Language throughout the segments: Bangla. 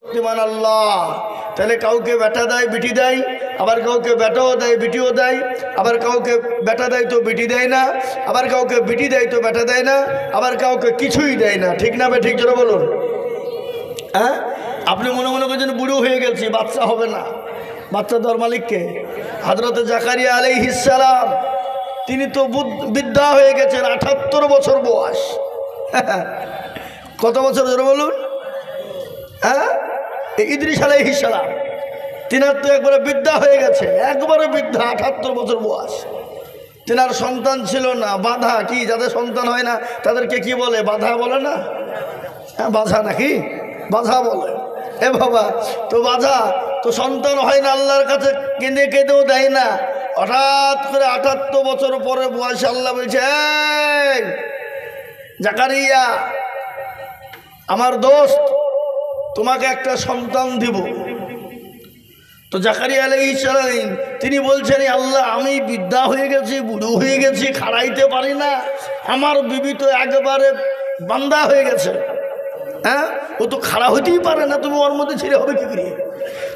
শক্তিমান আল্লাহ। তাহলে কাউকে বেটা দেয় বিটি দেয়, আবার কাউকে বেটাও দেয় বিটিও দেয়, আবার কাউকে বেটা দেয় তো বিটি দেয় না, আবার কাউকে বিটি দেয় তো বেটা দেয় না, আবার কাউকে কিছুই দেয় না। ঠিক না বে ঠিক জোরে বলুন। হ্যাঁ, আপনি মনে মনে করছেন বুড়ো হয়ে গেছি, বাচ্চা হবে না। বাচ্চা দেওয়ার মালিককে হযরত জাকারিয়া আলাইহিস সালাম, তিনি তো বৃদ্ধা হয়ে গেছেন, ৭৮ বছর বয়স। কত বছর ধরে বলুন? হ্যাঁ, ইদ্রিস আলাইহিস সালাম তিনার তো একবারে বৃদ্ধা হয়ে গেছে, একবারে বৃদ্ধা, ৭৮ বছর বয়স। তিনার সন্তান ছিল না। বাধা কি, যাদের সন্তান হয় না তাদেরকে কি বলে? বাধা বলে না? হ্যাঁ, বাধা নাকি? বাধা বলে। এ বাবা, তো বাধা তো সন্তান হয় না, আল্লাহর কাছে কেঁদে কেঁদেও দেয় না। হঠাৎ করে ৭৮ বছর পরে বয়সে আল্লাহ বলছে, এই জাকারিয়া আমার দোস্ত, তোমাকে একটা সন্তান দিব। তো জাকারিয়া আলাইহিস সালাম তিনি বলছেন, আল্লাহ আমি বৃদ্ধা হয়ে গেছি, বুড়ো হয়ে গেছি, খাড়াইতে পারি না, আমার বিবি তো একেবারে বান্দা হয়ে গেছে। হ্যাঁ, ও তো খাড়া হইতেই পারে না, তুমি ওর মধ্যে ছেলে হবে কি করে?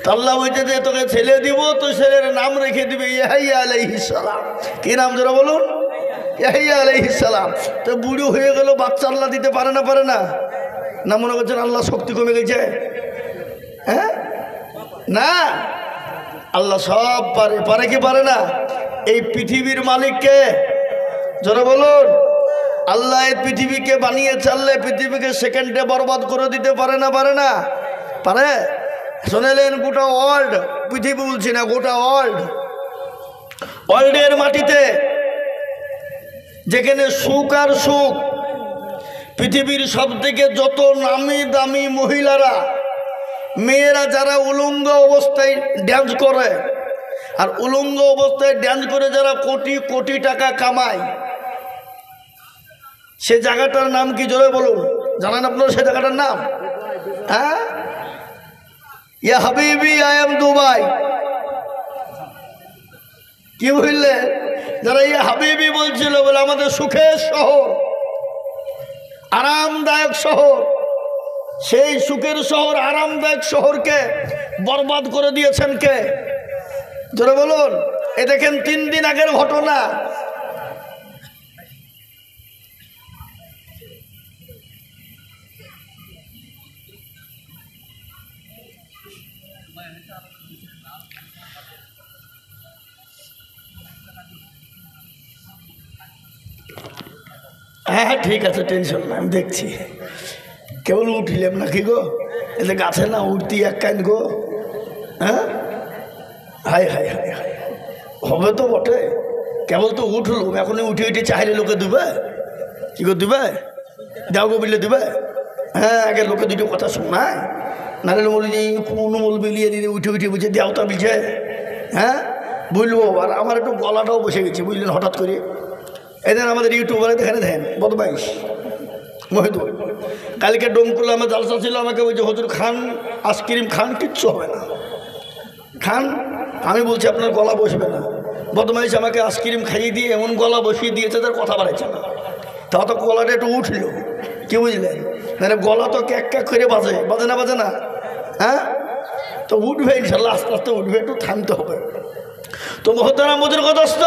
তো আল্লাহ বলছে যে তোকে ছেলে দিব, তো ছেলের নাম রেখে দিবে ইয়াহইয়া আলাইহিস সালাম। কি নাম জোরে বলুন? ইয়াহইয়া আলাইহিস সালাম। তো বুড়ো হয়ে গেল, বাচ্চা আল্লাহ দিতে পারে না? পারে না? না মনে করছেন আল্লাহ শক্তি কমে গেছে? হ্যাঁ, না, আল্লাহ সব পারে। পারে কি পারে না? এই পৃথিবীর মালিককে জোরে বলুন। আল্লাহ এই পৃথিবীকে বানিয়ে চাললে পৃথিবীকে সেকেন্ডে বরবাদ করে দিতে পারে না? পারে না? পারে। শুনেলেন, গোটা ওয়ার্ল্ড, পৃথিবী বলছি না, গোটা ওয়ার্ল্ডের মাটিতে যেখানে সুখ আর সুখ, পৃথিবীর সব থেকে যত নামি দামি মহিলারা, মেয়েরা যারা উলঙ্গ অবস্থায় ড্যান্স করে, আর উলঙ্গ অবস্থায় ড্যান্স করে যারা কোটি কোটি টাকা কামায়, সে জায়গাটার নাম কি জোরে বলুন? জানেন আপনারা সে জায়গাটার নাম? হ্যাঁ, ইয়া হাবিবি আই এম দুবাই। কি বললে? যারা ইয়া হাবিবি বলছিল, বলে আমাদের সুখের শহর, আরামদায়ক শহর, সেই সুখের শহর, আরামদায়ক শহরকে বরবাদ করে দিয়েছেন কে? জোরে বলুন। এ দেখেন 3 দিন আগের ঘটনা। হ্যাঁ ঠিক আছে, টেনশন না, আমি দেখছি। কেবল উঠিলাম নাকি গো? এতে গাছে না উঠতি এক কাইন গো। হ্যাঁ, হাই হাই হাই হাই, হবে তো বটে। কেবল তো উঠলো, এখনই উঠে উঠে চাইলে লোকে দিবে? কি করে দিবে? যাও গো বললে দিবে? হ্যাঁ, আগে লোকে দুটো কথা শোনায়, নাহলে বলি যে কোনো মল বিলিয়ে দিদি উঠে উঠে বুঝে দেওতা বিলছে। হ্যাঁ, বুঝলবো। আর আমার একটু গলাটাও বসে গেছে, বুঝলেন, হঠাৎ করে। এদের আমাদের ইউটিউবারে দেখেন দেন বদমাইশ মহিদুল, কালকে ডোমকুল্লা আমার জালসা ছিল, আমাকে বলছে হুজুর খান আইসক্রিম খান, কিচ্ছু হবে না, খান। আমি বলছি আপনার গলা বসবে না। বদমাইশ আমাকে আইসক্রিম খাইয়ে দিয়ে এমন গলা বসিয়ে দিয়েছে, তার কথা বাড়াইছে না। তা তো গলাটা একটু উঠল, কি বুঝলেন? মানে গলা তো ক্যাক ক্যাক করে বাজে, বাজে না? বাজে না? হ্যাঁ, তো উঠবে ইনশাল্লাহ, আস্তে আস্তে উঠবে, একটু থামতে হবে। তো মহতারাম বুজুর্গ দোস্ত,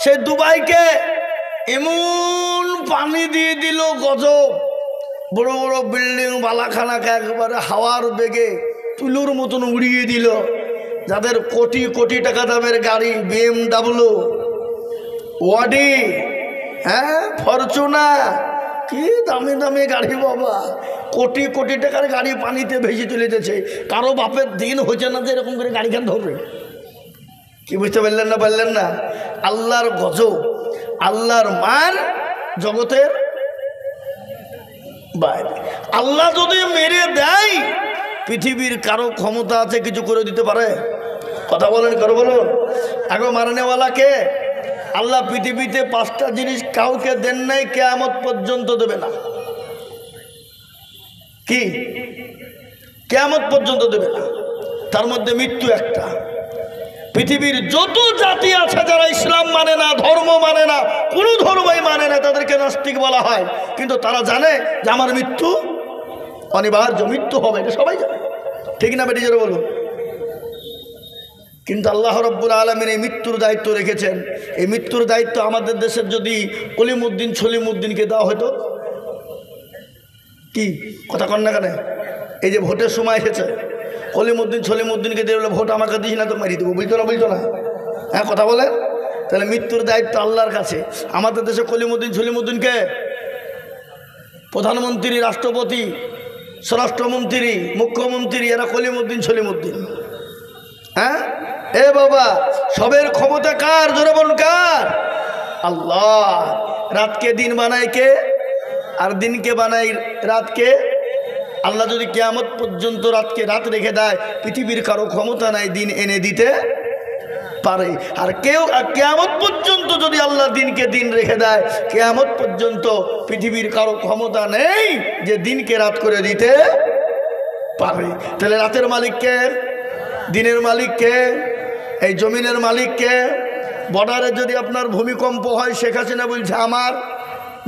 সে দুবাইকে এমন পানি দিয়ে দিল গজব, বড় বড় বিল্ডিং বালাখানাকে একবারে হাওয়ার বেগে তুলোর মতন উড়িয়ে দিল। যাদের কোটি কোটি টাকা দামের গাড়ি, BMW, ওয়াডি, হ্যাঁ, ফরচুনার, কি দামি দামি গাড়ি বাবা, কোটি কোটি টাকার গাড়ি পানিতে ভেসে চলে যেতেছে। কারো বাপের দিন হয়েছে না যে এরকম করে গাড়ি কেন ধরবে? কি বুঝতে পারলেন না? পারলেন না? আল্লাহর গজব, আল্লাহর মার জগতের বাইরে। আল্লাহ যদি মেরে দেয়, পৃথিবীর কারো ক্ষমতা আছে কিছু করে দিতে পারে? কথা বলেন, কারো বলুন। আগে মারনেওয়ালাকে আল্লাহ পৃথিবীতে 5টা জিনিস কাউকে দেন নাই, কিয়ামত পর্যন্ত দেবে না। কি? কিয়ামত পর্যন্ত দেবে না। তার মধ্যে মৃত্যু একটা। পৃথিবীর যত জাতি আছে যারা ইসলাম মানে না, ধর্ম মানে না, কোনো ধর্মই মানে না, তাদেরকে নাস্তিক বলা হয়। কিন্তু তারা জানে যে আমার মৃত্যু অনিবার্য, মৃত্যু হবে, এটা সবাই জানে। ঠিক না বেটি জোরে বলুন। কিন্তু আল্লাহ রাব্বুল আলামিন এই মৃত্যুর দায়িত্ব রেখেছেন। এই মৃত্যুর দায়িত্ব আমাদের দেশের যদি কলিমউদ্দিন ছলিমউদ্দিনকে দেওয়া হতো, কি কথা কন না কেন? এই যে ভোটের সময় এসেছে, কলিমউদ্দিন ছলিমউদ্দিনকে দিয়ে ভোট আমাকে দিস না তো মারি দেবো, বুঝতো না? হ্যাঁ কথা বলে। তাহলে মৃত্যুর দায়িত্ব আল্লাহর কাছে। আমাদের দেশে কলিমউদ্দিন ছলিমউদ্দিনকে প্রধানমন্ত্রী, রাষ্ট্রপতি, স্বরাষ্ট্রমন্ত্রী, মুখ্যমন্ত্রী এরা কলিমউদ্দিন ছলিমউদ্দিন। হ্যাঁ এ বাবা, সবের ক্ষমতা কার? জোরে বলুন কার? আল্লাহ। রাতকে দিন বানায় কে? আর দিনকে বানাই রাতকে আল্লাহ। যদি কিয়ামত পর্যন্ত রাতকে রাত রেখে দেয়, পৃথিবীর কারো ক্ষমতা নাই দিন এনে দিতে পারে। আর কেউ কিয়ামত পর্যন্ত যদি আল্লাহ দিনকে দিন রেখে দেয়, কিয়ামত পর্যন্ত পৃথিবীর কারো ক্ষমতা নেই যে দিনকে রাত করে দিতে পারে। তাহলে রাতের মালিককে, দিনের মালিককে, এই জমিনের মালিককে। বর্ডারে যদি আপনার ভূমিকম্প হয়, শেখ হাসিনা বলছে আমার,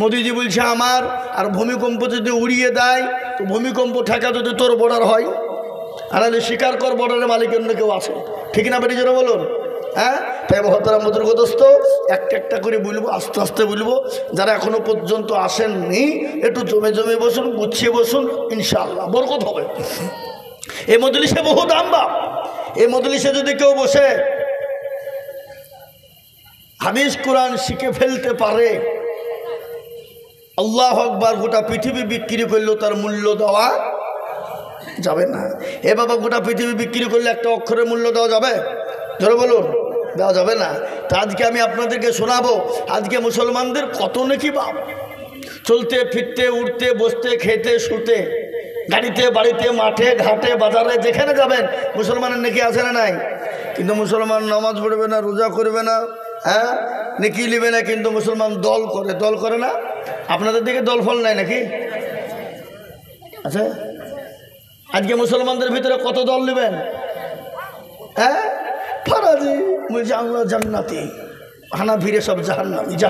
মোদিজি বলছে আমার, আর ভূমিকম্প যদি উড়িয়ে দেয় তো ভূমিকম্প ঠেকা যদি তোর বর্ডার হয়, আর স্বীকার কর বর্ডারের মালিক অন্য কেউ আছে। ঠিক না বেটি জোরে বলুন? হ্যাঁ তাই মহতারাম বুজুর্গদোস্ত, একটা একটা করে বলবো, আস্তে আস্তে বলবো। যারা এখনো পর্যন্ত আসেননি একটু জমে জমে বসুন, গুছিয়ে বসুন, ইনশাআল্লাহ বরকত হবে। এই মজলিসে বহু দাম বা। এই মজলিসে যদি কেউ বসে হাদিস কোরআন শিখে ফেলতে পারে, আল্লাহু আকবার, গোটা পৃথিবী বিক্রি করলেও তার মূল্য দেওয়া যাবে না। এ বাবা, গোটা পৃথিবী বিক্রি করলে একটা অক্ষরের মূল্য দেওয়া যাবে? জোরে বলুন, দেওয়া যাবে না। তা আজকে আমি আপনাদেরকে শোনাবো আজকে মুসলমানদের কত নাকি বাপ। চলতে ফিরতে, উঠতে বসতে, খেতে শুতে, গাড়িতে বাড়িতে, মাঠে ঘাটে বাজারে যেখানে যাবেন মুসলমানের নেকি আছে না নাই? কিন্তু মুসলমান নামাজ পড়বে না, রোজা করবে না, হ্যাঁ নেকি নেবে না, কিন্তু মুসলমান দল করে। দল করে না? আপনাদের দিকে দল ফল নাই নাকি? আচ্ছা, আজকে মুসলমানদের ভিতরে কত দল নেবেন? হ্যাঁ ফারাজি বলছে আমরা জান্নাতি, হানাফিরে সব জাহান্নামী। যা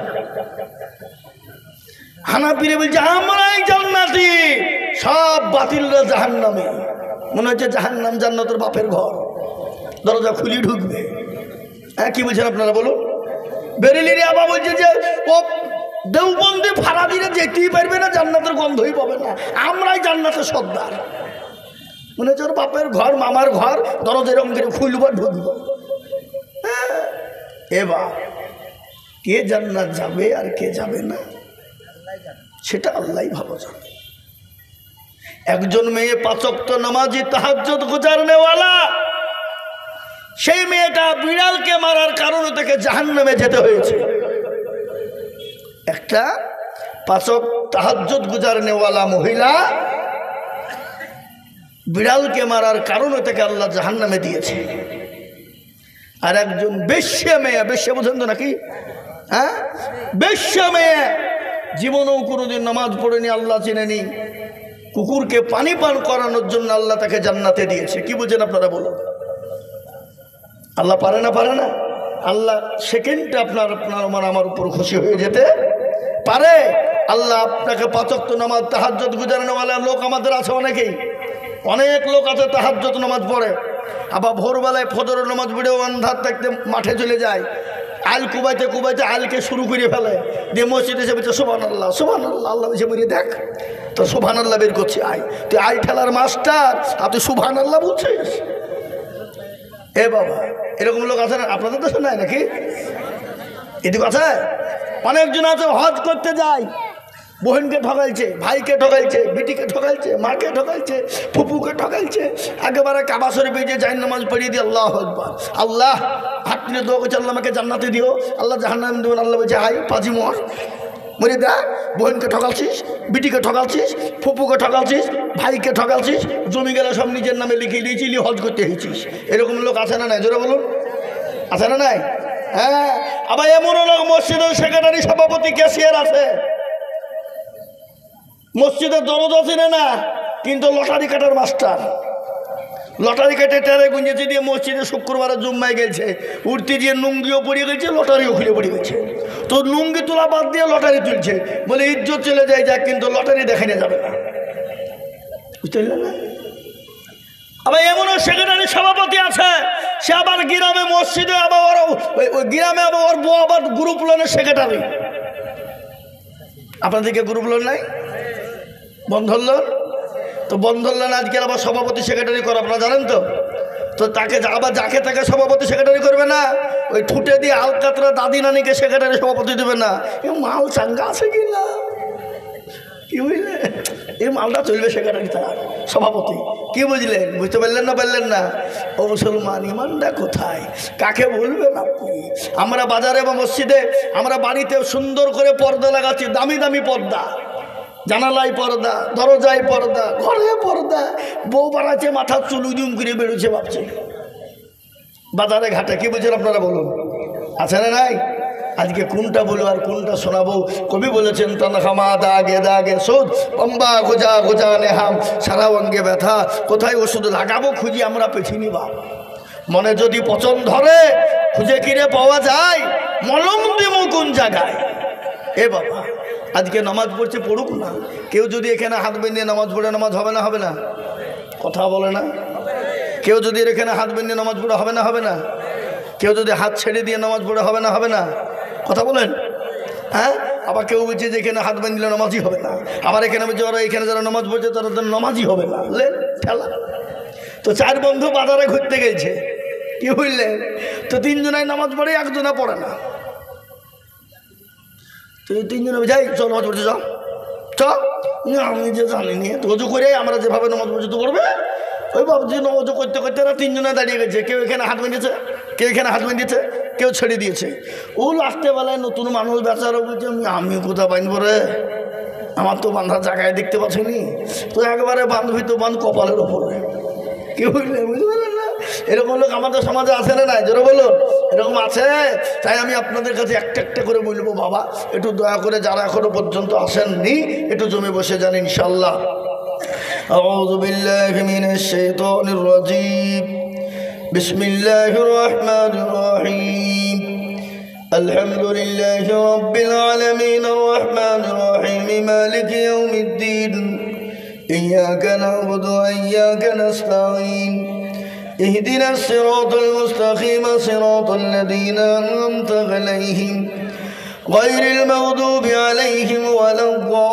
হানাফিরে বলছে আমরাই জান্নাতি, সব বাতিলরা জাহান্নামী। মনে হচ্ছে জাহান্নাম জান্নাতের বাপের ঘর, দরজা খুলি ঢুকবে। হ্যাঁ কি বলছেন আপনারা বলুন? বেরেলির আবার বলছে যে ও দেওবন্দি ফারাদিরে যেতেই পারবে না, জান্নাতের গন্ধই পাবে না, আমরাই জান্নাতের সর্দার। মনে হচ্ছে ওর বাপের ঘর, মামার ঘর, দরজা এরকম করে খুলবো ঢুকবো। এবার কে জান্নাত যাবে আর কে যাবে না সেটা আল্লাহই ভালো জানে। একজন মেয়ে 5 ওয়াক্ত নামাজি, তাহাজ্জুদ গুজারনেওয়ালা, সেই মেয়েটা বিড়ালকে মারার কারণে তাকে জাহান্নামে যেতে হয়েছে। একটা 5 ওয়াক্ত তাহাজ্জুদ গুজারনেওয়ালা মহিলা বিড়ালকে মারার কারণে তাকে আল্লাহ জাহান্নামে দিয়েছে। আর একজন বেশ্যা মেয়ে, বেশ্যা বোঝেন তো নাকি? হ্যাঁ বেশ্যা মেয়ে, জীবনেও কোনোদিন নামাজ পড়েনি, আল্লাহ চেনেনি, কুকুরকে পানি পান করানোর জন্য আল্লাহ তাকে জান্নাতে দিয়েছে। কি বুঝেন আপনারা বলুন? আল্লাহ পারে না? পারে না? আল্লাহ সেকেন্ডে আপনার আমার উপর খুশি হয়ে যেতে পারে। আল্লাহ আপনাকে 5 ওয়াক্ত নামাজ, তাহাজ্জুদ গুজারনেওয়ালা লোক আমাদের আছে অনেকেই, অনেক লোক আছে তাহাজ্জুদ নামাজ পড়ে, আবার ভোরবেলায় ফজরের নামাজ পড়েও আন্ধার থাকতে মাঠে চলে যায়, আল কুবাইতে কুবাইতে আলকে শুরু করে ফেলে, দিয়ে মসজিদে এসে বলছে সুবহানাল্লাহ সুবহানাল্লাহ, আল্লাহ এসে বলিয়ে দেখ তো সুবহানাল্লাহ বের করছি, আয় তুই আল ঠেলার মাস্টার আর তুই সুবহানাল্লাহ বলছিস। এ বাবা, এরকম লোক আছে না আপনাদের দেশে? নাই নাকি? এদিকে আছে অনেকজন আছে, হজ করতে যায়, বোনকে ঠকাইছে, ভাইকে ঠকাইছে, বিটিকে ঠকাইছে, মাকে ঠকাইছে, ফুপুকে ঠকাইছে, একেবারে কাবা শরীফে যে জাইন নামাজ পড়িয়ে দিয়ে আল্লাহু আকবার, আল্লাহ হাত তুলে দোয়া করছে আল্লাহ আমাকে জান্নাতে দিও, আল্লাহ জাহান্নামে দিবেন। আল্লাহ বলছে হাই পাজি মর, মরে দেখ, বোনকে ঠকালছিস, বিটিকে ঠকালছিস, ফুপুকে ঠকালছিস, ভাইকে ঠকালছিস, জমি গেলে সব নিজের নামে লিখে দিয়েছিস, হজ করতে হয়েছিস। এরকম লোক আছে না নাই? জোরে বলুন, আছে না নাই? হ্যাঁ, আবার এমনও লোক মসজিদের সেক্রেটারি, সভাপতি, ক্যাশিয়ার আছে, মসজিদের দরজা চিনে না, কিন্তু লটারি কাটার মাস্টার। লটারি কেটে টেরে গুঞ্জেছে দিয়ে মসজিদে শুক্রবারে জুম্মায় গেছে, উঠতে দিয়ে নুঙ্গিও পড়িয়ে গেছে, লটারিও খুলে পড়ে গেছে। তো নুঙ্গি তোলা বাদ দিয়ে লটারি তুলছে, বলে ইজ্জত চলে যায় যাক, কিন্তু লটারি দেখে নিয়ে যাবে না, বুঝতে পারলেন না? আবার এমন সেক্রেটারি সভাপতি আছে, সে আবার গ্রামে মসজিদে আবার ওই গ্রামে আবার ওর বউ আবার গ্রুপ লোনের সেক্রেটারি। আপনাদেরকে গ্রুপ লোন নাই? বন্ধন লোন? তো বন্ধন লোন আজকে আবার সভাপতি সেক্রেটারি করে, আপনারা জানেন তো? তো তাকে আবার যাকে তাকে সভাপতি সেক্রেটারি করবে না, ওই ঠুটে দিয়ে আলকাতরা দাদি নানিকে সেক্রেটারি সভাপতি দেবে না। এ মাল চাঙ্গা আছে কি না, কি বুঝলেন? এই মালটা চলবে সেক্রেটারি তার সভাপতি। কি বুঝলেন? বুঝতে পারলেন না? পারলেন না? ও মুসলমান, ইমানটা কোথায়? কাকে বলবেন আপনি? আমরা বাজারে বা মসজিদে, আমরা বাড়িতে সুন্দর করে পর্দা লাগাচ্ছি, দামি দামি পর্দা, জানালায় পর্দা, দরজায় পর্দা, ঘরে পর্দা। বউ বাড়াচ্ছে, মাথার চুল উজুম করে বেরোচ্ছে ভাবছে বাজারে ঘাটে। কি বুঝছেন আপনারা বলুন? আছে না নাই? আজকে কোনটা বলবো আর কোনটা শোনাবো? কবি বলেছেন, তনখামা দাগে দাগে সুদ, পম্বা গোজা গোজা নেহাম, সারা অঙ্গে ব্যথা, কোথায় ওষুধ লাগাবো খুঁজি আমরা পেছিনি বা। মনে যদি পচন ধরে, খুঁজে কিনে পাওয়া যায়, মলম দেবো কোন জায়গায়? এ বাবা, আজকে নামাজ পড়ছে, পড়ুক না। কেউ যদি এখানে হাত বেঁধে নামাজ পড়ে, নামাজ হবে না? হবে না? কথা বলে না? কেউ যদি এখানে হাত বেঁধে নামাজ পড়ে, হবে না? হবে না? কেউ যদি হাত ছেড়ে দিয়ে নামাজ পড়ে, হবে না? হবে না? কথা বলেন। হ্যাঁ, আবার কেউ বলছে যে এখানে হাত বেঁধে দিলে নামাজই হবে না, আবার এখানে বলছে ওরা এখানে যারা নামাজ পড়ছে তারা নামাজই হবে না। ঠেলা। তো চার বন্ধু বাজারে ঘুরতে গেছে, কি বুঝলেন? তো তিনজনায় নামাজ পড়ে, একজনা পড়ে না। তো এই তিনজনে যাই, চল নামাজ পড়ছে, চল চল। আমি যে জানিনি, তো অজু করে আমরা যেভাবে নামাজ পড়ছি তো করবে। ওই ভাবছি নজু করতে করতে এরা তিনজনে দাঁড়িয়ে গেছে, কেউ এখানে হাত বেঁধেছে, কেউ এখানে হাত বেঁধেছে, কেউ ছেড়ে দিয়েছে। ও লাস্টে বেলায় নতুন মানুষ বেচারা বলছে, আমি কোথা বাঁধবো রে, আমার তো বাঁধার জায়গায় দেখতে পাচ্ছিনি। তো একবারে বান্ধবী তো বাঁধ কপালের ওপরে। কি বুঝলে? বুঝতে পারলেন না? এরকম লোক আমাদের সমাজে আছে না নাই? জোরে বলুন, এরকম আছে। তাই আমি আপনাদের কাছে একটা একটা করে বলবো, বাবা একটু দয়া করে যারা এখনো পর্যন্ত আসেননি, একটু জমে বসে যান ইনশাল্লাহ। আউযু বিল্লাহি মিনাশ শাইতানির রাজীম। বিসমিল্লাহির রহমানির রহিম। আলহামদুলিল্লাহি রাব্বিল আলামিন আর রহমানির রহিম মালিকি ইয়াউমিদ্দিন। ইয়্যাকা না'বুদু ওয়া ইয়্যাকা নাস্তাঈন। ইহদিনাস সিরাতাল মুস্তাকিম সিরাতাল লাযীনা আন'আমতা আলাইহিম গায়রিল মাগদুবি আলাইহিম ওয়ালাদ-দাল্লিন।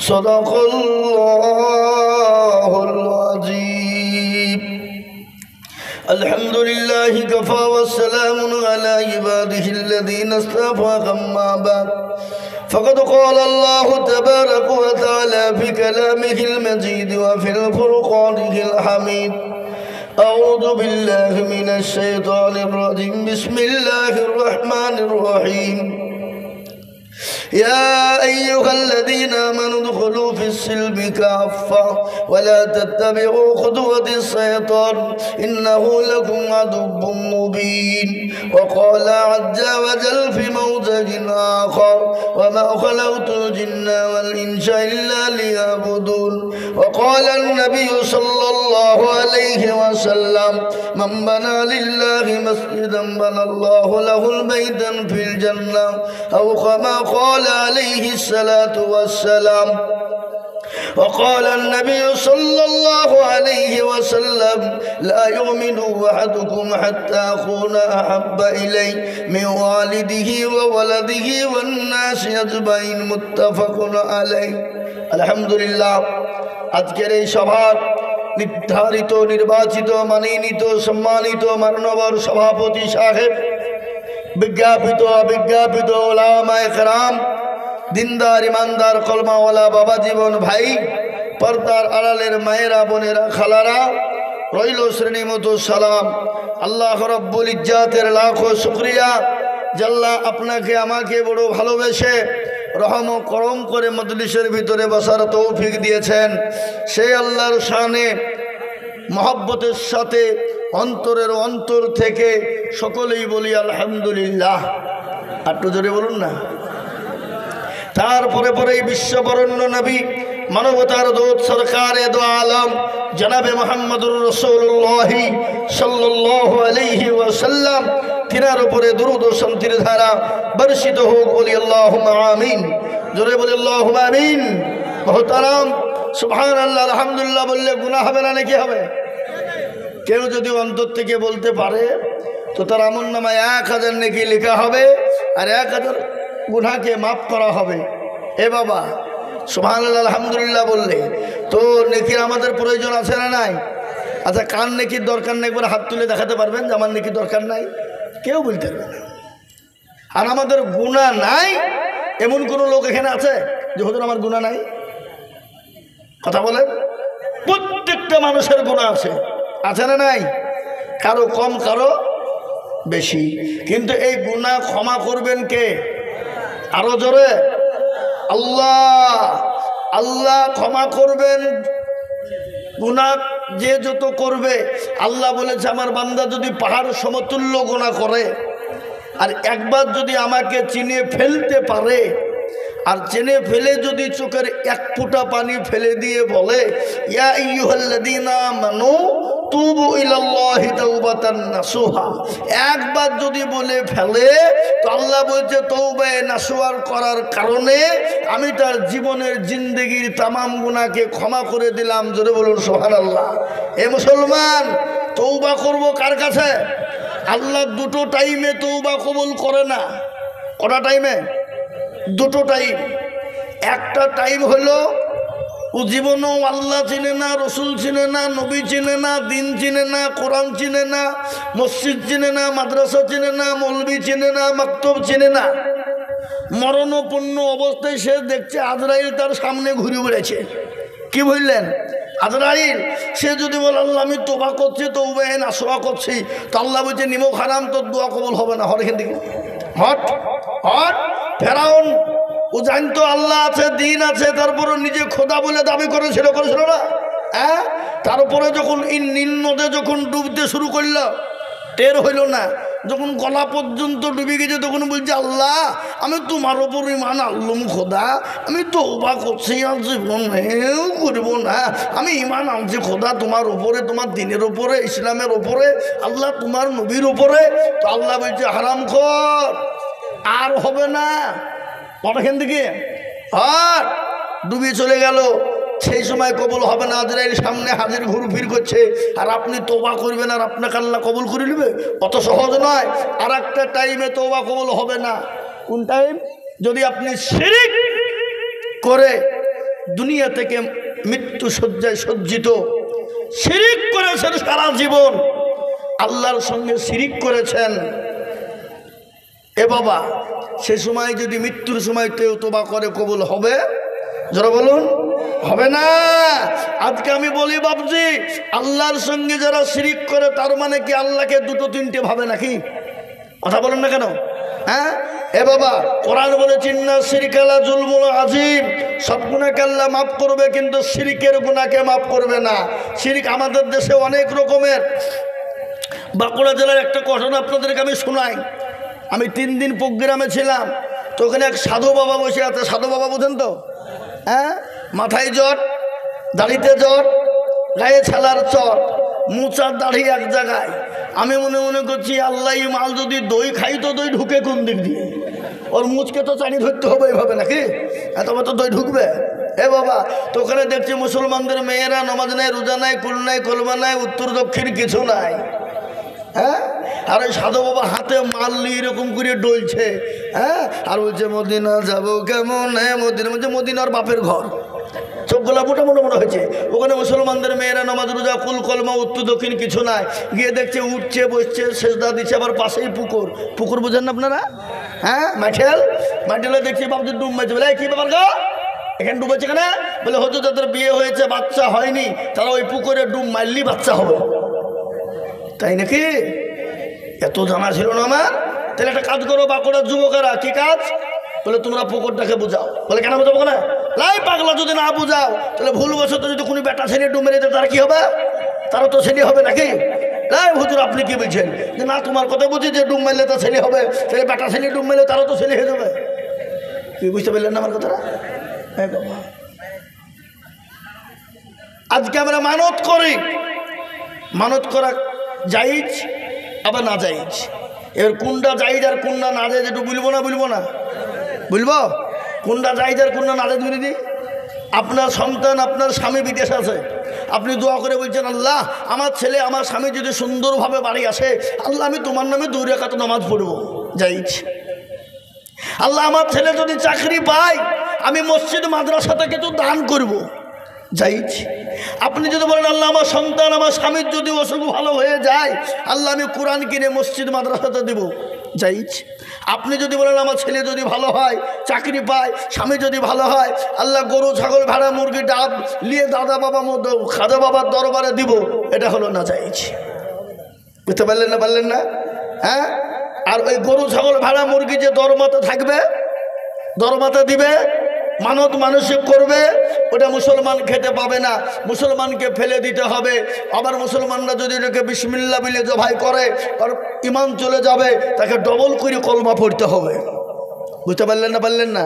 সাদাকাল্লাহুল আযীম। আলহামদুলিল্লাহি কাফা ওয়া সালামুন আলা ইবাদিহিল্লাযীনা ইসতাফা। আম্মা বা'দ, فقد قال الله تبارك وتعالى في كلامه المجيد وفي الفرقانه الحميد. أعوذ بالله من الشيطان الرجيم. بسم الله الرحمن الرحيم. يا أيها الذين آمنوا ادخلوا في السلم كافة ولا تتبعوا خطوات الشيطان إنه لكم عدو مبين. وقال عز وجل في موضع آخر وما خلقت الجن والإنس إلا ليعبدون. وقال النبي صلى الله عليه وسلم من بنى لله مسجدا بنى الله له البيتا في الجنة أو كما قال عليه الصلاة والسلام. وقال النبي صلى الله عليه وسلم لا يؤمن أحدكم حتى أكون أحب إليه من والده وولده والناس أجمعين. متفق عليه. الحمد لله। আজকের এই সভার নির্ধারিত, নির্বাচিত, মানিনীত, সম্মানিত মাননীয় সভাপতি সাহেব, বিজ্ঞাপিত অবিজ্ঞাপিত ওলামায়ে কেরাম, দিনদার ইমানদার কলমাওয়ালা বাবা জীবন ভাই, পর্দার আড়ালের মায়েরা, বোনেরা, খালারা, রইল শ্রেণীমতো সালাম। আল্লাহ রব্বুল ইজ্জাতের লাখো শুকরিয়া, জাল্লা আপনাকে আমাকে বড় ভালোবেসে রহম ও করম করে মজলিসের ভিতরে বসার তৌফিক দিয়েছেন। সেই আল্লাহর শানে মহব্বতের সাথে অন্তরের অন্তর থেকে সকলেই বলি আলহামদুলিল্লাহ। একটু জোরে বলুন না। তারপরে পরেই বিশ্ববরণ্য নবী, মানবতার দূত, সরকারে দো আলম জনাবে মুহাম্মদুর রাসূলুল্লাহ সাল্লাল্লাহু আলাইহি ওয়াসাল্লাম, তিনার উপরে দুরূদ ও শান্তির ধারা বর্ষিত হোক। বলি আল্লাহুম্মা আমিন। জোরে বলি আল্লাহুম্মা আমিন। মুহতারাম সুবহানাল্লাহ আলহামদুলিল্লাহ বললে গুনাহ হবে না নাকি হবে? কেউ যদি অন্তর থেকে বলতে পারে তো তার আমলনামায় 1000 নেকি লেখা হবে আর 1000 গুনাহকে মাফ করা হবে। এ বাবা সুবহানাল্লাহ আলহামদুলিল্লাহ বললে তো নেকির আমাদের প্রয়োজন আছে না নাই? আচ্ছা, কার নেকির দরকার নেই একবার হাত তুলে দেখাতে পারবেন যে আমার নেকির দরকার নাই? কেউ বলতে পারবে না। আর আমাদের গুনাহ নাই এমন কোনো লোক এখানে আছে যে হুজুর আমার গুনাহ নাই? কথা বলেন। প্রত্যেকটা মানুষের গুনাহ আছে না নাই? কারো কম কারো বেশি, কিন্তু এই গুনাহ ক্ষমা করবেন কে? আরো জোরে আল্লাহ। আল্লাহ ক্ষমা করবেন গুনাহ যে যত করবে। আল্লাহ বলেছে আমার বান্দা যদি পাহাড় সমতুল্য গুনাহ করে আর একবার যদি আমাকে চিনে ফেলতে পারে আর চিনে ফেলে যদি চোখের এক ফোঁটা পানি ফেলে দিয়ে বলে ইয়া আইয়ুহাল্লাযীনা আমানু তুবু ইলাল্লাহি তাওবাতান নাসুহা, একবার যদি বলে ফেলে তো আল্লাহ বলছে তওবা নাসুহার করার কারণে আমি তার জীবনের জিন্দেগির তামাম গুনাহকে ক্ষমা করে দিলাম। জোরে বলুন সুবহানাল্লাহ। এ মুসলমান, তওবা করব কার কাছে? আল্লাহ দুটো টাইমে তওবা কবুল করে না। কটা টাইমে? দুটো টাইম। একটা টাইম হলো ও জীবনেও আল্লাহ চিনে না, রসুল চিনে না, নবী চিনে না, দিন চিনে না, কোরআন চিনে না, মসজিদ চিনে না, মাদ্রাসা চিনে না, মৌলবি চিনে না, মাকতব চিনে না। মরণপূর্ণ অবস্থায় সে দেখছে আজরাইল তার সামনে ঘুরে বেড়েছে। কি বললেন? আজরাইল সে যদি বলে আল্লাহ আমি তোবা করছি, তওবা নাসুহা করছি, তো আল্লাহ বলছে নিমক হারাম, তোর দোয়া কবুল হবে না। হট এখান থেকে, হট হট। ফেরাউন ও জানতো আল্লাহ আছে, দিন আছে, তারপরে নিজে খোদা বলে দাবি করেছিল না? হ্যাঁ, তারপরে যখন এই নীল নদে যখন ডুবতে শুরু করলো টের হইল না, যখন গলা পর্যন্ত ডুবে গেছে তখন বলছে আল্লাহ আমি তোমার ওপর ঈমান আনলাম খোদা, আমি তওবা করছি আর জীবনেও করব না, আমি ঈমান আনছি খোদা তোমার উপরে, তোমার দিনের উপরে, ইসলামের উপরে, আল্লাহ তোমার নবীর উপরে। তো আল্লাহ বলছে হারাম খোর, আর হবে না। এখান থেকে আর ডুবে চলে গেল। সেই সময় কবুল হবে না। আজরাইল সামনে হাজির ঘুরফির করছে আর আপনি তওবা করবেন আর আপনাকে আল্লাহ কবুল করে নেবে? অত সহজ নয়। আর একটা টাইমে তওবা কবুল হবে না। কোন টাইম? যদি আপনি শিরক করে দুনিয়া থেকে মৃত্যু শয্যায় সজ্জিত, শিরক করেছেন সারা জীবন, আল্লাহর সঙ্গে শিরক করেছেন, এ বাবা সে সময় যদি মৃত্যুর সময় কেউ তওবা করে কবুল হবে? যারা বলুন হবে না। আজকে আমি বলি বাবজি, আল্লাহর সঙ্গে যারা শিরক করে তার মানে কি আল্লাহকে দুটো তিনটে ভাবে নাকি? কথা বলেন না কেন? হ্যাঁ, এ বাবা কোরআন বলেছে ইন্না শিরকা লা যুলমুন আযীম, সব গুনাহকে আল্লাহ মাফ করবে কিন্তু শিরকের গুনাহকে মাফ করবে না। শিরক আমাদের দেশে অনেক রকমের। বাঁকুড়া জেলার একটা ঘটনা আপনাদেরকে আমি শোনাই। আমি 3 দিন প্রোগ্রামে ছিলাম, তো ওখানে এক সাধু বাবা বসে আছে। সাধু বাবা বোঝেন তো? হ্যাঁ, মাথায় জট, দাড়িতে জট, গায়ে ছালার চট, মুচার দাড়ি এক জায়গায়। আমি মনে মনে করছি আল্লাহ মাল যদি দই খাই তো দই ঢুকে কোন দিক দিয়ে? ওর মুচকে তো চানি ধরতে হবে এইভাবে নাকি? তবে তো দই ঢুকবে। এ বাবা, তো ওখানে দেখছি মুসলমানদের মেয়েরা নামাজ নাই, রোজা নাই, কুল নাই, কলমা নাই, উত্তর দক্ষিণ কিছু নাই। হ্যাঁ, আর ওই সাধু বাবা হাতে মাল নিয়ে এরকম করে ডলছে। হ্যাঁ, আর বলছে মদিনা যাবো কেমন? হ্যাঁ মদিনা, বলছে মদিনার বাপের ঘর। চোখগুলা মোটা মোটা মনে হয়েছে। ওখানে মুসলমানদের মেয়েরা নামাজ রোজা কুল কলমা উত্তর দক্ষিণ কিছু নাই। গিয়ে দেখছে উঠছে, বসছে, সেজদা দিচ্ছে, আবার পাশেই পুকুর। পুকুর বোঝেন না আপনারা? হ্যাঁ, মাঠেলে দেখছি বাবুদের ডুব মারছে। বলে কি ব্যাপার গো, এখানে ডুবেছে কেন? বলে হয়তো যাদের বিয়ে হয়েছে বাচ্চা হয়নি তারা ওই পুকুরে ডুব মারলেই বাচ্চা হবে। তাই নাকি? এত জানা ছিল না আমার। তাহলে একটা কাজ করো বাঁকুড়ার যুবকেরা। কি কাজ? বলে তোমরা পুকুরটাকে বুঝাও। বলে কেন বুঝাবো না? লাই পাগলা, যদি না বুঝাও তাহলে ভুলবশত যদি কোনো বেটা ছেলে ডুব মেরে দেয় তারা কি হবে? তারা তো ছেলে হবে নাকি? লাই হুজুর আপনি কি বলছেন? যে না তোমার কথা বুঝি যে ডুব মারলে তার ছেলে হবে, তাহলে বেটা ছেলে ডুব মারলে তারা তো ছেলে হয়ে যাবে। কি বুঝতে পারলেন না আমার কথাটা? হ্যাঁ বাবা, আজকে আমরা মানত করি। মানত করা জায়েজ আবার না জায়েজ। এবার কোনটা জায়েজ আর কোনটা না জায়েজ একটু বলবো না? বলবো কোনটা জায়েজ আর কোনটা না জায়েজ বলে দিই। আপনার সন্তান আপনার স্বামী বিদেশ আছে, আপনি দোয়া করে বলছেন আল্লাহ আমার ছেলে আমার স্বামী যদি সুন্দরভাবে বাড়ি আসে, আল্লাহ আমি তোমার নামে 2 রাকাত নামাজ পড়ব, জায়েজ। আল্লাহ আমার ছেলে যদি চাকরি পায় আমি মসজিদ মাদ্রাসাতে কিছু দান করব, জায়েজ। আপনি যদি বলেন আল্লাহ আমার সন্তান আমার স্বামীর যদি অসুখ ভালো হয়ে যায়, আল্লাহ আমি কোরআন কিনে মসজিদ মাদ্রাসাতে দেব, জায়েজ। আপনি যদি বলেন আমার ছেলে যদি ভালো হয়, চাকরি পায়, স্বামী যদি ভালো হয়, আল্লাহ গরু ছাগল ভেড়া মুরগি ডাব নিয়ে দাদা বাবা খাজা বাবার দরবারে দিব, এটা হলো না জায়েজ। বুঝতে পারলেন না? পারলেন না? হ্যাঁ। আর ওই গরু ছাগল ভেড়া মুরগি যে দরমাতে থাকবে, দরমাতে দিবে, মানত মানসিক করবে, ওটা মুসলমান খেতে পাবে না, মুসলমানকে ফেলে দিতে হবে। আবার মুসলমানরা যদি এটাকে বিসমিল্লাহ বলে জবাই করে আর ঈমান চলে যাবে, তাকে ডবল করে কলমা পড়তে হবে। বুঝতে পারলেন না? পারলেন না?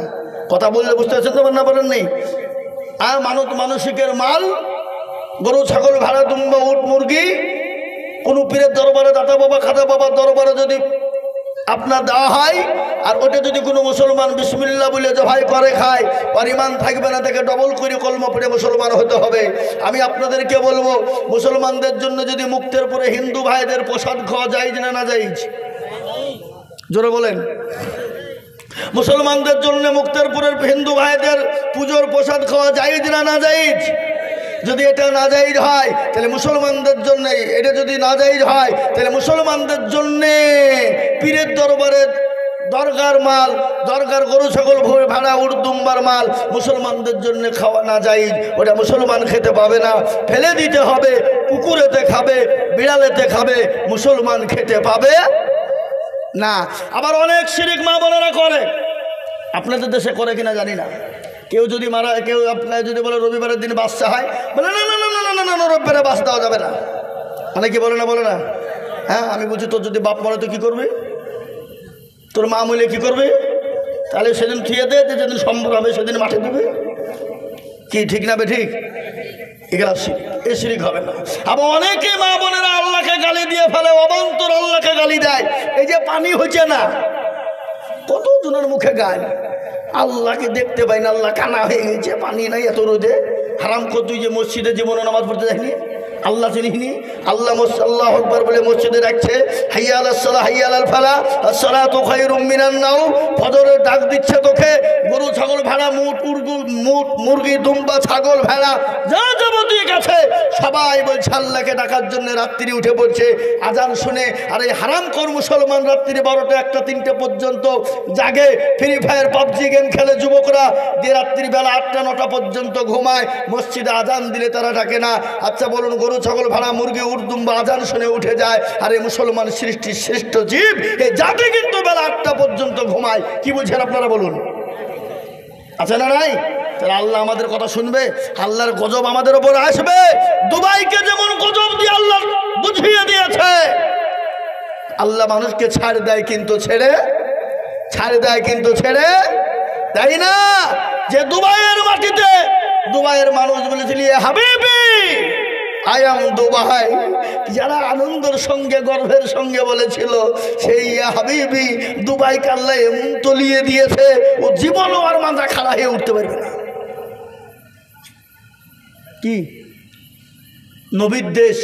কথা বললে বুঝতে পারছেন তো না? পারেন নেই? আর মানত মানসিকের মাল গরু ছাগল ভেড়া দুম্বা উট মুরগি কোনো পীরের দরবারে দাতা বাবা খাজা বাবার দরবারে যদি আপনার দেওয়া হয়, আর ওটা যদি কোনো মুসলমান বিসমিল্লাহ বলে জবাই করে খায়, আর ঈমান থাকবে না, তাকে ডবল করে কলমা পড়ে মুসলমান হতে হবে। আমি আপনাদেরকে বলবো, মুসলমানদের জন্য যদি মুক্তের পরে হিন্দু ভাইদের প্রসাদ খাওয়া জায়েজ না না জায়েজ? জোরে বলেন। মুসলমানদের জন্য মুক্তের পরের হিন্দু ভাইদের পুজোর প্রসাদ খাওয়া জায়েজ না না জায়েজ? যদি এটা নাজায়েজ হয় তাহলে মুসলমানদের জন্য, এটা যদি নাজায়েজ হয় তাহলে মুসলমানদের জন্যে পীরের দরবারে দরগার মাল, দরগার গরু ছাগল ভেড়া উট দুম্বার মাল মুসলমানদের জন্য খাওয়া নাজায়েজ, ওটা মুসলমান খেতে পাবে না, ফেলে দিতে হবে। কুকুরেতে খাবে, বিড়ালেতে খাবে, মুসলমান খেতে পাবে না। আবার অনেক শিরিক মা বোনেরা করে, আপনাদের দেশে করে কিনা জানি না। কেউ যদি মারা, কেউ আপনার যদি বলে রবিবারের দিন বাচ্চা হয়, বলে না না না না না না না, রবিবারে বাস দেওয়া যাবে না। অনেকে বলে না? বলে না? হ্যাঁ, আমি বুঝি তোর যদি বাপ মরে তো কী করবে, তোর মা মলে কী করবে? তাহলে সেদিন থুয়ে দে, যেদিন সম্ভব হবে সেদিন মাঠে দেবে। কি ঠিক না? বে ঠিক? এগুলা শিরিক, এ শিরিক হবে না। আবার অনেকে মা বোনেরা আল্লাহকে গালি দিয়ে ফেলে, অবান্তর আল্লাহকে গালি দেয়। এই যে পানি হচ্ছে না, কত জনের মুখে গায়, আল্লাহকে দেখতে পাই না, আল্লাহ কানা হয়ে গেছে, পানি নাই এত রোদে। হারাম কর, তুই যে মসজিদে জীবনে নামাজ পড়তে যায়নি, আল্লাহ চিনিনি? আল্লাহ আল্লাহ আকবার বলে মসজিদে রাখছে, হাইয়া আলাস সালাহ হাইয়া আলাল ফালাহ আস-সালাতু খায়রুম মিনান নাওম, ফজরের ডাক দিচ্ছে তোকে। গরু ছাগল ভেড়া মুরগি দুম্বা ছাগল ভেড়া যা যাবতীয় গেছে সবাই বলছে আল্লাহকে ডাকার জন্য রাত্রি উঠে পড়ছে আজান শুনে। আর এই হারাম কর মুসলমান রাত্রি 12টা 1টা 3টে পর্যন্ত জাগে, ফ্রি ফায়ার পাবজি গেম খেলে যুবকরা, যে রাত্রিবেলা 8টা 9টা পর্যন্ত ঘুমায়। মসজিদে আজান দিলে তারা ডাকে না। আচ্ছা বলুন, গরু ছাগল ভেড়া মুরগি উর্দুম্বা আজান শুনে উঠে যায়, আর এই মুসলমান সৃষ্টির শ্রেষ্ঠ জীব এই জাতি কিন্তু বেলা 8টা পর্যন্ত ঘুমায়। কি বুঝছেন আপনারা বলুন? আছে না নাই? তাহলে আল্লাহ আমাদের কথা শুনবে? আল্লাহর গজব আমাদের ওপর আসবে। দুবাইকে যেমন গজব দিয়ে আল্লাহ বুঝিয়ে দিয়েছে, আল্লাহ মানুষকে ছাড় দেয় কিন্তু ছেড়ে দেয় না। যে দুবাইয়ের মাটিতে দুবাইয়ের মানুষ বলেছিল হাবিবি আই এম দুবাই, যারা আনন্দের সঙ্গে গর্বের সঙ্গে বলেছিল, সেই হাবিবি দুবাই কাল্লা এমন তলিয়ে দিয়েছে ও জীবনও আর মাথা খাড়া হয়ে উঠতে পারবে না। কি নবীর দেশ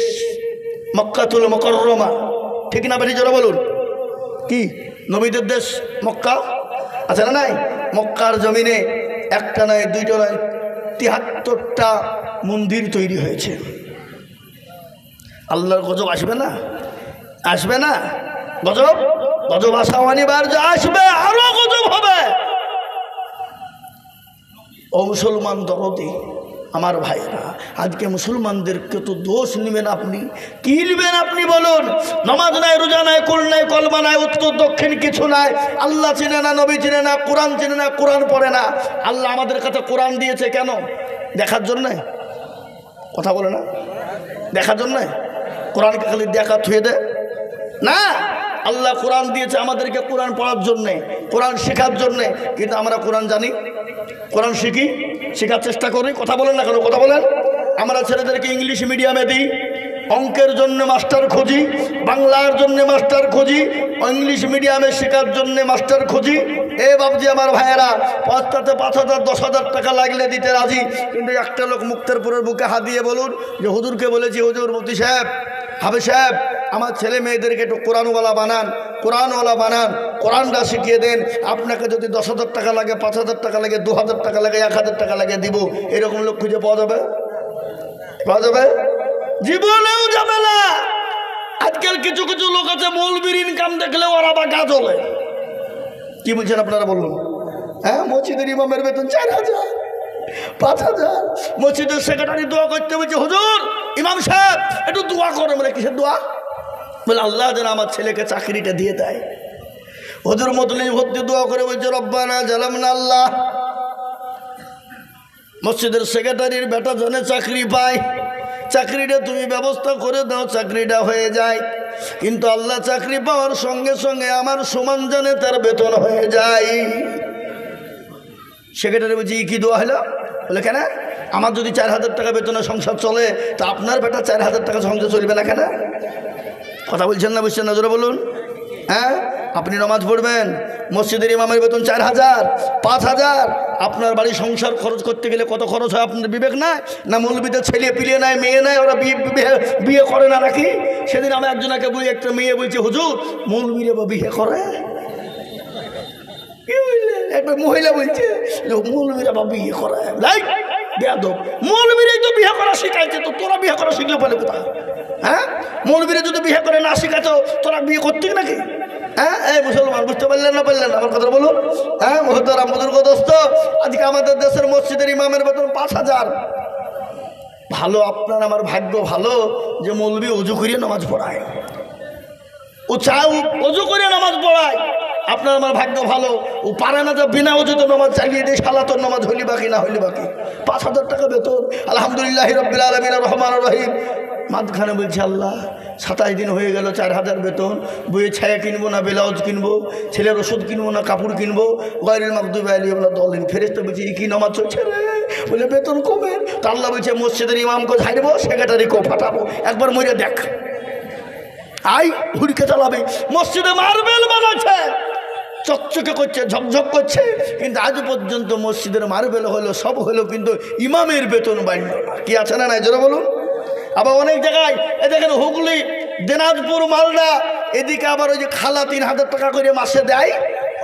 মক্কাতুল মুকাররমা, ঠিক না বেশি জোরে বলুন? কি নবীদের দেশ মক্কা, আছে না নাই? মক্কার জমিনে একটা নয়, দুইটা নয়, 73টা মন্দির তৈরি হয়েছে। আল্লাহর গজব আসবে না? আসবে না? গজব আসা অনিবার্য, আসবে, আরো গজব হবে। ও মুসলমান দরদি আমার ভাইরা, আজকে মুসলমানদেরকে তো দোষ নেবেন আপনি। কি নেবেন আপনি বলুন? নামাজ নাই, রোজা নাই, কুল নাই, কলমা নাই, উত্তর দক্ষিণ কিছু নাই, আল্লাহ চিনে না, নবী চিনে না, কোরআন চিনে না, কোরআন পড়ে না। আল্লাহ আমাদের কাছে কোরআন দিয়েছে কেন? দেখার জন্যে? কথা বলে না? দেখার জন্যে? কোরআনকে খালি দেখা থুয়ে দেয় না। আল্লাহ কোরআন দিয়েছে আমাদেরকে কোরআন পড়ার জন্যে, কোরআন শেখার জন্যে। কিন্তু আমরা কোরআন জানি, কোরআন শিখি, শেখার চেষ্টা করি। কথা বলেন না কেন? কথা বলেন। আমরা ছেলেদেরকে ইংলিশ মিডিয়ামে দিই, অঙ্কের জন্য মাস্টার খুঁজি, বাংলার জন্য মাস্টার খুঁজি, ইংলিশ মিডিয়ামে শেখার জন্য মাস্টার খুঁজি। এ বাবজি আমার ভাইয়েরা, পথটাতে 5,000 10,000 টাকা লাগলে দিতে রাজি, কিন্তু একটা লোক মুক্তারপুরের বুকে হাত দিয়ে বলুন যে হুজুরকে বলেছি, হুজুর মুফতি সাহেব, হাফেজ সাহেব, আমার ছেলে মেয়েদেরকে একটু কোরআনওয়ালা বানান, কোরআনওয়ালা বানান, কোরআনটা শিখিয়ে দেন। আপনাকে যদি 10,000 টাকা লাগে, 5,000 টাকা লাগে, 2,000 টাকা লাগে, 1,000 টাকা লাগে দিব। এরকম লোক খুঁজে পাওয়া যাবে? পাওয়া যাবে? জীবনেও যাবে না। আজকাল কিছু কিছু লোক আছে, মৌলবীর ইনকাম দেখলে ওরা বা গা জ্বলে। কি বলছেন আপনারা বলুন? হ্যাঁ, মসজিদের ইমামের বেতন 4,000 5,000। মসজিদের সেক্রেটারি দোয়া করতে বলছে, হুজুর ইমাম সাহেব একটু দোয়া করে। বলে কিসের দোয়া? বলে আল্লাহ যেন আমার ছেলেকে চাকরিটা দিয়ে দেয়। হুজুর মতলিব ভর্তি দোয়া করে বলছে, রব্বানা জালামনা আল্লাহ, মসজিদের সেক্রেটারির বেটা যেন চাকরি পায়, চাকরিটা তুমি ব্যবস্থা করে দাও, চাকরিটা হয়ে যায়। কিন্তু আল্লাহ চাকরি পাওয়ার সঙ্গে সঙ্গে আমার সমান জানে তার বেতন হয়ে যায়। সেক্রেটারি বলছি, কি দোয়া হলো? বলে কেন? আমার যদি 4,000 টাকা বেতনে সংসার চলে, তা আপনার বেটা 4,000 টাকা সংসার চলবে না কেন? কথা বলছেন না, বুঝছেন না? জোরে বলুন। হ্যাঁ, আপনি নামাজ পড়বেন, মসজিদের ইমামের বেতন 4,000 5,000, আপনার বাড়ি সংসার খরচ করতে গেলে কত খরচ হয় আপনার বিবেক নাই? না মৌলবীদের ছেলে পিলে নাই, মেয়ে নাই, ওরা বিয়ে করে না নাকি? সেদিন আমি একজনকে বলি, একটা মেয়ে বলছে, হুজুর মৌলবীরা বিয়ে করে? একটা মহিলা বলছে মৌলবীরা বিয়ে করে, মৌলবীরাই তো বিয়ে করা শিখাইছে, তো তোরা বিয়ে করা শিখলে বলে কোথায়? হ্যাঁ, মৌলবীরা যদি বিয়ে করে না শিখাতো, তোরা বিয়ে করতিস নাকি? হ্যাঁ, এই মুসলমান বুঝতে পারলেন না পারলেন আমার কথা বলুন। হ্যাঁ, মোহতারাম বুজুর্গ দোস্ত, আজকে আমাদের দেশের মসজিদের ইমামের বেতন 5,000। ভালো, আপনার আমার ভাগ্য ভালো যে মৌলবী অজু করিয়ে নামাজ পড়ায়, ও চাও অজু করে নামাজ পড়ায়। আপনার আমার ভাগ্য ভালো, ও পারে না যে বিনা অজুতে নামাজ চালিয়ে দিয়ে সালাতর নামাজ হইলি বাকি না হইলি বাকি। 5,000 টাকা বেতন, আলহামদুলিল্লাহ রাব্বিল আলামিন রহমানুর রহিম। মাঝখানে বলছে, আল্লাহ 27 দিন হয়ে গেল, 4,000 বেতন, বইয়ে ছায়া কিনবো না ব্লাউজ কিনবো, ছেলের ওষুধ কিনবো না কাপড় কিনবো, গায়রুল মাগদুবি আলাইহিম ওয়ালাদ-দাল্লিন। ফেরেশতা বলছে, কি নামাজ চলছে রে? বলে বেতন কমে। তো আল্লাহ বলছে, মসজিদের ইমামকে ছাড়বো, সেক্রেটারিকেও ফাটাবো, একবার মরে দেখ। আই হুড়কে চালাবে। মসজিদে মার্বেল বানাচ্ছে, চকচকে করছে, ঝকঝক করছে, কিন্তু আজ পর্যন্ত মসজিদের মার্বেল হলো, সব হলো, কিন্তু ইমামের বেতন বাড়ল না। কি আছে না নাই জোরে বলুন? আবার অনেক জায়গায় এ দেখেন, হুগলি, দিনাজপুর, মালদা, এদিকে আবার ওই যে খালা 3,000 টাকা করে মাসে দেয়,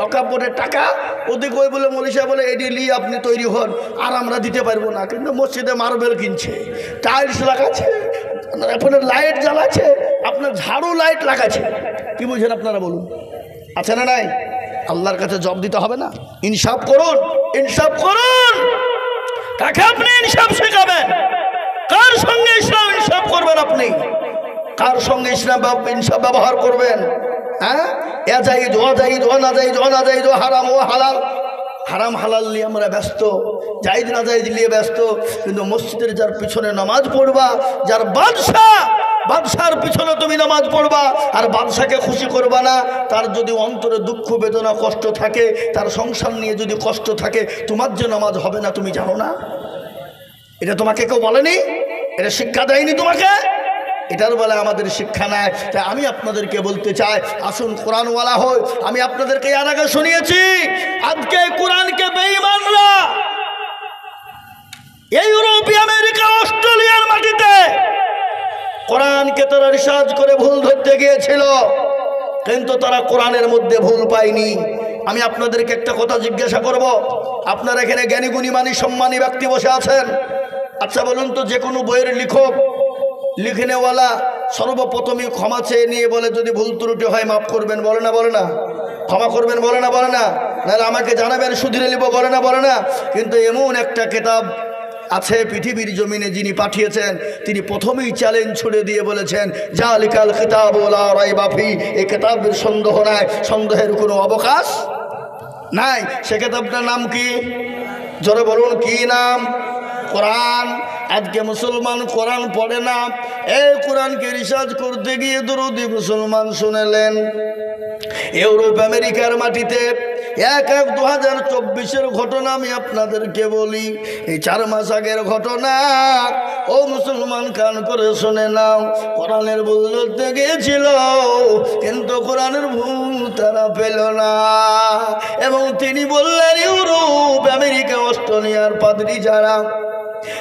অকাপড়ের টাকা। ওদিকে ওই বলে মলিশা বলে, এটি লি আপনি তৈরি হন, আর আমরা দিতে পারবো না। কিন্তু মসজিদে মার্বেল কিনছে, টাইলস লাগাচ্ছে, আপনার লাইট জ্বালাচ্ছে, আপনার ঝাড়ু লাইট লাগাচ্ছে। কি বুঝছেন আপনারা বলুন? আছে না নাই? আল্লাহর কাছে জব দিতে হবে না? ইনসাফ করুন, ইনসাফ করুন। কাকে আপনি ইনসাফ শেখাবেন? কার সঙ্গে ইসলাম ইনসাফ করবেন? আপনি কার সঙ্গে ইসলাম ইনসাফ ব্যবহার করবেন? হ্যাঁ, এজাইদ ওয়াজাইদ ওয়ানাজাইদ ওয়ানাজাইদ হারাম ও হালাল, হারাম হালাল নিয়ে আমরা ব্যস্ত, জায়েজ না জায়েজ নিয়ে ব্যস্ত। কিন্তু মসজিদের যার পিছনে নামাজ পড়বা, যার বাদশার পিছনে তুমি নামাজ পড়বা, আর বাদশাকে খুশি করবা না, তার যদি অন্তরে দুঃখ বেদনা কষ্ট থাকে, তার সংসার নিয়ে যদি কষ্ট থাকে, তোমার যে নামাজ হবে না তুমি জানো না? এটা তোমাকে কেউ বলেনি? এটা শিক্ষা দেয়নি তোমাকে? এটার বলে আমাদের শিক্ষা নেয়। তাই আমি আপনাদেরকে বলতে চাই, আসুন কোরআনওয়ালা হই। আমি আপনাদেরকে এর আগে শুনিয়েছি, আজকে কোরআনকে বেঈমানরা এই ইউরোপীয় আমেরিকা অস্ট্রেলিয়ার মাটিতে কোরআনকে তারা রিসার্চ করে ভুল ধরতে গিয়েছিল, কিন্তু তারা কোরআনের মধ্যে ভুল পায়নি। আমি আপনাদেরকে একটা কথা জিজ্ঞাসা করব, আপনারা এখানে জ্ঞানী গুণী মানী সম্মানী ব্যক্তি বসে আছেন, আচ্ছা বলুন তো, যে কোনো বইয়ের লেখক লিখনেওয়ালা সর্বপ্রথমই ক্ষমা চেয়ে নিয়ে বলে, যদি ভুল ত্রুটি হয় মাফ করবেন, বলে না? বলে না? ক্ষমা করবেন, বলে না? বলে না? নাহলে আমাকে জানাবেন, শুধরে নিব, বলে না? বলে না? কিন্তু এমন একটা কিতাব আছে পৃথিবীর জমিনে যিনি পাঠিয়েছেন, তিনি প্রথমেই চ্যালেঞ্জ ছুড়ে দিয়ে বলেছেন, জালিকাল কিতাবু লা রাইবা ফি, এই কিতাবের সন্দেহ নাই, সন্দেহের কোনো অবকাশ নাই। সে কিতাবটার নাম কি? জোরে বলুন, কি নাম? কোরআন। আজকে মুসলমান কোরআন পড়ে না। এই কোরআনকে রিসার্চ করতে গিয়ে দরুদি মুসলমান শুনেলেন, ইউরোপ আমেরিকার মাটিতে 1/1/2024 ঘটনা আমি আপনাদেরকে বলি। এই 4 মাস আগের ঘটনা। ও মুসলমান মুসলমান কান করে শুনে নাও, কোরআনের ভুল ধরতে গিয়েছিল কিন্তু কোরআনের ভুল তারা পেল না। এবং তিনি বললেন ইউরোপ, আমেরিকা, অস্ট্রেলিয়ার পাদ্রী যারা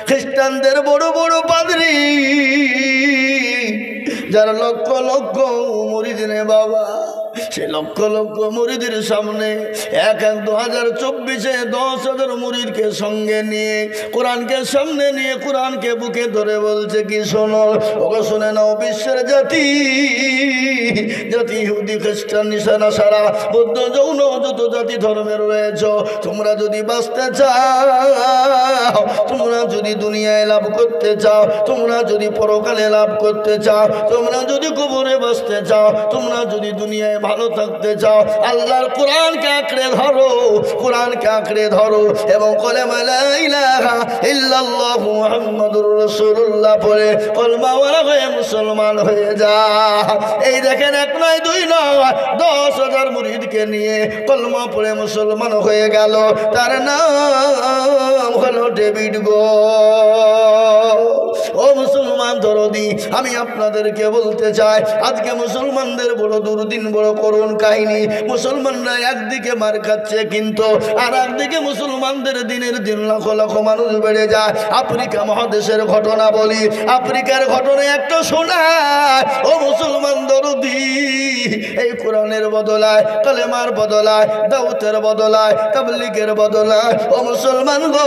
খ্রিস্টানদের বড় বড় পাদ্রী যারা লক্ষ লক্ষ মুরিদ নে বাবা, সে লক্ষ লক্ষ মুরিদের সামনে 2024 10,000 মুরিদকে সঙ্গে নিয়ে কোরআনকে সামনে নিয়ে কোরআনকে বুকে ধরে বলছে কি শোনো, ওকে শুনে নাও বিশ্বের জাতি জাতি ইহুদি, খ্রিস্টান, নিশানা সারা, বৌদ্ধ, জৈন, যত জাতি ধর্মের রয়েছে, তোমরা যদি বাঁচতে চাও, তোমরা যদি দুনিয়ায় লাভ করতে চাও, তোমরা যদি পরকালে লাভ করতে চাও, তোমরা যদি কবরে বাঁচতে চাও, তোমরা যদি দুনিয়ায় ভালো থাকতে চাও, আল্লাহর কোরআনকে আঁকড়ে ধরো, কোরআনকে আঁকড়ে ধরো এবং কলেমা লা ইলাহা ইল্লাল্লাহু মুহাম্মাদুর রাসূলুল্লাহ পড়ে কলমাওয়ালা হয়ে মুসলমান হয়ে যা। এই দেখেন, 1 নয় 2 নয় 10,000 মুরিদকে নিয়ে কলমা পড়ে মুসলমান হয়ে গেল। তার নাম হলো ডেভিড গো। ও মুসলমান দরদি, আমি আপনাদেরকে বলতে চাই, আজকে মুসলমানদের বড় দুর্দিন, বড় করুণ কাহিনী। মুসলমানরা একদিকে মার খাচ্ছে কিন্তু আর একদিকে মুসলমানদের দিনের দিন লাখ লাখ মানুষ বেড়ে যায়। আফ্রিকা মহাদেশের ঘটনা বলি, আফ্রিকার ঘটনা একটা শোনায়। ও মুসলমান দরদি, এই কোরআনের বদলায়, কালেমার বদলায়, দাউতের বদলায়, তাবলীগের বদলায়, ও মুসলমান গো,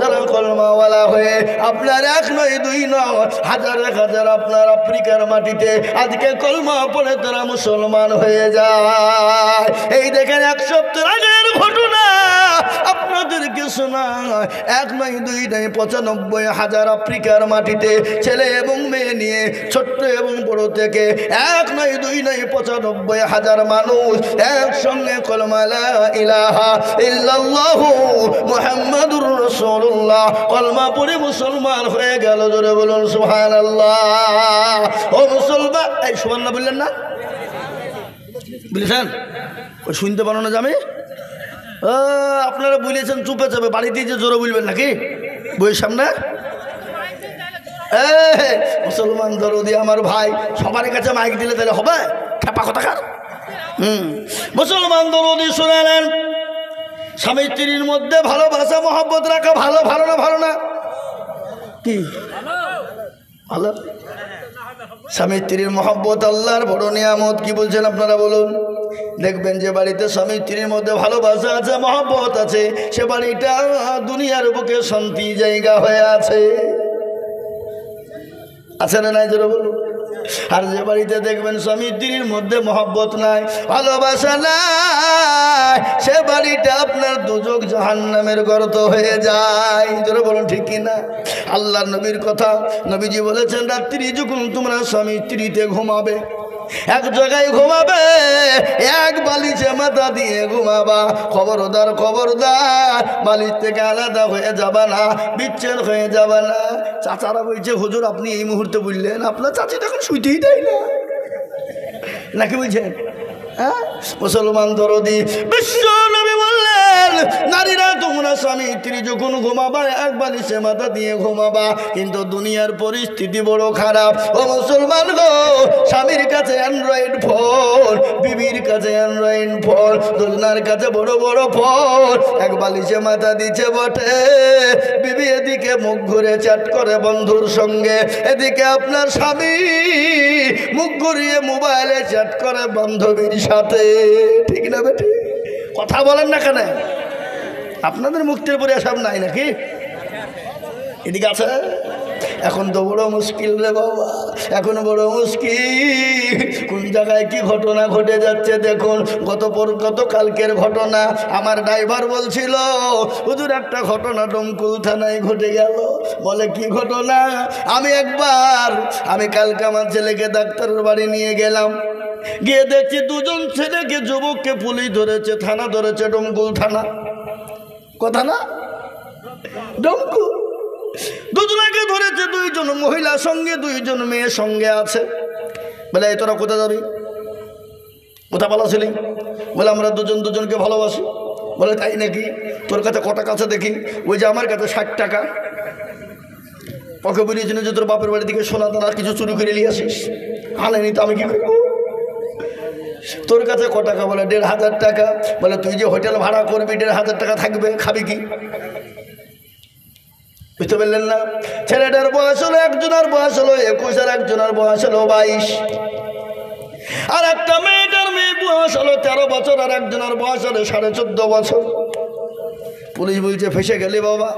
তারা কলমাওয়ালা হয়ে আপনার 1 নয় 2 নয় হাজার হাজার আপনার আফ্রিকার মাটিতে আজকে কলমা পড়ে তারা মুসলমান হয়ে যায়। এই দেখেন 1 সপ্তাহ আগের ঘটনা আপনাদেরকে শোনায়। 1 নয় 2 নয় 95,000 আফ্রিকার মাটিতে ছেলে এবং মেয়ে নিয়ে ছোট্ট এবং বড় থেকে 1 নয় 2 নয় 95,000 মানুষ একসঙ্গে কলমা লা ইলাহা ইল্লাল্লাহু মুহাম্মাদুর রাসূলুল্লাহ কলমা পড়ে মুসলমান হয়ে গেল। জোরে বলুন সুবহানাল্লাহ। ও মুসলমান, এই সুবহানাল্লাহ বললেন না? বলেছেন? ওই শুনতে পারো না জামে? আপনারা বলেছেন চুপে যাবে, বাড়িতে যে জোরে বলবেন নাকি বইয়ের সামনে? মুসলমান দরদি আমার ভাই, সবার কাছে মাইক দিলে তাহলে হবে? খেপা কথা কার? মুসলমান দরদি শুনালেন, স্বামী স্ত্রীর মধ্যে ভালোবাসা মহব্বত রাখা ভালো, ভালো না? ভালো না? কি ভালো? স্বামী স্ত্রীর মহব্বত আল্লাহর বড় নিয়ামত। কি বলছেন আপনারা বলুন? দেখবেন যে বাড়িতে স্বামী স্ত্রীর মধ্যে ভালোবাসা আছে, মহব্বত আছে, সে বাড়িটা দুনিয়ার বুকে শান্তি জায়গা হয়ে আছে। আছে না নাই? জোরে বলুন। আর যে বাড়িতে দেখবেন স্বামী স্ত্রীর মধ্যে মহব্বত নাই, ভালোবাসা নাই, সে বাড়িটা আপনার দুজক জাহান্নামের গর্ত হয়ে যায়। জোরে বলুন ঠিক কিনা? আল্লাহর নবীর কথা, নবীজি বলেছেন রাত্রি যখন তোমরা স্বামী স্ত্রীতে ঘুমাবে, এক জায়গায় ঘুমাবে, এক বালিশে মাথা দিয়ে ঘুমাবা। খবরদার খবরদার, বালিশ থেকে আলাদা হয়ে যাবা না, বিচ্ছেদ হয়ে যাবা না। চাচারা বলছে হুজুর আপনি এই মুহূর্তে বললেন, আপনার চাচি তখন শুইতেই দেয় না নাকি বলছেন? হ্যাঁ, মুসলমান দরদি বিশ্ব নবী বললেন নারীরা তোমরা স্বামী স্ত্রী যখন ঘুমাবা এক বালিশে মাথা দিয়ে ঘুমাবা, কিন্তু দুনিয়ার পরিস্থিতি বড় খারাপ। ও মুসলমান গো, স্বামীর কাছে অ্যান্ড্রয়েড ফোন, বিবির কাছে অ্যান্ড্রয়েড ফোন, দুজনার কাছে বড় বড় ফোন, এক বালিশে মাথা দিচ্ছে বটে, বিবি এদিকে মুখ ঘুরে চ্যাট করে বন্ধুর সঙ্গে, এদিকে আপনার স্বামী মুখ ঘুরিয়ে মোবাইলে চ্যাট করে বান্ধবীর সাথে। ঠিক না বেটি? কথা বলেন না কেন? আপনাদের মুক্তির পরে সব নাই নাকি? এদিকে আছে। এখন তো বড় মুশকিল রে বাবা, এখন বড় মুশকিল। কোন জায়গায় কি ঘটনা ঘটে যাচ্ছে দেখুন। গত কালকের ঘটনা আমার ড্রাইভার বলছিল হুজুর একটা ঘটনা ডমকুল থানায় ঘটে গেল। বলে কি ঘটনা? আমি কালকে আমার ছেলেকে ডাক্তারের বাড়ি নিয়ে গেলাম, গিয়ে দেখছি দুজন ছেলেকে যুবককে পুলিশ ধরেছে, থানা ধরেছে, ডমকুল থানা। কথা না? ডমকুল দুজনকে ধরেছে, 2 জন মহিলার সঙ্গে 2 জন মেয়ের সঙ্গে আছে। বলে এই তোরা কোথায় যাবি? কোথা ভালো ছিলি? বলে আমরা দুজনকে ভালোবাসি। বলে তাই নাকি? তোর কাছে কত টাকা আছে দেখি? ওই যে আমার কাছে 60 টাকা। ওকে বলেছিল যে তোর বাপের বাড়ি থেকে সোনা দানা কিছু চুরি করে নিয়ে আসিস, আনেনি তো আমি কি করবো? তোর কাছে ক টাকা? বলে ১,৫০০ টাকা। বলে তুই যে হোটেল ভাড়া করবি ১,৫০০ টাকা থাকবে, খাবি কি? বুঝতে পারলেন না? ছেলেটার বয়স হলো, একজনের বয়স হলো ২১ আর একজনের বয়স হলো ২২। আর একটা মেয়েটার বয়স হলো ১৩ বছর আর একজনের বয়স হলো ১৪.৫ বছর। পুলিশ বলছে ফেসে গেলি বাবা,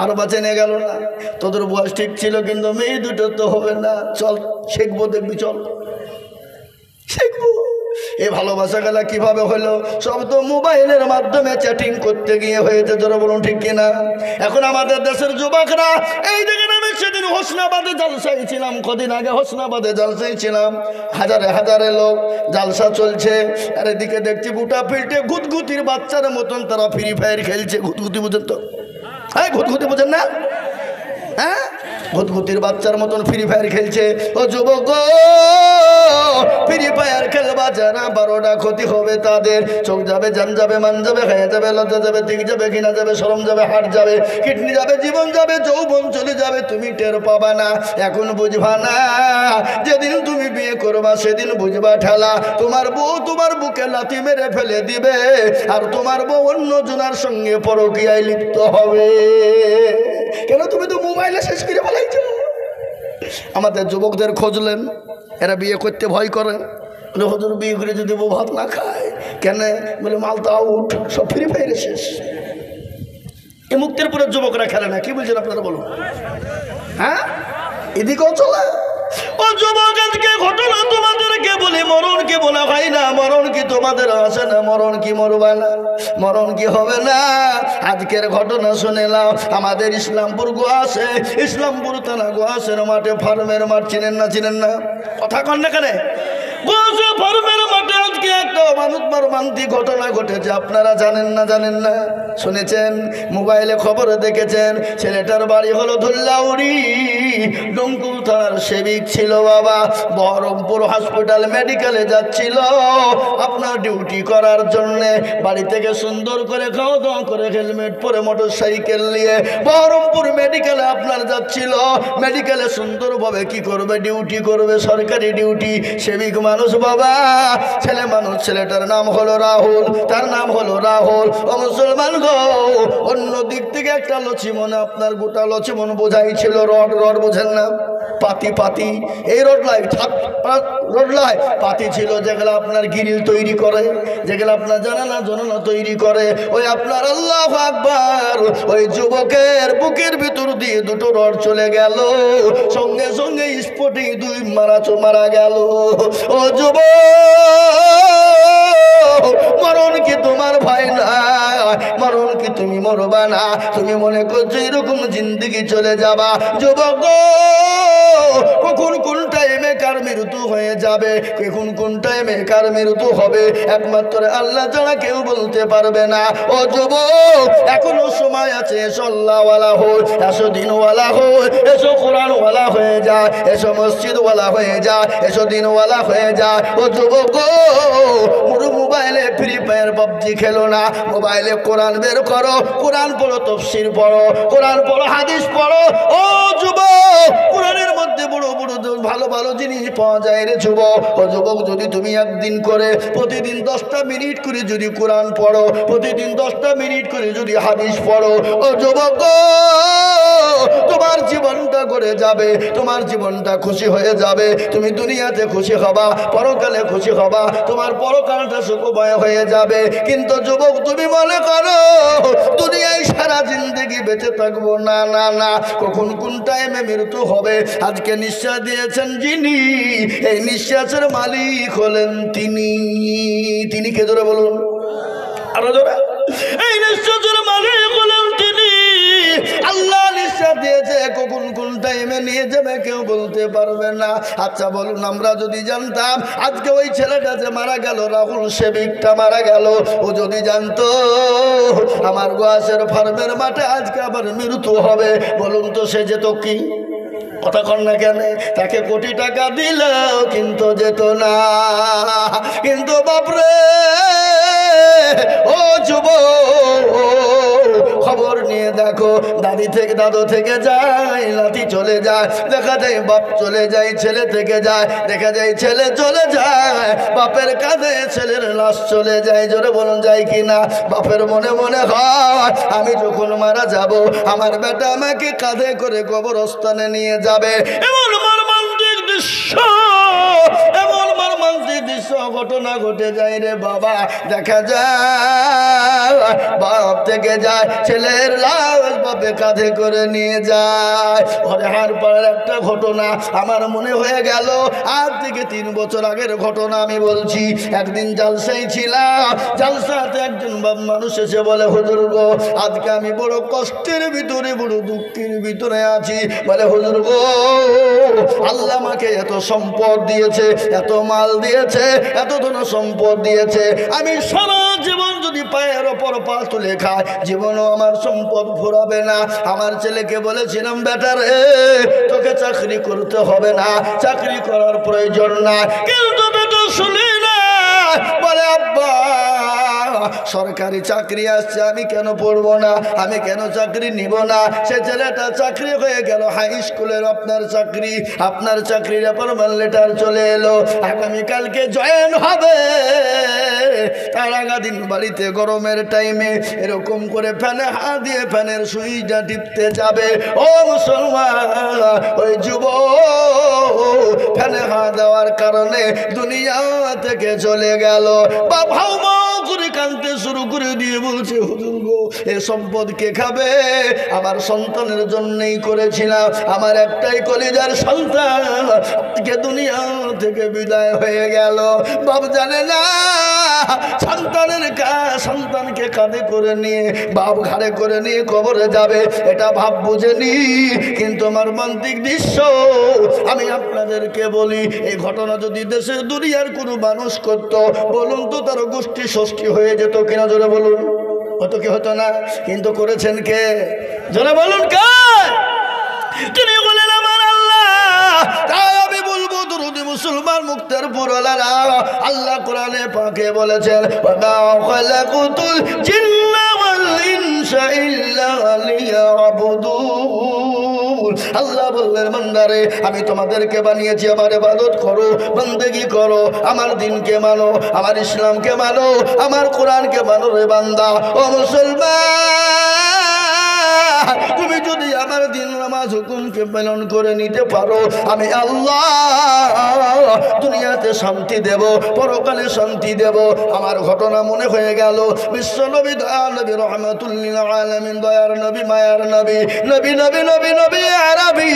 আর বাঁচে নিয়ে গেল না। তোদের বয়স ঠিক ছিল, কিন্তু মেয়ে দুটো তো হবে না। চল শিখবো, দেখবি, চল শিখবো। এই ভালোবাসা গেলা কিভাবে হলো? সব তো মোবাইলের মাধ্যমে চ্যাটিং করতে গিয়ে হয়েছে। জোরে বলুন ঠিক কিনা? এখন আমাদের দেশের যুবকরা এই দেখেন, আমি সেদিন হোসনাবাদে জালসায় ছিলাম, কদিন আগে হোসনাবাদে জালসায় ছিলাম, হাজারে হাজারে লোক, জালসা চলছে। আর এদিকে দেখছি গোটা ফিল্ডে ঘুতঘুতির বাচ্চার মতন তারা ফ্রি ফায়ার খেলছে। ঘুতঘুতি বুঝেন তো? হ্যাঁ, ঘুতঘুতি বুঝেন না? হ্যাঁ, ঘুতঘুতির বাচ্চার মতন ফ্রি ফায়ার খেলছে। ও যুবক, ফ্রি ফায়ার খেলবা যারা, ১২টা ক্ষতি হবে তাদের। চোখ যাবে, জান যাবে, মান যাবে, খায়া যাবে, লজ্জা যাবে, দিক যাবে, ঘৃণা যাবে, শরম যাবে, হাট যাবে, কিডনি যাবে, জীবন যাবে, যৌবন চলে যাবে। তুমি টের পাবা না, এখন বুঝবা না। যেদিন তুমি বিয়ে করবা সেদিন বুঝবা ঠেলা। তোমার বউ তোমার বুকে লাথি মেরে ফেলে দিবে, আর তোমার বউ অন্য জনার সঙ্গে পরকীয়ায় লিপ্ত হবে। কেন? তুমি তো মোবাইলে শেষ করে ফেলাইছ। আমাদের যুবকদের খোঁজলেন, এরা বিয়ে করতে ভয় করে। হুজুর বিয়ে করে যদি বউ ভাত না খায় কেন? বলে মাল তো আউট, সব ফ্রি ফায়ারে শেষ। এই মুক্তির পরে যুবকরা খেলে না। কি বলছেন আপনারা বলুন? হ্যাঁ, এদিকেও চলে। ও যুবক, আজকে ঘটনা তোমাদেরকে বলি, মরণকে বলা হয় না। মরণ কি তোমাদের আসে না? মরণ কি মরবা না? মরণ কি হবে না? আজকের ঘটনা শুনে নাও। আমাদের ইসলামপুর গোয়াসে, ইসলামপুর থানা গোয়াসের মাঠে, ফার্মের মাঠ, চিনেন না? চিনেন না? কথা কন না কেন? গোয়াসে ফার্মের মাঠে আজকে একটা মানুষ মর্মান্তিক ঘটনা ঘটেছে। আপনারা জানেন না? জানেন না? শুনেছেন? মোবাইলে খবরে দেখেছেন? ছেলেটার বাড়ি হলো ধুল্লাউড়ি, ডঙ্কুল থানার সেবিক ছিল বাবা। বহরমপুর হসপিটাল মেডিকেলে যাচ্ছিল আপনার ডিউটি করার জন্যে। বাড়ি থেকে সুন্দর করে খাওয়া দাওয়া করে হেলমেট পরে মোটর সাইকেল নিয়ে বহরমপুর মেডিকেলে আপনার যাচ্ছিল। মেডিকেলে সুন্দরভাবে কি করবে? ডিউটি করবে, সরকারি ডিউটি। সেবিক মানুষ বাবা, ছেলে মানুষ। ছেলেটার নাম হলো রাহুল, তার নাম হলো রাহুল। ও মুসলমান গো, অন্য দিক থেকে একটা লক্ষ্মণ, আপনার গোটা লক্ষ্মণ বোঝাই ছিল রড। রড বোঝেন না? পাতি, পাতি, এই রড লাই, রড লাই পাতি ছিল, যেগুলো আপনার গ্রিল তৈরি করে, যেগুলো আপনার জানালা তৈরি করে। ওই আপনার আল্লাহু আকবার, ওই যুবকের বুকের ভিতর দিয়ে দুটো রড চলে গেল, সঙ্গে সঙ্গে স্পটে দুই মারা গেল। ও যুবক, মরণ কি তোমার ভয় না? মরণ কি তুমি মরবা না? তুমি মনে করছো এরকম জিন্দেগি চলে যাবা? যুবক, কখন কোন টাইমে কার মৃত্যু হয়ে যাবে, কখন কোন টাইমে কার মৃত্যু হবে, একমাত্র আল্লাহ ছাড়া কেউ বলতে পারবে না। ও যুবক, এখনো সময় আছে। এসো আল্লাহওয়ালা হই, এসো দিনওয়ালা হই, এসো কোরআনওয়ালা হয়ে যায়, এসো মসজিদওয়ালা হয়ে যায়, এসো দিনওয়ালা হয়ে যায়। ও যুবক, মোবাইলে ফ্রি ফায়ার পাবজি খেলো না, মোবাইলে কোরআন বের করো, কোরআন পড়ো, তাফসীর পড়ো, কোরআন পড়ো, হাদিস পড়ো। ও যুবক, কোরআনের মধ্যে বড় বড় ভালো ভালো জিনিস পাওয়া যায় রে যুবক। ও যুবক, যদি তুমি একদিন করে প্রতিদিন 10টা মিনিট করে যদি কোরআন পড়ো, প্রতিদিন 10টা মিনিট করে যদি হাদিস পড়ো, ও যুবক, তোমার জীবনটা করে যাবে, তোমার জীবনটা খুশি হয়ে যাবে। তুমি দুনিয়াতে খুশি হবা, পরকালে খুশি হবা, তোমার পরকালটা সুখময় হয়ে যাবে। কিন্তু যুবক, তুমি মনে করো দুনিয়ায় সারা জিন্দেগি বেঁচে থাকবো? না না না, কখন কোন টাইমে মৃত্যু হবে। আজকে নিঃশ্বাস দিয়েছেন যিনি, এই নিঃশ্বাসের মালিক হলেন তিনি। তিনি কে? ধরে বলুন আরো ধরে। এই নিঃশ্বাসের মালিক হলেন তিনি। আল্লাহ নিঃশ্বাস দিয়েছে, কখন কোন টাইমে নিয়ে যাবে কেউ বলতে পারবে না। আচ্ছা বলুন, আমরা যদি জানতাম আজকে ওই ছেলেটা যে মারা গেল, রাহুল সেবিকটা মারা গেল, ও যদি জানতো আমার গোয়াসের ফার্মের মাঠে আজকে আবার মৃত্যু হবে, বলুন তো সে যেত কি? কথা কন না কেন? তাকে কোটি টাকা দিল কিন্তু যেত না। কিন্তু বাপরে, ও যুবক, খবর নিয়ে দেখো, দাদি থেকে দাদু থেকে যায়, নাতি চলে যায়, দেখা যায় বাপ চলে যায়, ছেলে থেকে যায়, দেখা যায় ছেলে চলে যায়, বাপের কাঁধে ছেলের লাশ চলে যায়। জোরে বলুন যায় কি না? বাপের মনে মনে হয় আমি যখন মারা যাব আমার বেটা আমাকে কাঁধে করে কবরস্থানে নিয়ে যাবে। এমন মর্মান্তিক দৃশ্য, এমন মর্মান্তিক দৃশ্য ঘটনা ঘটে যায় রে বাবা। দেখা যায় বাপ থেকে যায়, ছেলের লাশ বাপে কাঁধে করে নিয়ে যায়। ওরে হার পাড়ার একটা ঘটনা আমার মনে হয়ে গেল, আজ থেকে 3 বছর আগের ঘটনা আমি বলছি। একদিন জালসায় ছিলাম, জালসাতে একজন মানুষ এসে বলে, হুজুর গো আজকে আমি বড় কষ্টের ভিতরে, বড় দুঃখের ভিতরে আছি। বলে হুজুর গো আল্লাহ আমাকে এত সম্পদ দিয়েছে, এত মাল দিয়েছে, এত ধন সম্পদ দিয়েছে, আমি সারা জীবন যদি পায়ের ওপর পা তুলে খাই জীবনও আমার সম্পদ ফুরাবে না। আমার ছেলেকে বলেছিলাম বেটা রে তোকে চাকরি করতে হবে না, চাকরি করার প্রয়োজন না, কিন্তু বেটা শুনি না, বলে আব্বা সরকারি চাকরি আসছে, আমি কেন পড়বো না, আমি কেন চাকরি নিব না? সে ছেলেটা চাকরি হয়ে গেল, হাই স্কুলের আপনার চাকরি, আপনার চাকরির অ্যাপয়েন্টমেন্ট লেটার চলে এলো, আগামীকালকে জয়েন হবে। তার আগা দিন বাড়িতে গরমের টাইমে এরকম করে ফ্যানে হাত দিয়ে ফ্যানের সুইচটা টিপতে যাবে। ও মুসলমান, ওই যুবক ফ্যানে হাত দেওয়ার কারণে দুনিয়া থেকে চলে গেল। বাবাও করে কাঁদতে শুরু করে দিয়ে বলছে, হুজুর গো এ সম্পদ কে খাবে? আমার সন্তানের জন্যই করেছিলাম, আমার একটাই কলিজার সন্তান আজকে দুনিয়া থেকে বিদায় হয়ে গেল। বাপ জানে না সন্তানকে কাঁধে করে নিয়ে, বাপ ঘাড়ে করে নিয়ে কবরে যাবে, এটা ভাব বুঝেনি। কিন্তু মর্মান্তিক দৃশ্য আমি আপনাদেরকে বলি, এই ঘটনা যদি দেশের দুনিয়ার কোনো মানুষ করত, বলুন তো তার গোষ্ঠী ষষ্ঠী হয়ে যেত কিনা? জোরে বলুন। হতো কি হতো না? কিন্তু করেছেন কে? জোরে বলুন কে? তিনি বলেন আমার আল্লাহ। তাই আমি বলবো দুরুদি মুসলমান মুক্তার পুরলারা, আল্লাহ কোরআনে পাকে বলেছেন ওয়া খালাকুতুল জিন্না ওয়াল ইনসা ইল্লা লিয়াবুদুন। আল্লাহ বললেন বান্দারে আমি তোমাদেরকে বানিয়েছি আমার ইবাদত করো, বন্দেগী করো, আমার দ্বীনকে মানো, আমার ইসলামকে মানো, আমার কোরআনকে মানো রে বান্দা। ও মুসলমান, তুমি যদি আমার দিন নামাজ হুকুমকে পালন করে নিতে পারো, আমি আল্লাহ দুনিয়াতে শান্তি দেব, পরকালে শান্তি দেব। আমার ঘটনা মনে হয়ে গেল, বিশ্ব নবী দয়ার নবী রহমাতুল লিল আলামিন, দয়ার নবী মায়ার নবী, নবী নবী নবী নবী আরবি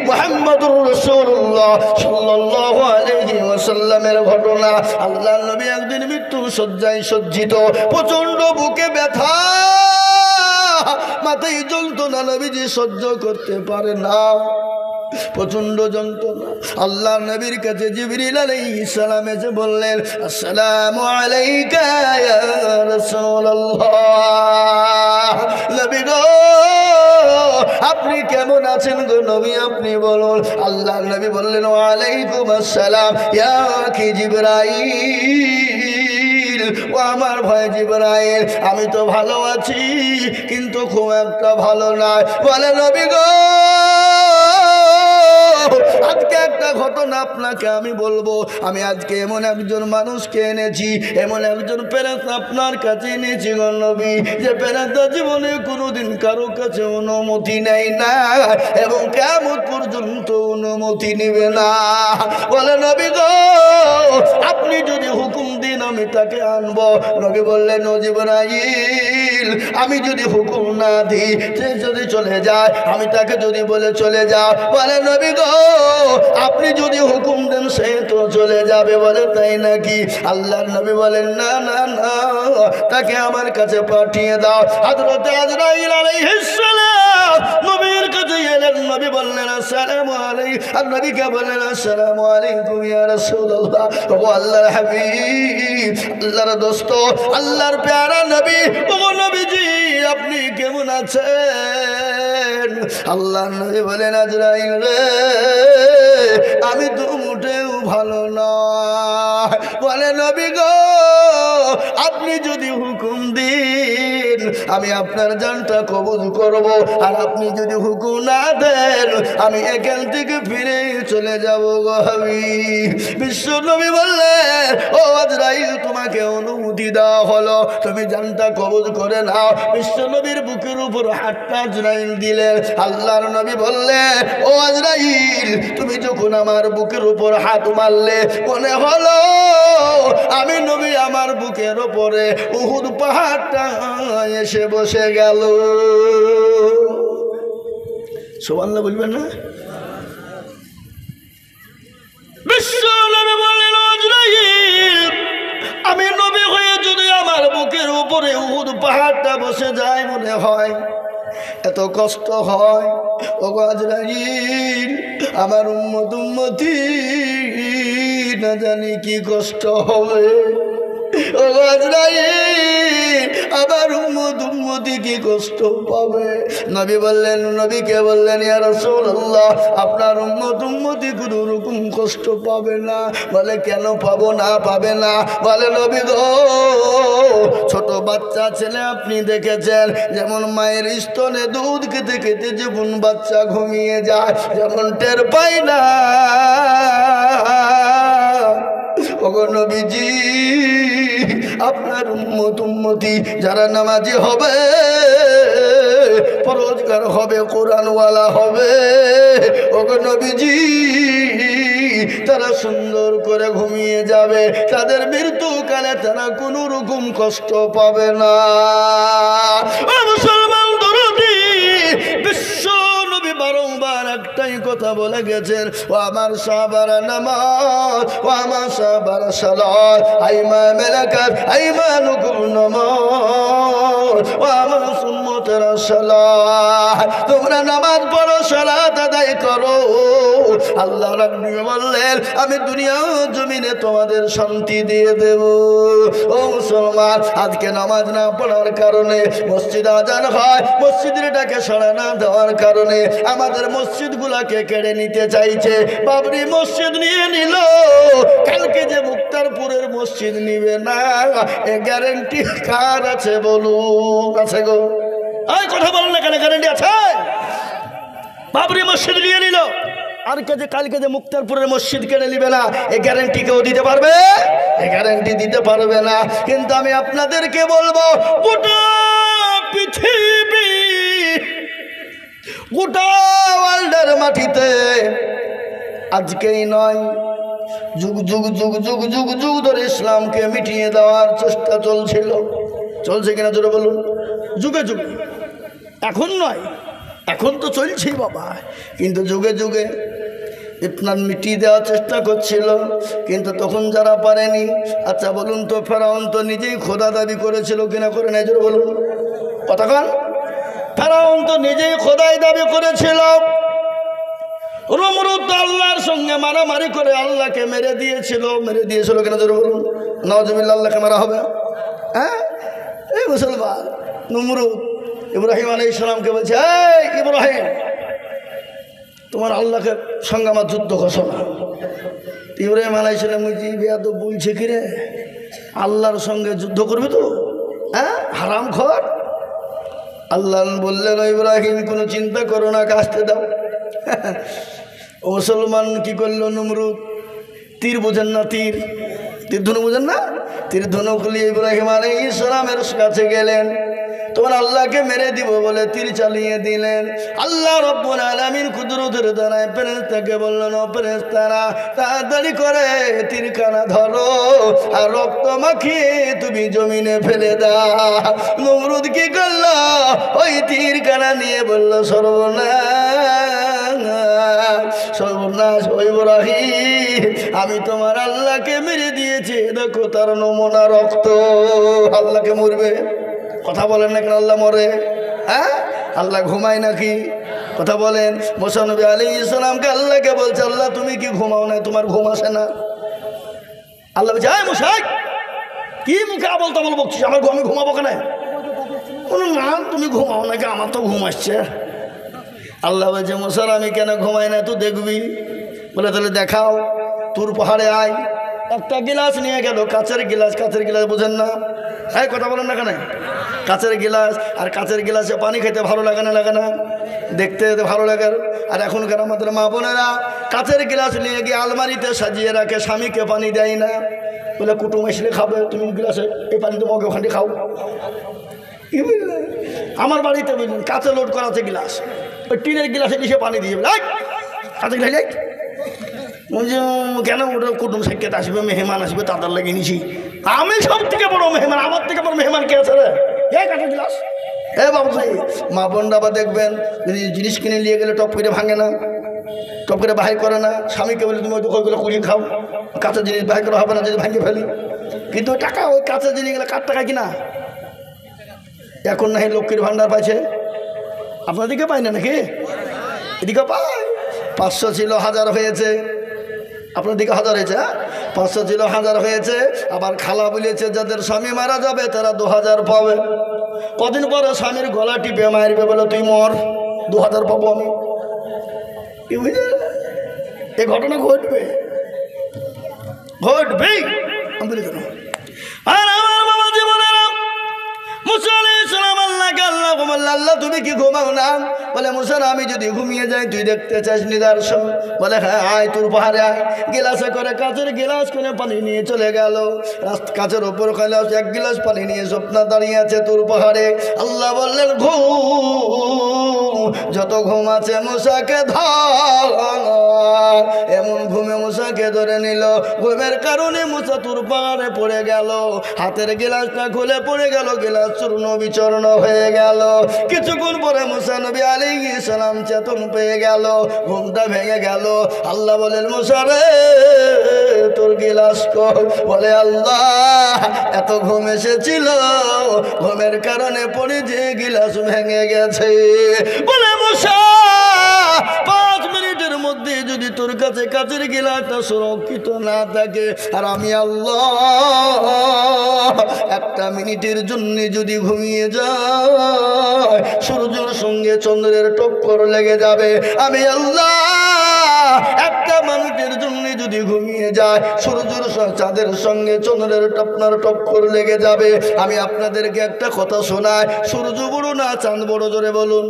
মুহাম্মদুর রাসূলুল্লাহ সাল্লাল্লাহু আলাইহি ওয়াসাল্লামের ঘটনা। আল্লাহর নবী একদিন মৃত্যু শয্যায় সজ্জিত, প্রচন্ড বুকে ব্যথা, মাথায় যন্ত্রণা, নবীজি সহ্য করতে পারে না, প্রচন্ড যন্ত্রণা। আল্লাহ নবীর কাছে জিবরিল আলাইহিস সালাম এসে বললেন, আসসালামু আলাইকা ইয়া রাসূলুল্লাহ। নবী গো আপনি কেমন আছেন গো নবী, আপনি বলুন। আল্লাহ নবী বললেন, ওয়া আলাইকুম আসসালাম ইয়া আখি জিবরাইল। ও আমার ভাই জিবরাইল, আমি তো ভালো আছি কিন্তু খুব একটা ভালো নয়। বলে নবী গো আজকে একটা ঘটনা আপনাকে আমি বলবো। আমি আজকে এমন একজন মানুষকে এনেছি, এমন একজন পেরেতা আপনার কাছে এনেছি গো নবী, যে পেরেতা জীবনে কোনোদিন কারো কাছে অনুমতি নেয় না এবং কিয়ামত পর্যন্ত অনুমতি নেবে না। বলে নবী গো আপনি যদি হুকুম দিন আমি তাকে আনবো। নবী বললেন, ও জিবরাইল আমি যদি হুকুম না দিই সে যদি চলে যায়, আমি তাকে যদি বলে চলে যাও। বলে নবী গো আপনি যদি হুকুম দেন সে তো চলে যাবে। বলে তাই নাকি? আল্লাহর নবী বলেন, না না না, তাকে আমার কাছে পাঠিয়ে দাও। হযরত আজরাইল আলাইহিস সালাম নবীর কাছে এলেন। নবী বললেন, আসসালামু আলাইকুম। আর নবীকে বললেন, আসসালামু আলাইকুম ইয়া রাসূলুল্লাহ। ও আল্লাহর হাবিব, আল্লাহর দোস্ত, আল্লাহর প্যারা নবী, ও নবীজি আপনি কেমন আছেন? আল্লাহর নবী বলেন, আজরাইল রে আমি তো মোটেও ভালো নয়। বলে নবী গো আপনি যদি হুকুম দিন আমি আপনার জানটা কবুল করব, আর আপনি যদি হুকুম না দেন আমি এখান থেকে ফিরে চলে যাব গো হাবিব। বিশ্বনবী বললেন, ও আজরাইল তোমাকে অনুমতি দেওয়া হলো, তুমি জানটা কবুল করে নাও। বিশ্বনবীর বুকের উপর হাতটা আজরাইল দিলেন। আল্লাহর নবী বললেন, ও আজরাইল তুমি যখন আমার বুকের উপর হাত মারলে মনে হলো আমি নবী আমার বুকের উপরে উহুদ পাহাড়টা এসে বসে গেল। সুবহানাল্লাহ বলবেন না? বিশ্বনবী বললেন, আজরাইল আমি নবী হয়ে যদি আমার বুকের উপরে উহুদ পাহাড়টা বসে যায় মনে হয় এত কষ্ট হয়। ও আজরাইল আমার উম্মতি না জানি কি কষ্ট হবে। ও আজরাইল আমার উম্মতি কি কষ্ট পাবে। নবী বললেন, নবীকে বললেন, ইয়া রাসূলুল্লাহ আপনার উম্মতি কোনো রকম কষ্ট পাবে না। বলে কেন পাবো না, পাবে না? বলে নবী গো ছোট বাচ্চা ছেলে আপনি দেখেছেন যেমন মায়ের স্তনে দুধ খেতে খেতে যেমন বাচ্চা ঘুমিয়ে যায়, যেমন টের পায় না, ওগো নবীজি আপনার উম্মতি যারা নামাজি হবে, পরোজগার হবে, কোরআনওয়ালা হবে, ওগো নবীজি তারা সুন্দর করে ঘুমিয়ে যাবে, তাদের মৃত্যুকালে তারা কোনো রকম কষ্ট পাবে না। মুসলমান দরদি বিশ্ব নবী বারংবার একটাই কথা বলে গেছেন, ও আমার সাহাবারা নামাজ, ও আমার সাহাবারা সালাত, আইমা মেলাকাত আইমানুকুম নামাজ, ও আমার উম্মতেরা সালাত, তোমরা নামাজ পড়ো, সালাত আদায় করো। আল্লাহ রাব্বি বললেন আমি দুনিয়া জমিনে তোমাদের শান্তি দিয়ে দেব। ও মুসলমান আজকে নামাজ না পড়ার কারণে মসজিদ আজান হয়, মসজিদটাকে সাড়া না দেওয়ার কারণে আমাদের মসজিদগুলাকে কেড়ে নিতে চাইছে। বাবরি মসজিদ নিয়ে নিল, কালকে যে মুক্তারপুরের মসজিদ নিবে না এ গ্যারেন্টি কার আছে বলুন? আছে গো? এই কথা বলুন না, কেন গ্যারেন্টি আছে? বাবরি মসজিদ নিয়ে নিল, আর কে যে কালকে যে মুক্তারপুরের মসজিদ কেড়ে নিবে না এ গ্যারেন্টি কেউ দিতে পারবে? এ গ্যারেন্টি দিতে পারবে না। কিন্তু আমি আপনাদেরকে বলবো গোটা পৃথিবী, গোটা ওয়ার্ল্ডের মাটিতে আজকেই নয় যুগ যুগ যুগ যুগ যুগ যুগ ধরে ইসলামকে মিটিয়ে দেওয়ার চেষ্টা চলছিল। চলছে কিনা জোরে বলুন? যুগে যুগে, এখন নয়, এখন তো চলছেই বাবা, কিন্তু যুগে যুগে ইসলাম মিটিয়ে দেওয়ার চেষ্টা করছিল, কিন্তু তখন যারা পারেনি। আচ্ছা বলুন তো ফেরাউন তো নিজেই খোদা দাবি করেছিল কিনা করে নাই জোরে বলুন? কথা কন। ফেরাউন তো নিজেই খোদাই দাবি করেছিল। নমরুদ আল্লাহর সঙ্গে মারামারি করে আল্লাহকে মেরে দিয়েছিল কিনা জোরে বলুন? নাউজুবিল্লাহ, আল্লাহকে মারা হবে? হ্যাঁ, এই মুসলমান নমরুদ ইব্রাহিম আলাইহিস সালামকে বলছে, এই ইব্রাহিম তোমার আল্লাহকে সঙ্গে আমার যুদ্ধ ঘোষণা। ইব্রাহিম আলাইহিস সালাম তো বলছে কি রে, আল্লাহর সঙ্গে যুদ্ধ করবি তো? হ্যাঁ, হারাম খোর। আল্লাহ বললেন, ইব্রাহিম কোনো চিন্তা করো না, কাজতে দাও। ও মুসলমান কি করলো নমরুদ? তীর বোঝেন না? তীর ধনু বোঝেন না? তীর ধনু খুলিয়ে ইব্রাহিম আলাইহিস সালামের কাছে গেলেন, তোমার আল্লাহকে মেরে দিব বলে তীর চালিয়ে দিলেন। আল্লাহ রব্বুল আলামিন কুদরতের দ্বারায় ফেরেশতাকে বললেন, ও ফেরেশতারা তাড়াতাড়ি করে তীরখানা ধরো আর রক্ত মাখিয়ে তুমি জমিনে ফেলে দাও। নমরুদ কি করলো? ওই তীরখানা নিয়ে বলল, সর্বনাশ ও ইব্রাহিম, আমি তোমার আল্লাহকে মেরে দিয়েছি, দেখো তার নমুনা রক্ত। আল্লাহকে মরবে? কথা বলেন না কেন? আল্লাহ মরে? হ্যাঁ, আল্লাহ ঘুমায় নাকি? কথা বলেন। মুসা নবী আলাইহিস সালামকে আল্লাহকে বলছে, আল্লাহ তুমি কি ঘুমাও না? তোমার ঘুম আসে না? আল্লাহ বলছে, এই মুসা কি মুখে আবল তাবল বকছিস, আমার আমি ঘুমাবো কেন? না তুমি ঘুমাও নাকি? আমার তো ঘুম আসছে। আল্লাহ বলছে, মুসার আমি কেন ঘুমাই না তুই দেখবি। বলে তাহলে দেখাও। তোর পাহাড়ে আয়। একটা গিলাস নিয়ে গেল, কাচের গিলাস বোঝেন না? হ্যাঁ, কথা বলেন না কেন? কাচের গিলাস, আর কাচের গিলাসে পানি খেতে ভালো লাগে না লাগে না? দেখতে ভালো লাগে। আর এখনকার আমাদের মা বোনেরা কাচের গিলাস নিয়ে গিয়ে আলমারিতে সাজিয়ে রাখে, স্বামীকে পানি দেয় না, বলে কুটুম আসলে খাবে, তুমি গিলাসে এই পানি তোমাকে ওখানে খাও। কি বুঝলে? আমার বাড়িতে বুঝলেন কাঁচে লোড করা আছে গিলাস, ওই টিনের গিলাসে নিচে পানি দিয়ে কাঁচে গিলাস কেন ওটা কুটুম সাক্ষাৎ আসবে, মেহমান আসবে, তাদের লাগে নিছি। আমি সব থেকে বড় মেহমান, আমার থেকে বড় মেহমান কে আছে রে? কাঁচা গিলাস। বাবু মা বোনরা আবার দেখবেন জিনিস কিনে নিয়ে গেলে টপ করে ভাঙে না, টপ করে বাহির করে না। স্বামীকে বলে তুমি ওইগুলো কুড়িয়ে খাও, কাঁচা জিনিস বাহির করা হবে না যদি ভাঙে ফেলি। কিন্তু টাকা ওই কাঁচা জিনিস গেলে কার টাকা কিনা? এখন না লক্ষ্মীর ভাণ্ডার পাইছে, আপনাদেরকে পাই না নাকি? এদিকে পায়। 500 ছিল 1000 হয়েছে, আপনার দিকে 1000 হয়েছে। 500 ছিল 1000 হয়েছে। আবার খালা বলেছে যাদের স্বামী মারা যাবে তারা 2000 পাবে। কদিন পরে স্বামীর গলা টিপে মারবে, বলে তুই মর, 2000 পাবো আমি। কি বুঝলে? এই ঘটনা ঘটবে, ঘটবেই। আমি বলি কেন? আর আমার বাবা জীবনেরা মুসা আলাইহিস সালাম আল্লাহকে আল্লাহ বললেন, আল্লাহ তুমি কি ঘুমাও না? বলে মুসা আমি যদি ঘুমিয়ে যাই তুই দেখতে চাস নিদর্শন? বলে হ্যাঁ আয়, তোর পাহাড়ে আয়। গিলাসে করে কাচের গিলাস করে পানি নিয়ে চলে গেল। কাচের ওপর গেলাস, এক গিলাস পানি নিয়ে স্বপ্ন দাঁড়িয়ে আছে তোর পাহাড়ে। আল্লাহ বললেন ঘুম, যত ঘুম আছে মুসাকে ধর। এমন ঘুমে মুসাকে ধরে নিল, ঘুমের কারণে মুসা তোর পাহাড়ে পড়ে গেল। হাতের গিলাসটা খুলে পড়ে গেল, গিলাস চূর্ণ বিচূর্ণ হয়ে গেল। কিছুক্ষণ পরে মুসা নবী আলাইহিস সালাম চেতন পেয়ে গেল, ঘুমটা ভেঙে গেল। আল্লাহ বলেন মুসা রে তোর গিলাস কই? বলে আল্লাহ এত ঘুম এসেছিল, ঘুমের কারণে পড়ে যে গিলাস ভেঙে গেছে। বলে মুসা 5 মিনিটের মধ্যে যদি তোর কাছে কাচের গিলাসটা সুরক্ষিত না থাকে, আর আমি আল্লাহ 1 মিনিটের জন্য যদি ঘুমিয়ে যায়, সূর্যের সঙ্গে চন্দ্রের টক্কর লেগে যাবে। আমি আল্লাহ 1 মিনিটের জন্য যদি ঘুমিয়ে যায়, সূর্যের চাঁদের সঙ্গে চন্দ্রের টক্কর লেগে যাবে। আমি আপনাদেরকে একটা কথা শোনাই, সূর্য বড় না চাঁদ বড়? জোরে বলুন।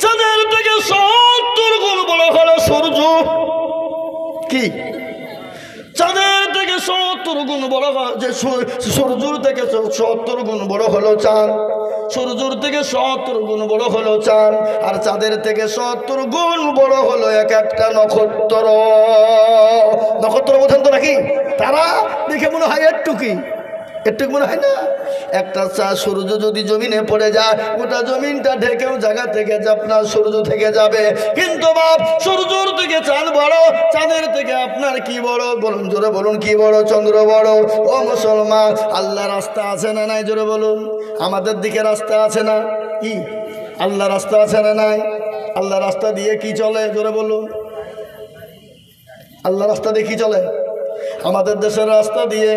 চাঁদের থেকে 70 গুণ বড় হলো সূর্য। কি? চাঁদের থেকে 70 গুণ বড়, যে সূর্যের থেকে 70 গুণ বড় হলো চাঁদ। সূর্যের থেকে 70 গুণ বড় হলো চাঁদ, আর চাঁদের থেকে 70 গুণ বড় হলো একটা নক্ষত্র। নক্ষত্র বোঝেন তো নাকি? তারা দেখে মনে হয় একটু মনে হয় না? একটা সূর্য যদি জমিনে পড়ে যায়, গোটা জমিনটা ঢেকেও জায়গা থেকে আপনার সূর্য থেকে যাবে। কিন্তু বাপ সূর্যর থেকে চাঁদ বড়, চাঁদের থেকে আপনার কি বড়? বলুন জোরে বলুন, কি বড়? চন্দ্র বড়। ও মুসলমান, আল্লাহ রাস্তা আছে না নাই? জোরে বলুন। আমাদের দিকে রাস্তা আছে না? কি আল্লাহ রাস্তা আছে না নাই? আল্লাহ রাস্তা দিয়ে কি চলে? জোরে বলুন। আল্লাহ রাস্তা দিয়ে কি চলে? আমাদের দেশের রাস্তা দিয়ে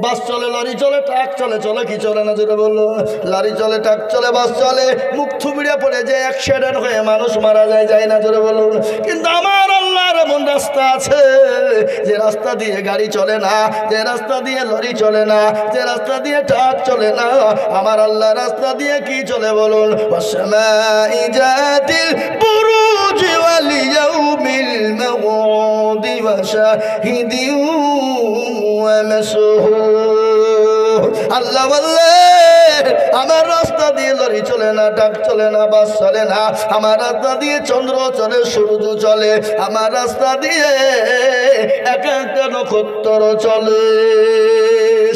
বাস চলে, লরি চলে, ট্রাক চলে, চলে কি চলে না? জোরে বললো। লরি চলে, ট্রাক চলে, বাস চলে, মুখ থুবড়ে পড়ে যে অ্যাক্সিডেন্ট হয়ে মানুষ মারা যায় না? জোরে বলুন। কিন্তু আমার আল্লাহর এমন রাস্তা আছে, যে রাস্তা দিয়ে গাড়ি চলে না, যে রাস্তা দিয়ে লরি চলে না, যে রাস্তা দিয়ে ট্রাক চলে না। আমার আল্লাহ রাস্তা দিয়ে কি চলে? বলুন। ওয়াসসামাই যাতিল বুরুজি ওয়াল ইয়াউমিল মাউদি ওয়া শাহিদিন ওয়া মাশহুদ। আল্লাহ বললে আমার রাস্তা দিয়ে লরি চলে না, ট্রাক চলে না, বাস চলে না। আমার রাস্তা দিয়ে চন্দ্র চলে, সূর্য চলে। আমার রাস্তা দিয়ে একটা নক্ষত্র চলে।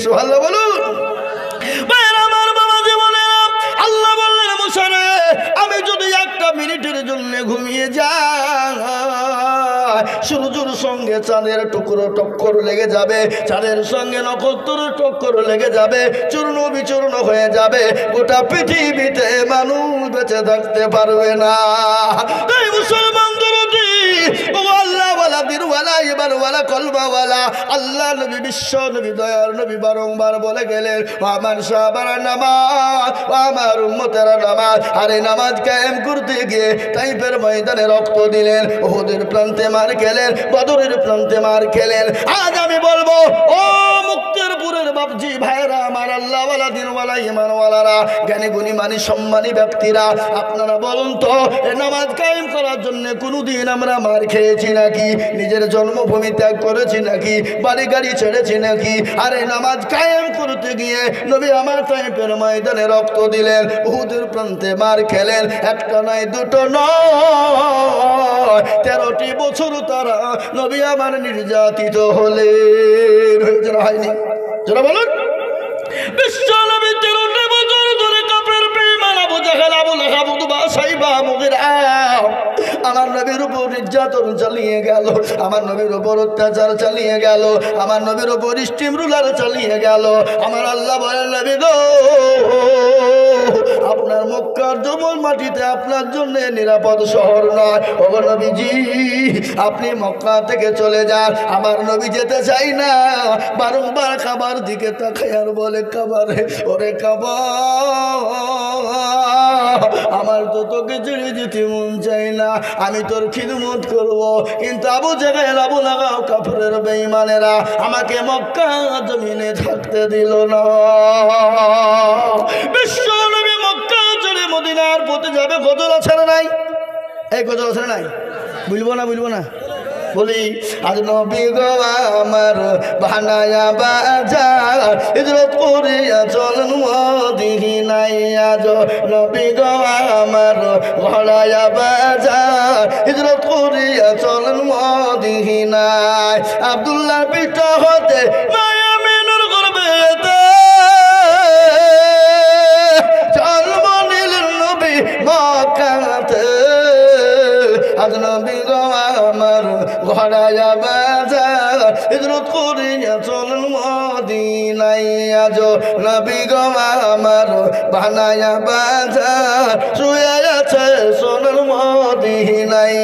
সুবহানাল্লাহ বলুন। আমার বাবা জীবনে আল্লাহ বললেন মুসা রে, আমি যদি 1 মিনিটের জন্য ঘুমিয়ে যাই, সূর্যের সঙ্গে চাঁদের টুকরো টক্কর লেগে যাবে, চাঁদের সঙ্গে নক্ষত্র টক্কর লেগে যাবে, চূর্ণ বিচূর্ণ হয়ে যাবে। গোটা পৃথিবীতে মানুষ বেঁচে থাকতে পারবে না। তাই মুসলমান দরদি ও আল্লাহওয়ালা, দিনওয়ালা, ইমানওয়ালা, কলমাওয়ালা, আল্লাহ নবী, বিশ্ব নবী, দয়ার নবী বারংবার বলে গেলেন, আমার সাহাবারা নামাজ, আমার উম্মতেরা নামাজ। আর এই নামাজ কায়েম করতে গিয়ে তাইফের ময়দানে রক্ত দিলেন, উহুদের প্রান্তে মার খেলেন, বদরের প্রান্তে মার খেলেন। আজ আমি বলবো ও মুক্তেরপুরের বাপজি ভাইরা আমার, আল্লাহওয়ালা দিনওয়ালা ইমানওয়ালারা, জ্ঞানী গুণী মানি সম্মানী ব্যক্তিরা, আপনারা বলুন তো নামাজ কায়েম করার জন্য কোনোদিন আমরা মার খেয়েছি নাকি? নিজের জন্মভূমি ত্যাগ করেছি নাকি? বাড়ি গাড়ি ছেড়েছি নাকি? আরে নামাজ কায়েম করতে গিয়ে নবী আমার তায়েফের ময়দানে রক্ত দিলেন, উহুদের প্রান্তে মার খেলেন, একটা নয় দুটো নয় 13টি বছর তারা নবী আমার নির্যাতিত হলেন। হয়নি? যারা বলুন বিশ্ব নবী 13টি বছর ধরে কাফের বেঈমান আবু জাহেল, আবু লাহাব, উতবা, সাইবা, মুগীরা আমার নবীর উপর নির্যাতন চালিয়ে গেল, আমার নবীর উপর অত্যাচার চালিয়ে গেল, আমার নবীর উপর স্টিম রুলার চালিয়ে গেল। আমার আল্লাহ বলেন, নবী গো, আপনার মক্কার জমল মাটিতে আপনার জন্য নিরাপদ শহর নয়। ও নবীজি, আপনি মক্কা থেকে চলে যান। আমার নবী যেতে চাই না, বারংবার খাবার দিকে তাকায় আর বলে, খাবারে ওরে খাবার, আমার তো তোকে ছেড়ে যেতে মন চাই না, আমি তোর খিদমত করব, কিন্তু আবু জাহেল, আবু লাহাব, কাফেরের বেঈমানেরা আমাকে মক্কা জমিনে থাকতে দিল না। বিশ্ব নবী মক্কা ছেড়ে মদিনার পথে যাবে, গজল আছে না নাই? এই গজল আছে না নাই? বলবো না, বলবো না, বলি আজ নবী গো আমার বানায়া বাজার, হিজরত করিয়া চলেন মদিনায়। আজ নবী গো আমার ঘোড়ায়া বাজার, হিজরত করিয়া চলেন মদিনায়। আব্দুল্লাহ পিতা হতে মায়া মিনুর গর্ভেতে জন্ম নিলেন নবী মক্কাতে। আজ নবী গো আমার ঘোড়ায়া বাজার, হিজরত করিয়া চলেন মদিনায়। আজ নবী গো আমার বানায়া বাজার, শুয়ে আছে সোনার মদিনায়।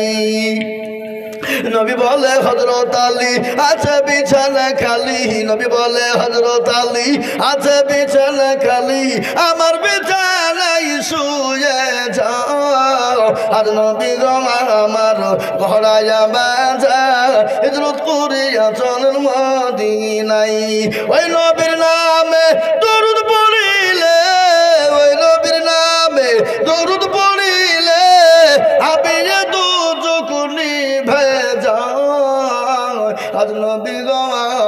নবী বলে হযরত আলী আছে বিছানা খালি, নবী বলে হযরত আলী আছে বিছানা খালি, আমার বিছানায় শুয়ে যাও। আর নবী গো আমার ঘোড়ায়া বাজার, হিজরত করিয়া চলেন মদিনায়। ওই নবীর নামে দরুদ পড়িলে, ওই নবীর নামে দরুদ পড়িলে হাবিয়ে দুচোখ নিভে যায়। আজ নবী গো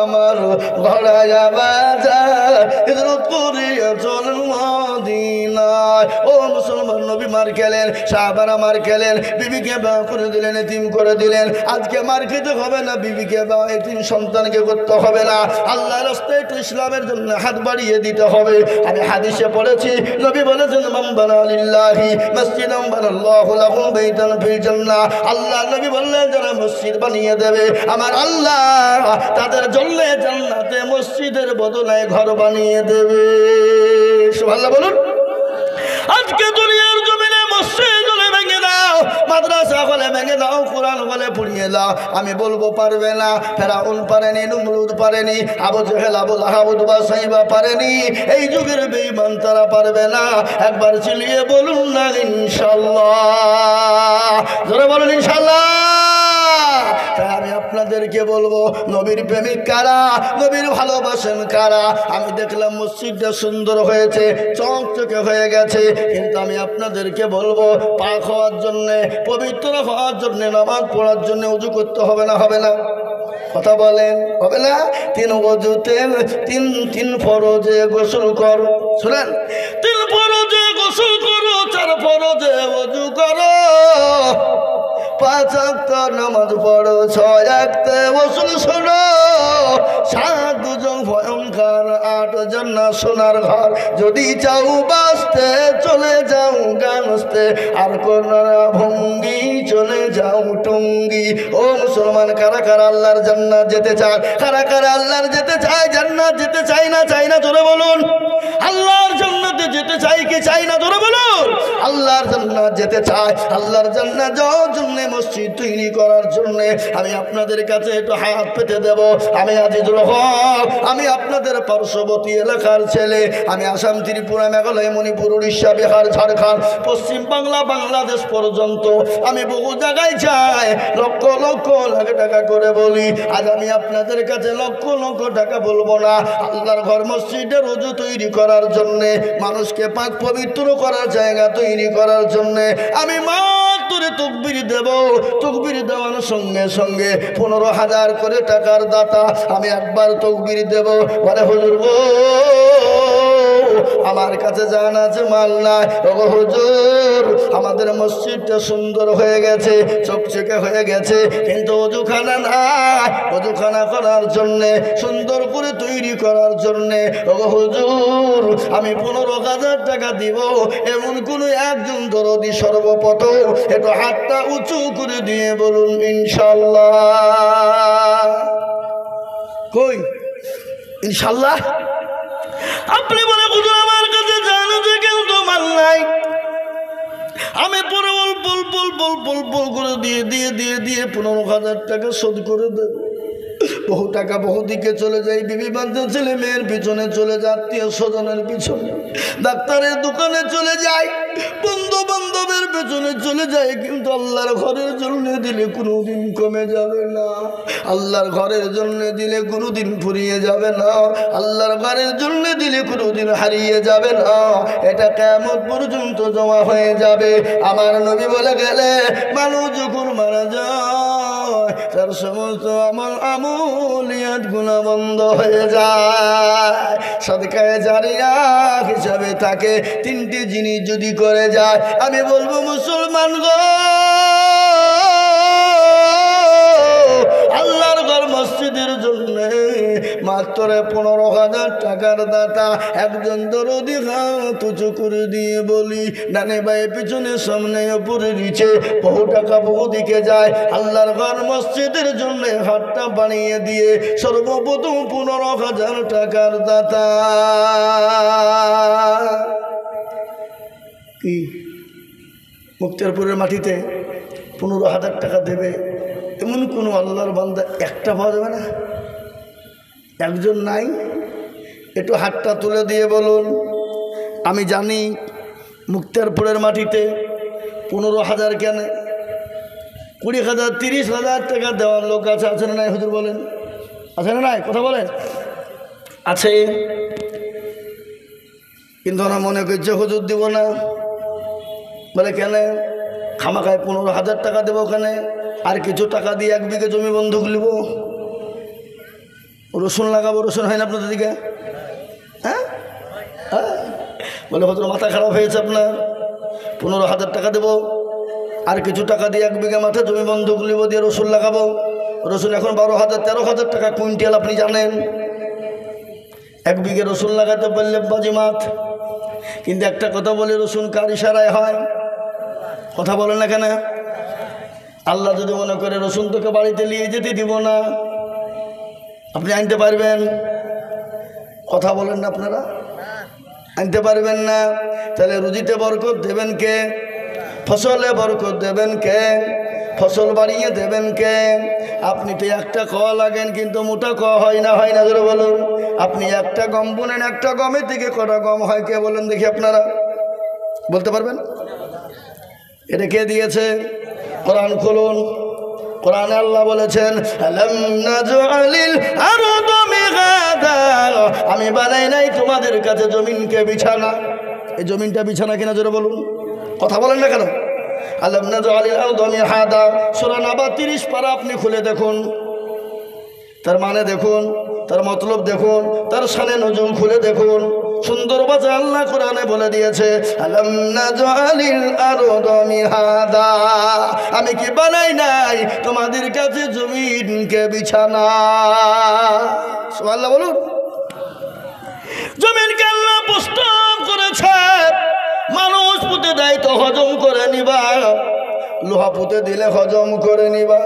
আমার ঘোড়ায়া বাজার, হিজরত করিয়া চলেন মদিনায়। ও মুসলমান, নবী মার খেলেন, সাহাবারা মার খেলেন, বিবিকে বিবাহ করে দিলেন, এতিম করে দিলেন। আজকে মার খেতে হবে না, বিবিকে বিবাহ এতিম সন্তানকে করতে হবে না, আল্লাহর রাস্তায় একটু ইসলামের জন্য হাত বাড়িয়ে দিতে হবে। আমি হাদিসে পড়েছি, নবী বলেছেন, মান বানা লিল্লাহি মসজিদান বানাল্লাহু লাহু বাইতান ফিল জান্নাহ। আল্লাহ নবী বললেন, যারা মসজিদ বানিয়ে দেবে আমার আল্লাহ তাদের জন্য জান্নাতে মসজিদের বদলে ঘর বানিয়ে দেবে। সুবহানাল্লাহ বলুন। আজকে দুনিয়ার জমিনে মসজিদ হলে ভেঙে দাও, মাদ্রাসা হলে ভেঙে দাও, কোরআন হলে পুড়িয়ে দাও। আমি বলবো পারবে না। ফেরাউন পারেনি, নমরুদ পারেনি, আবু জাহেল, আবু লাহাব, উতবা, সাইবা পারেনি। এই যুগের বেঈমান তারা পারবে না। একবার চিলিয়ে বলুন না ইনশাআল্লাহ, জোরে বলুন ইনশাআল্লাহ। তাই আমি আপনাদেরকে বলবো, নবীর প্রেমিক কারা, নবীর ভালোবাসেন কারা? আমি দেখলাম মসজিদটা সুন্দর হয়েছে, চকচকে হয়ে গেছে, কিন্তু আমি আপনাদেরকে বলবো, পাক হওয়ার জন্যে, পবিত্র হওয়ার জন্যে, নামাজ পড়ার জন্যে উযু করতে হবে না? হবে না? কথা বলেন, হবে না? 3 ওযুতে তিন ফরজে গোসল করো। শুনেন, 3 ফরজে গোসল করো, 4 ফরজে ওযু করো, 5 ওয়াক্ত নামাজ পড়ো, 6 ওয়াক্তে গোসল শোনো, 7 দুজন ভয়ঙ্কর, 8 জান্নাত সোনার ঘর। যদি চাও বাঁচতে চলে যাও গাছতে, আর কোন ভঙ্গি চলে যাও টুঙ্গি। ও মুসলমান, কারা কারা আল্লাহর জান্নাত যেতে চায়? কারা কারা আল্লাহর যেতে চায়, জান্নাত যেতে চায় না? চাই না? জোরে বলুন। আল্লাহর জান্নাতে যেতে চাই কি চাই না? ধরে বলুন, আল্লাহর জান্নাত যেতে চাই। আল্লাহর জান্নাত যাওয়ার জন্য, মসজিদ তৈরি করার জন্য আমি আপনাদের কাছে একটু হাত পেতে দেব। আমি আজিজুল হক, আমি আপনাদের পার্শ্ববর্তী এলাকার ছেলে। আমি আসাম, ত্রিপুরা, মেঘালয়, মণিপুর, উড়িষ্যা, বিহার, ঝাড়খণ্ড, পশ্চিম বাংলা, বাংলাদেশ পর্যন্ত আমি বহু জায়গায় যাই, লক্ষ লক্ষ লাখ টাকা করে বলি। আজ আমি আপনাদের কাছে লক্ষ লক্ষ টাকা বলবো না। আল্লাহর ঘর মসজিদের রোজু তৈরি করার জন্যে, মানুষকে পাক পবিত্র করার জায়গা তৈরি করার জন্যে আমি মাত্র তকবীর দেব। তকবীর দেওয়ার সঙ্গে সঙ্গে 15,000 করে টাকার দাতা আমি একবার তকবীর দেব। বলে হুজুর গো, আমার কাছে জান আছে, মাল নাই। ওগো হুজুর, আমাদের মসজিদটা সুন্দর হয়ে গেছে, চকচকে হয়ে গেছে, কিন্তু ওযুখানা নাই। ওযুখানা করার জন্যে, সুন্দর করে তৈরি করার জন্যে ওগো হুজুর আমি 15,000 টাকা দিব। এমন কোনো একজন দরদি সর্বপ্রথম একটু হাতটা উঁচু করে দিয়ে বলুন ইনশাল্লাহ। কই ইনশাল্লাহ? আপনি বলে হুজুর আমার কাছে জানো যে কিন্তু মাল নাই। আমি পরে বল করে দিয়ে 15,000 টাকা শোধ করে দেব। বহু টাকা বহু দিকে চলে যায়, বিবি বান্ধব ছেলে মেয়ের পিছনে চলে যায়, আত্মীয় স্বজনের পিছনে, ডাক্তারের দোকানে চলে যায়, বন্ধু বান্ধবের পেছনে চলে যায়, কিন্তু আল্লাহর ঘরের জন্য দিলে কোনোদিন কমে যাবে না। আল্লাহর ঘরের জন্য দিলে কোনোদিন ফুরিয়ে যাবে না। আল্লাহর ঘরের জন্য দিলে কোনোদিন হারিয়ে যাবে না। এটা কিয়ামত পর্যন্ত জমা হয়ে যাবে। আমার নবী বলে গেলে, মানুষ যখন মারা যায় তার সমস্ত আমলিয়াত গুনাহ বন্ধ হয়ে যায়। সাদকায়ে জারিয়া হিসাবে তাকে 3টি জিনিস যদি করে যায়, আমি বলবো মুসলমান গো, আল্লাহর ঘর মসজিদের জন্য মাত্র 15,000 টাকার দাতা একজন দরদি হাত উঁচু করে দিয়ে বলি, ডানে বায়ে পিছনে সামনে উপরে নিচে বহু টাকা বহু দিকে যায়। আল্লাহর ঘর মসজিদের জন্য হাতটা বানিয়ে দিয়ে সর্বপ্রথম 15,000 টাকার দাতা কি মুক্তারপুরের মাটিতে 15,000 টাকা দেবে এমন কোনো আল্লাহর বান্দা একটা পাওয়া যাবে না? একজন নাই? একটু হাতটা তুলে দিয়ে বলুন। আমি জানি মুক্তারপুরের মাটিতে 15,000 কেন, 20,000, 30,000 টাকা দেওয়ার লোক আছে। আছে না নাই হুজুর বলেন? আছে না নাই? কথা বলেন। আছে, কিন্তু ওরা মনে করছে হুজুর দিব না। বলে কেন? খামাখায় 15,000 টাকা দেবো ওখানে, আর কিছু টাকা দিয়ে 1 বিঘে জমি বন্ধক নিব, রসুন লাগাবো। রসুন হয় না আপনাদের দিকে? হ্যাঁ হ্যাঁ। বলে হুজুর মাথা খারাপ হয়েছে আপনার, 15,000 টাকা দেবো, আর কিছু টাকা দিয়ে 1 বিঘা মাঠে জমি বন্ধক নিব, দিয়ে রসুন লাগাবো। রসুন এখন 12,000 13,000 টাকা কুইন্টাল, আপনি জানেন। 1 বিঘে রসুন লাগাতে পারলে বাজিমাত। কিন্তু একটা কথা বলি, রসুন কার ইশারায় হয়? কথা বলেন না কেন? আল্লাহ যদি মনে করে রসুন তোকে বাড়িতে নিয়ে যেতে দিব না, আপনি আনতে পারবেন? কথা বলেন না আপনারা? আনতে পারবেন না। তাহলে রুজিতে বরকত দেবেন কে? ফসলে বরকত দেবেন কে? ফসল বাড়িয়ে দেবেন কে? আপনি তো একটা কয়া লাগেন, কিন্তু মোটা কয়া হয় না। হয় না ধরে বলুন? আপনি একটা গম বুনেন, একটা গমের থেকে কটা গম হয় কে বলেন দেখি? আপনারা বলতে পারবেন? এটা কে দিয়েছে? কোরআন খুলুন। কোরআনে আল্লাহ বলেছেন, আলাম নাজআলিল আরদা মিহাদা, আমি বানাই নাই তোমাদের কাছে জমিনকে বিছানা। এই জমিনটা বিছানা কিনা জোরে বলুন। কথা বলেন না কেন? আলাম নাজআলিল আরদা মিহাদা, সূরা নাবা 30 পারা আপনি খুলে দেখুন, তার মানে দেখুন, তার মতলব দেখুন, তার শানে নজুল খুলে দেখুন। সুন্দর বাজে আল্লাহ কোরআনে বলে দিয়েছে, আলাম নাজআলিল আরদা মিহাদা, আমি কি বানাই নাই তোমাদের কাছে জমিনকে বিছানা? সুবহানাল্লাহ বলুন। জমিনকে আল্লাহ প্রস্তাব করেছে, মানুষ পুঁতে দেয় তো হজম করে নিবা, লোহা পুঁতে দিলে হজম করে নিবা।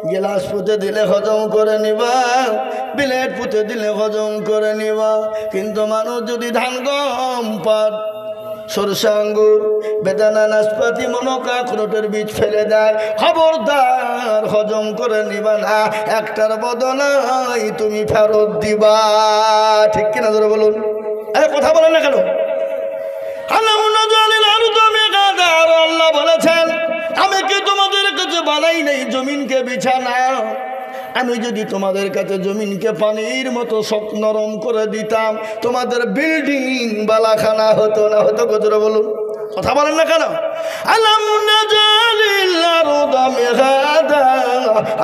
গিলাস পুঁতে দিলে হজম করে নিবা, বিলেট পুঁতে দিলে হজম করে নিবা। কিন্তু মানুষ যদি ধান, গম, পাট, সরষা, আঙ্গুর, বেদানা, নাশপাতি, মনকা, আখরোটের বীজ ফেলে দেয়, খবরদার হজম করে নিবা না, একটার বদলাই তুমি ফেরত দিবা। ঠিক কিনা ধরে বলুন? আরে কথা বলেন না কেন? আল্লাহ বলেছেন, আমি কি তোমাদের কাছে বানাই নাই জমিনকে বিছানা? আমি যদি তোমাদের কাছে জমিনকে পানির মতো শক্ত নরম করে দিতাম, তোমাদের বিল্ডিং বালাখানা হতো না? হতো? কত বলুন, কথা বলেন না কেন?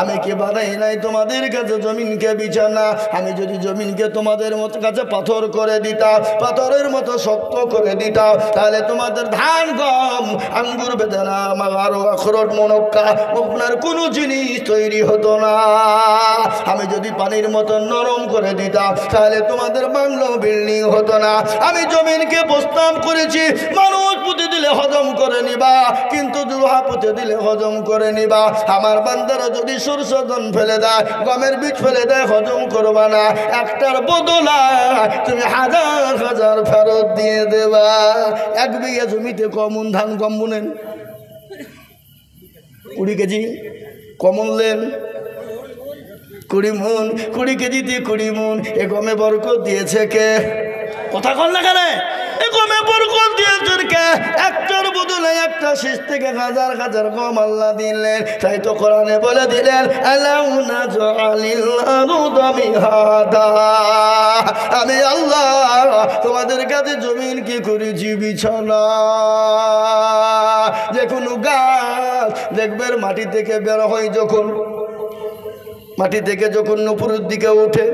আমি কি বানাই নাই তোমাদের কাছে জমিনকে বিছানা? আমি যদি জমিনকে তোমাদের মতো কাছে পাথর করে দিতাম, পাথরের মতো শক্ত করে দিতাম, তাহলে তোমাদের ধান, গম, আঙ্গুর, বেদানা, আরো আখরোট, মনক্কা, আপনার কোনো জিনিস তৈরি হতো না। আমি যদি পানির মতো নরম করে দিতাম, তাহলে তোমাদের বাংলো, বিল্ডিং হতো না। আমি জমিনকে প্রস্তাব করেছি মানুষ পুঁতে দিলে হজম করে নিবা, কিন্তু লোহা পুঁতে দিলে হজম করে নিবা। আমার বান্দারা যদি সরষে ধান ফেলে দেয়, গমের বীজ ফেলে দেয়, হজম করবা না, একটার বদলায় তুমি হাজার হাজার ফেরত দিয়ে দেবা। 1 বিঘা জমিতে কমন ধান, গম বুনেন 20 কেজি, কমন লেন 20 মন, 20 কেজিতে 20 মন। এ গমে বরকত দিয়েছে কে? কথা কন না কেন? এ গমে বরকত দিয়েছে কে? একটার বদলে একটা শীষ থেকে হাজার হাজার গম আল্লাহ দিলেন। তাই তো কোরআনে বলে দিলেন, আমি আল্লাহ তোমাদের কাছে জমিন কি করেছি বিছানা। যে কোনো গাছ দেখবেন মাটি থেকে বের হয়, যখন মাটি থেকে যখন উপরের দিকে ওঠে,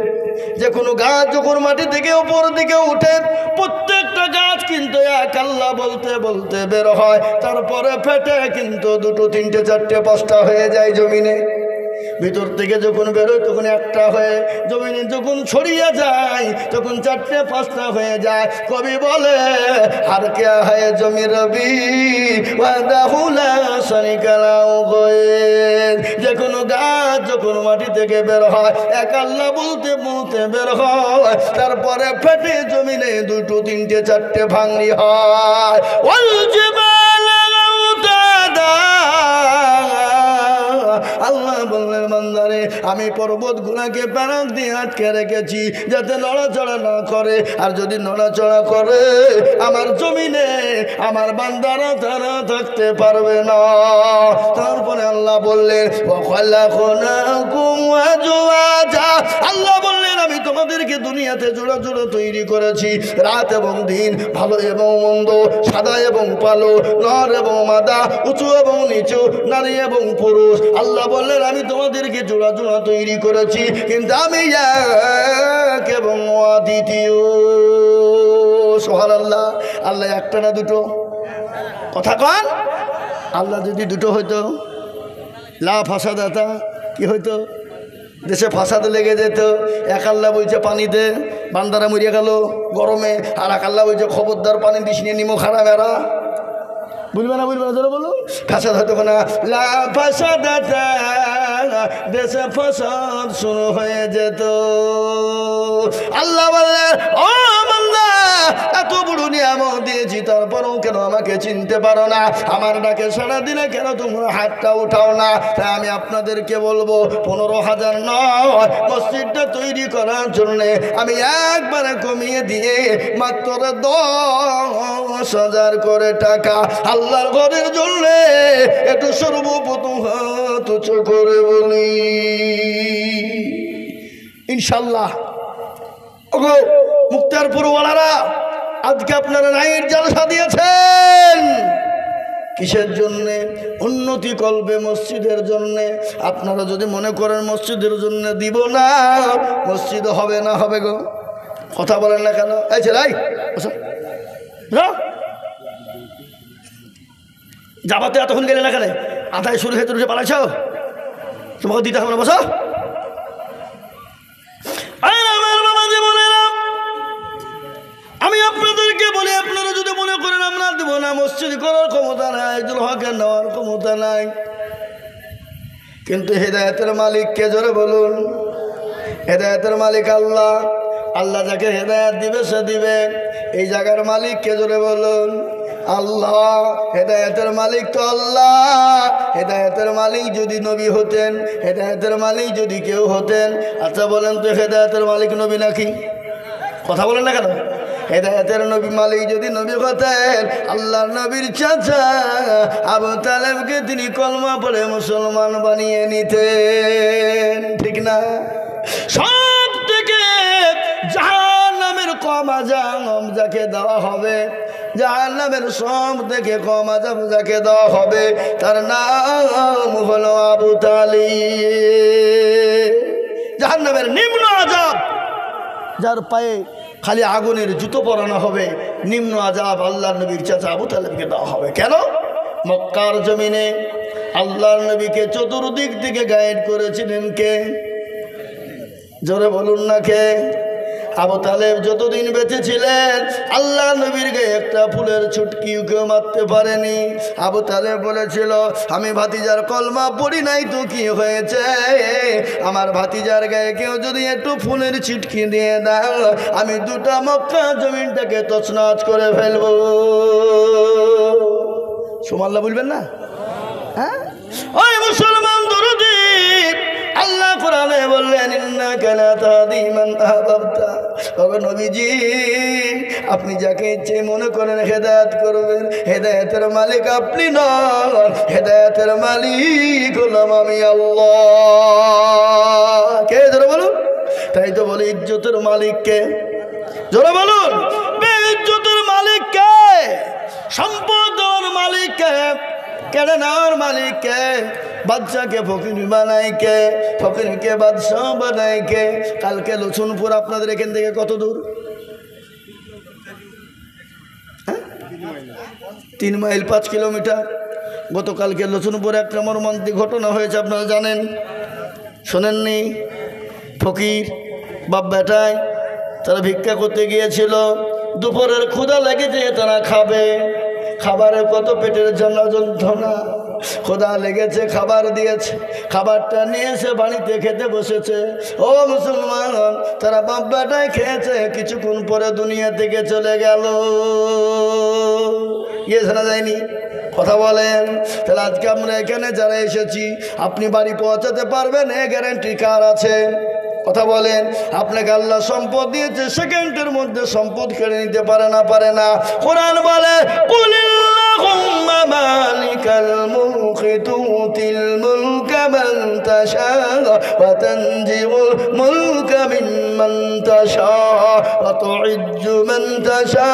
যে কোনো গাছ যখন মাটি থেকে উপরের দিকে উঠে, প্রত্যেকটা গাছ কিন্তু এক আল্লাহ বলতে বলতে বের হয়, তারপরে ফেটে কিন্তু 2, 3, 4, 5টা হয়ে যায় জমিনে। ভিতর থেকে যখন বেরোয় তখন একটা হয়ে, জমিনে যখন ছড়িয়ে যায় তখন 4, 5টা হয়ে যায়। কবি বলে, আর কে হয় জমি রবি যে কোনো গাছ যখন মাটি থেকে বের হয়, এক আল্লাহ বলতে বলতে বের হয়, তারপরে ফেটে জমিনে 2, 3, 4 ভাঙনি হয়। আল্লাহ বললেন, বান্দারে আমি পর্বত গুলাকে প্যারাক দিয়ে আটকে রেখেছি যাতে নড়াচড়া না করে, আর যদি নড়াচড়া করে আমার জমিনে আমার বান্দারা তারা থাকতে পারবে না। তারপরে আল্লাহ বললেন, আল্লাহ বললেন, আমি তোমাদেরকে দুনিয়াতে জোড়া জোড়া তৈরি করেছি, রাত এবং দিন, ভালো এবং মন্দ, সাদা এবং কালো, নর এবং মাদা, উঁচু এবং নিচু, নারী এবং পুরুষ। আল্লাহ বললেন, আমি তোমাদেরকে জোড়া জোড়া তৈরি করেছি, কিন্তু আমি এক এবং অদ্বিতীয়। সুবহানাল্লাহ। আল্লাহ একটা না দুটো? কথা কন। আল্লাহ যদি দুটো হইতো, লা ফাসাদাতা, কি হইতো? দেশে ফাসাদ লেগে যেত। এক আল্লাহ বলছে পানি দে, বান্দারা মরিয়া গেল গরমে, আর এক আল্লাহ বলছে খবরদার পানি দিস নিয়ে নিমো খারাপ এরা। বুঝবে না, বুঝবে না, ধরো বলুন। ফাসাদ হতো না, লা ফাসাদাতা, দেশে ফাসাদ শুরু হয়ে যেত। আল্লাহ বললেন, ও বান্দা, এত বড় নিয়ামত দিয়েছি, তারপরেও কেন আমাকে চিনতে পারো না? আমার ডাকে সাড়া দিলে কেন তোমরা হাতটা উঠাও না? তাই আমি আপনাদেরকে বলবো, 15,000 নয়, মসজিদটা তৈরি করার জন্যে আমি একবারে কমিয়ে দিয়ে মাত্র 10,000 করে টাকা আল্লাহর ঘরের জন্য একটু সর্বপ্রথম হাত উঁচু করে বলি ইনশাল্লাহ। ওগো মুক্তারপুরওয়ালারা, আজকে আপনারা নাইট জলসা দিয়েছেন কিসের জন্যে? উন্নতি করবে মসজিদের জন্যে। আপনারা যদি মনে করেন মসজিদের জন্য দিব না, মসজিদ হবে না। হবে গো, কথা বলেন না কেন? এই ছেলে, যাবাতে এতক্ষণ গেলে না কেন? আদায় শুরু হয়ে তুলে পালাইছ, তোমাকে দিতে হবে না। বসো। আমি আপনাদেরকে বলি, আপনারা যদি মনে করেন আমরা দেব না, মসজিদ করার ক্ষমতা নাই, জুল হকের নেওয়ার ক্ষমতা নাই, কিন্তু হেদায়েতের মালিক কে? জোরে বলুন। হেদায়েতের মালিক আল্লাহ। আল্লাহ যাকে হেদায়েত দিবে সে দিবে। এই জায়গার মালিক কে? জোরে বলুন। আল্লাহ। হেদায়েতের মালিক তো আল্লাহ। হেদায়েতের মালিক যদি নবী হতেন, হেদায়েতের মালিক যদি কেউ হতেন, আচ্ছা বলেন তো হেদায়েতের মালিক নবী নাকি? কথা বলেন না কেন? হেদায়েতের নবী মালিক যদি নবী হতেন, আল্লাহর নবীর চাচা আবু তালেবকে তিনি কলমা পড়ে মুসলমান বানিয়ে নিতেন, ঠিক না? সব থেকে জাহান্নামের কম আযাব যাকে দেওয়া হবে, জাহান্নামের সব থেকে কম আযাব যাকে দেওয়া হবে, তার নাম হলো আবু তালিব। জাহান্নামের নিম্ন আযাব, যার পায়ে খালি আগুনের জুতো পরানো হবে, নিম্ন আযাব আল্লাহর নবীর চাচা আবু তালেবকে দেওয়া হবে। কেন? মক্কার জমিনে আল্লাহর নবীকে চতুর্দিক থেকে গাইড করেছিলেন কে? জোরে বলুন না কে? আবু তালেব যতদিন বেঁচে ছিলেন আল্লাহ নবীর গায়ে একটা ফুলের ছুটকিও কেউ মারতে পারেনি। আবু তালেব বলেছিল, আমি ভাতিজার কলমা পড়ি নাই তো কি হয়েছে, আমার ভাতিজার গায়ে কেউ যদি একটু ফুলের ছিটকি দিয়ে দাও, আমি দুটা মক্কা জমিনটাকে তছনছ করে ফেলবো। সুবহানাল্লাহ বলবেন না? হ্যাঁ, ওই মুসলমান দরদি, আল্লাহ কোরআনে বললেন, ইন্নাকা লা তাহদি মান আহবাবতা। ওগো নবীজি, আপনি যাকে ইচ্ছে মনে করেন হেদায়েত করবেন, হেদায়েতের মালিক আপনি নন, হেদায়েতের মালিক হলাম আমি আল্লাহ। কে? জোরে বলুন। তাই তো বলে ইজ্জতের মালিক কে? জোরে বলুন। ইজ্জতের মালিক কে? সম্পদের মালিক কে? কেড়ে নেওয়ার মালিক কে? বাদশাকে ফকির বানায় কে? ফকিরকে বাদশাহ বানায় কে? কালকে লছুনপুর আপনাদের এখান থেকে কত দূর? 3 মাইল 5 কিলোমিটার। গতকালকে লছুনপুরে একটা মর্মান্তিক ঘটনা হয়েছে, আপনারা জানেন? শোনেননি? ফকির বাপ বেটায় তারা ভিক্ষা করতে গিয়েছিল, দুপুরের ক্ষুধা লেগেছে, তারা খাবে, খাবারের কত পেটের জন্য যন্ত্রণা, ক্ষুধা লেগেছে, খাবার দিয়েছে, খাবারটা নিয়ে এসে বাড়িতে খেতে বসেছে। ও মুসলমান, তারা বাপ বেটায় খেয়েছে, কিছুক্ষণ পরে দুনিয়া থেকে চলে গেল। গিয়ে শোনা যায়নি? কথা বলেন। তাহলে আজকে আমরা এখানে যারা এসেছি, আপনি বাড়ি পৌঁছাতে পারবেন এ গ্যারান্টি কার আছে? কথা বলেন। আপনাকে আল্লাহ সম্পদ দিয়েছে, সেকেন্ডের মধ্যে সম্পদ কেড়ে নিতে পারে না? পারে না? কোরআন বলে, কুলিল্লাহুম্মা মালিকাল মুলকি তুতিল মুলকা মান তাশা ওয়া তানজিউল মুলকা মিম্মান তাশা ওয়া তুইজ্জু মান তাশা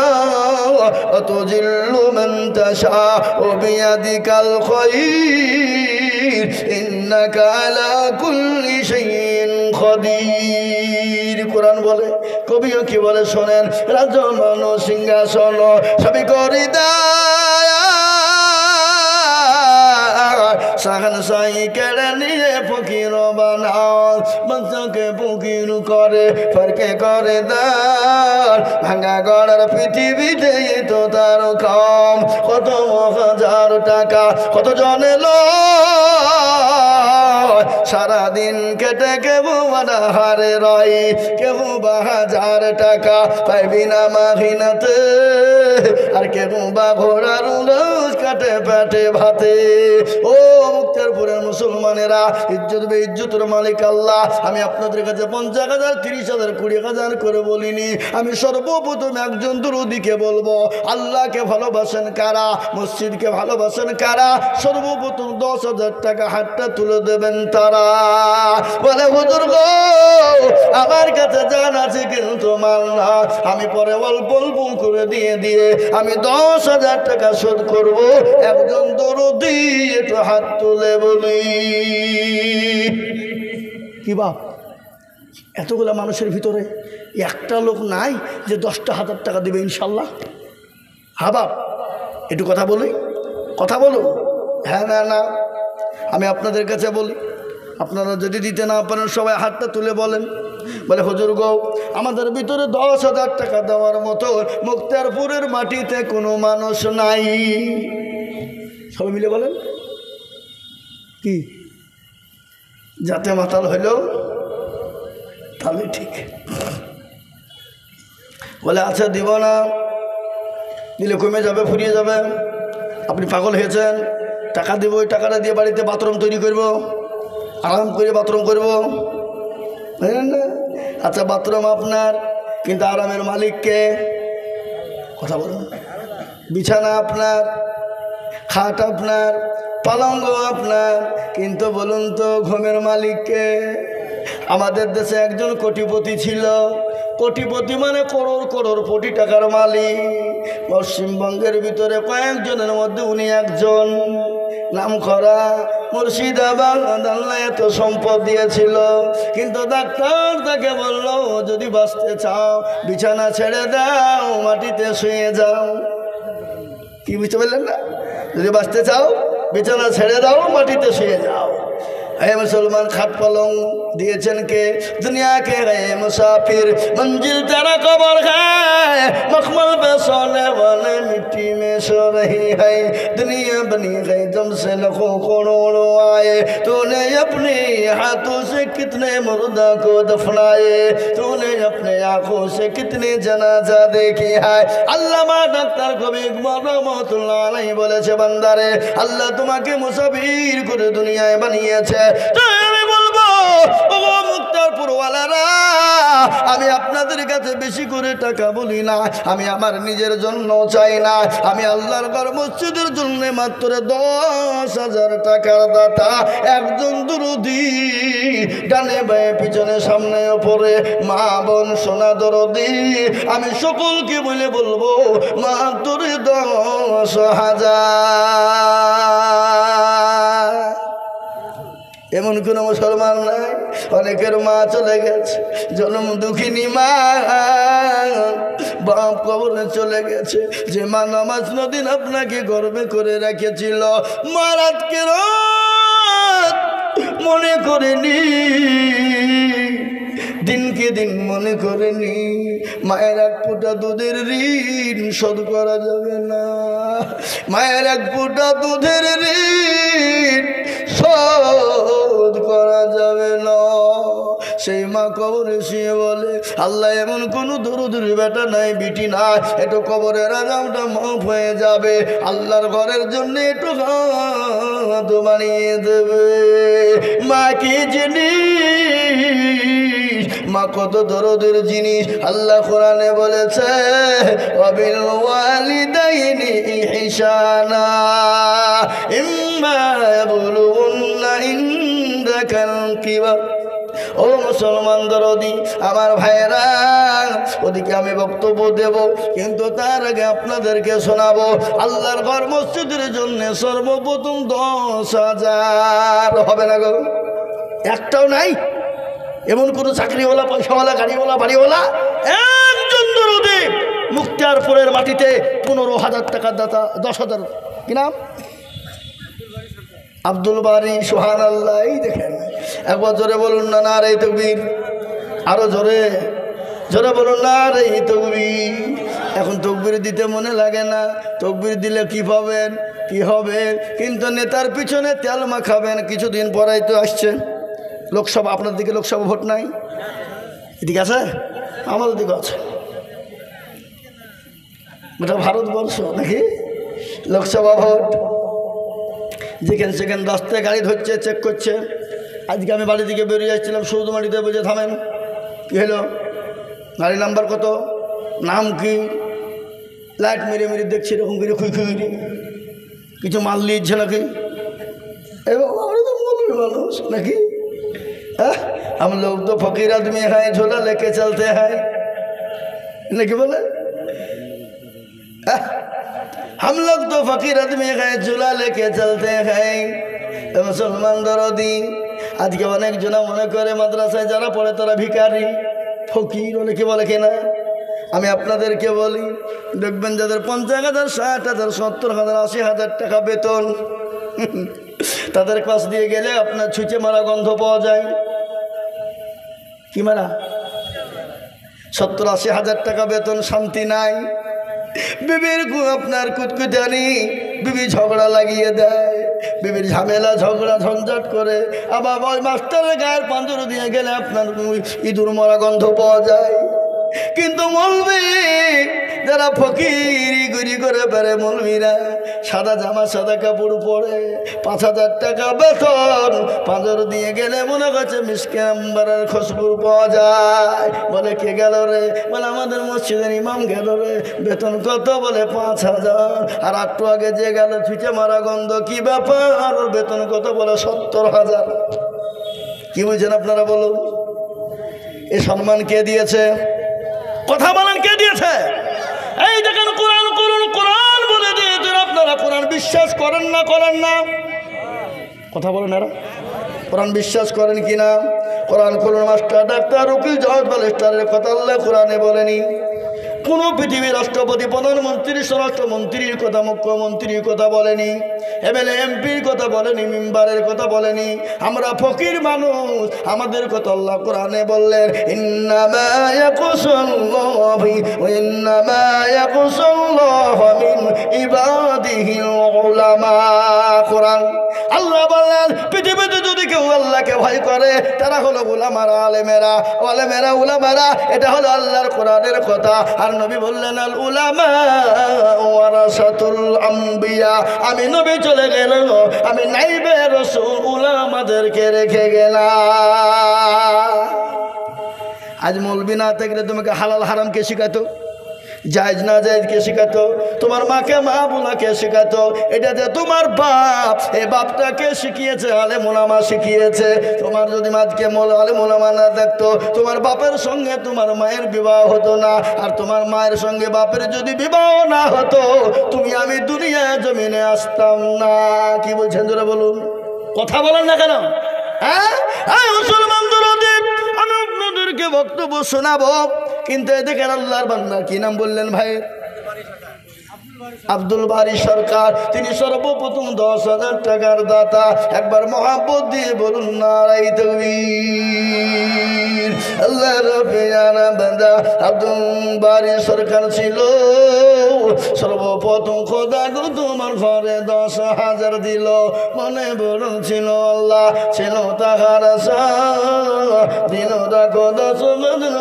ওয়া তুযিল্লু মান তাশা ওয়া বিয়াদিকাল খায়র ইন্নাকা আলা কুল্লি শাইইন কদির। কোরআন বলে, কবিও কি বলে শোনেন, রাজমান সিংহাসন সবই করি দায়, সাহান সাই কেড়ে নিয়ে ফকির বানাও, বাচ্চাকে ফকির করে ফরকে করে দাঁড়, ভাঙা গড়ার পৃথিবীতে তো তার কম, কত হাজার টাকা কত জনে সারাদিন কেটে কেউ হারে রয়, কেউ 1000 টাকা পাইবি না মাহিনাতে, আর কেউ বা ঘোড়ার উলস কাটে পেটে ভাতে। ও মুক্তারপুরের মুসলমানেরা, ইজ্জত বে ইজ্জতের মালিক আল্লাহ। আমি আপনাদের কাছে 50,000, 30,000, 20,000 করে বলিনি। আমি সর্বপ্রথম একজন দরুদিকে বলবো, আল্লাহকে ভালোবাসেন কারা, মসজিদকে ভালোবাসেন কারা, সর্বপ্রথম 10,000 টাকা হাতটা তুলে দেবেন তারা। বলে, হুজুর গো, আমার কাছে জান আছে কিন্তু মাল না, আমি পরে অল্প অল্প করে দিয়ে আমি 10,000 টাকা শোধ করব। একজন দরদি একটু হাত তুলে বলি। কি বাপ, এতগুলা মানুষের ভিতরে একটা লোক নাই যে 10,000 টাকা দেবে ইনশাল্লাহ? হ্যাঁ বাপ, একটু কথা বলি, কথা বলো। হ্যাঁ না না, আমি আপনাদের কাছে বলি, আপনারা যদি দিতে না পারেন সবাই হাতটা তুলে বলেন। বলে, হুজুর গো, আমাদের ভিতরে 10,000 টাকা দেওয়ার মতো মুক্তারপুরের মাটিতে কোনো মানুষ নাই। সবাই মিলে বলেন। কি যাতে মাতাল হইল তাহলে ঠিক। বলে আচ্ছা দিব না, দিলে কমে যাবে, ফুরিয়ে যাবে, আপনি পাগল হয়েছেন, টাকা দেবো, ওই টাকাটা দিয়ে বাড়িতে বাথরুম তৈরি করব, আরাম করে বাথরুম করব, বুঝলেন না? আচ্ছা বাথরুম আপনার, কিন্তু আরামের মালিককে? কথা বলুন। বিছানা আপনার, খাট আপনার, পালঙ্গ আপনার, কিন্তু বলুন তো ঘুমের মালিককে? আমাদের দেশে একজন কোটিপতি ছিল, কোটিপতি মানে করোড় করোড় কোটি টাকার মালিক। পশ্চিমবঙ্গের ভিতরে কয়েকজনের মধ্যে উনি একজন, নাম করা মুর্শিদাবাদ। আল্লাহ এত সম্পদ দিয়েছিল, কিন্তু ডাক্তার তাকে বলল যদি বাঁচতে চাও বিছানা ছেড়ে দাও, মাটিতে শুয়ে যাও। কি বুঝতে পারলেন না? যদি বাঁচতে চাও বিছানা ছেড়ে দাও, মাটিতে শুয়ে যাও। হে মুসলমান, খাট পালং দিয়েছেন কে? दुनिया के गए मुसाफिर, मंजिल तेरा कबर है, मखमल पे सोने वाले मिट्टी में सो रही है। दुनिया बनी गई जब से लाखों करोड़ों आए, तूने अपने हाथों से कितने मुर्दा को दफनाए, तूने अपने आँखों से कितने जनाजा देखी है। আল্লামা ডাক্তার কবি ইকবাল রহমাতুল্লাহ আলাইহি বলেছে, বান্দারে আল্লাহ তোমাকে মুসাফির করে দুনিয়ায় বানিয়েছে। আমি বলবো ও মুক্তারপুরওয়ালারা, আমি আপনাদের কাছে বেশি করে টাকা বলি না, আমি আমার নিজের জন্য চাই না, আমি আল্লাহর ঘর মসজিদের জন্য মাত্র 10,000 টাকার দাতা, একজন দুরুদি, ডানে বায়ে পিছনে সামনে ওপরে, মা বোন সোনা দরদি, আমি সকলকে বলে বলবো মাত্র 10,000। এমন কোনো মুসলমান নাই, অনেকের মা চলে গেছে, জন্ম দুঃখিনী মা, বাপ কবরে চলে গেছে, যে মা নামাজ নদিন আপনাকে গর্বে করে রেখেছিল, মা রাতকে রাত মনে করেনি, দিনকে দিন মনে করেনি। মায়ের এক ফোঁটা দুধের ঋণ শোধ করা যাবে না, মায়ের এক ফোঁটা দুধের ঋণ শোধ করা যাবে না। সেই মা কবরে শুয়ে বলে, আল্লাহ এমন কোনো দরুদের বেটা নাই, বিটি নাই, একটু কবরের আযাবটা মাফ হয়ে যাবে, আল্লাহর ঘরের জন্য একটু হাত বানিয়ে দেবে। মা কি জিনিস, মা কত দরদের জিনিস। আল্লাহ কোরআনে বলেছে, ওয়াবিল ওয়ালিদাইনি ইহসানা ইম্মা ইয়াবলুগুন্না ইনদাকাল কিবার। ও মুসলমান দরদি আমার ভাইরা, ওদিকে আমি বক্তব্য দেব, কিন্তু তার আগে আপনাদেরকে শোনাবো আল্লাহর ঘর মসজিদের জন্য সর্বপ্রথম 10,000 হবে না গো? একটাও নাই এমন কোনো চাকরিওয়ালা, পয়সাওয়ালা, গাড়িওয়ালা, বাড়িওয়ালা, একজন দরদি মুক্তিয়ারপুরের মাটিতে 15,000 টাকার দাতা, 10,000। কি নাম? আব্দুল বারী। সুবহানাল্লাহ। এই দেখেন, একবার জোরে বলুন না নারে তাকবীর, আরো জোরে জোরে বলুন না রে তাকবীর। এখন তাকবীর দিতে মনে লাগে না, তাকবীর দিলে কি পাবেন, কি হবে, কিন্তু নেতার পিছনে তেল মাখাবেন। কিছুদিন পরেই তো আসছে লোকসভা, আপনার দিকে লোকসভা ভোট নাই? এদিকে আছে, আমাদের দিকে আছে, এটা ভারতবর্ষ নাকি? লোকসভা ভোট, যেখানে সেখানে রাস্তায় গাড়ি ধরছে, চেক করছে। আজকে আমি বাড়ি থেকে বেরিয়ে যাচ্ছিলাম, সৌদমারিতে বুঝে থামেন, কী হলো, গাড়ি নাম্বার কত, নাম কি, লাইট মেরে মেরে দেখছি এরকম করে খুই খুই কিছু মাল নিচ্ছে নাকি? এবং আমরা তো মৌলবি মানুষ নাকি? हम लोग तो फकीर आदमी हैं, झोला लेके चलते हैं नहीं बोले? हम लोग तो फकीर आदमी हैं, झोला लेके चलते हैं। मुसलमान दरदी, आज के अनेक जना मने करे মাদ্রাসায় যারা পড়ে তারা ভিখারি, ফকির, অনেকে বলে কিনা। আমি আপনাদেরকে বলি, দেখবেন যাদের 50,000, 60,000, 70,000, 80,000 টাকা বেতন, তাদের কাছ দিয়ে গেলে আপনার ছুঁচে মারা গন্ধ পাওয়া যায়। কি মারা? 70-80,000 টাকা বেতন, শান্তি নাই। বিবির আপনার কুতকুতানি, বিবি ঝগড়া লাগিয়ে দেয়। বিবির ঝামেলা ঝগড়া ঝঞ্ঝাট করে আবার ওই মাস্টারের গায়ের পাঞ্জর দিয়ে গেলে আপনার ইঁদুর মরা গন্ধ পাওয়া যায়। কিন্তু মৌলবি যারা ফকিরি গুরি করে বেড়ে মৌলবিরা সাদা জামা সাদা কাপড় পরে 5,000 টাকা বেতন, পাঁজর দিয়ে গেলে মনে করছে মিসকে আম্বারের খুশবু পাওয়া যায়। বলে কে গেল রে? বলে আমাদের মসজিদের ইমাম গেল রে। বেতন কত? বলে 5,000। আর একটু আগে যে গেল ছুঁচে মারা গন্ধ, কি ব্যাপার? বেতন কত? বলে 70,000। কি বুঝছেন আপনারা বলুন? এ সম্মান কে দিয়েছে? কথা বলেন, কে দিয়েছে? এই দেখেন কোরআন করুন, কোরআন বলে দিয়েছেন। আপনারা কোরআন বিশ্বাস করেন না? করেন না? কথা বলেন, এরা কোরআন বিশ্বাস করেন কি না? কোরআন করুন, মাস্টার ডাক্তার উকিল জজ ব্যারিস্টারের কথা আল্লাহ কোরআনে বলেনি। কোনো পৃথিবীর রাষ্ট্রপতি প্রধানমন্ত্রী স্বরাষ্ট্রমন্ত্রীর কথা মুখ্যমন্ত্রীর কথা বলেনি, এমএলএ এমপির কথা বলেনি, মেম্বারের কথা বলেনি। আমরা ফকির মানুষ, আমাদের কথা আল্লাহ কোরআনে বললেন ইন্নামা ইয়াকুসুল্লাহু ইন্নামা ইয়াকুসুল্লাহু মিন ইবাদিহিল উলামা। কোরআন আল্লাহ বললেন পৃথিবীতে যদি কেউ আল্লাহকে ভয় করে তারা হলো উলামারা, আলেমেরা, আলেমেরা উলামারা। এটা হলো আল্লাহর কোরআনের কথা। আর নবী বললেন আল উলামা ওয়ারাসাতুল আম্বিয়া। আমি নবী চলে গেলাম, আমি নাইবে রাসূল উলামাদেরকে রেখে গেলাম। আজ মৌলবি না থাকলে তোমাকে হালাল হারাম কে শিখাতো? জায়েজ না জায়েজ কে শিখাতো? তোমার মাকে মা বোনাকে শিখাতো। এটা যে তোমার বাপ, এই বাপটাকে শিখিয়েছে আলেম ওলামা শিখিয়েছে। তোমার যদি মাঝকে আলেম ওলামা না থাকতো, তোমার বাপের সঙ্গে তোমার মায়ের বিবাহ হতো না। আর তোমার মায়ের সঙ্গে বাপের যদি বিবাহ না হতো, তুমি আমি দুনিয়া জমিনে আসতাম না। কি বলছেন জোরে বলুন? কথা বলেন না কেন? হ্যাঁ, মুসলমান দরদিন, আমি আপনাদেরকে বক্তব্য শোনাবো। কিন্তু দেখেন আল্লাহর বান্দা কি নাম বললেন ভাই? আব্দুল বারী সরকার। তিনি সর্বপ্রথম 10,000 টাকার দাতা। একবার মহাব্বত দিয়ে বলুন নারায়ে তাকবীর। আল্লাহ রব্বিয়ানা বান্দা আব্দুল বারী সরকার ছিল সর্বপ্রথম খোদা গো তোমার ঘরে 10,000 দিল। মনে বলুন ছিল আল্লাহ ছিল তাহার আশা, দিল দেখো 10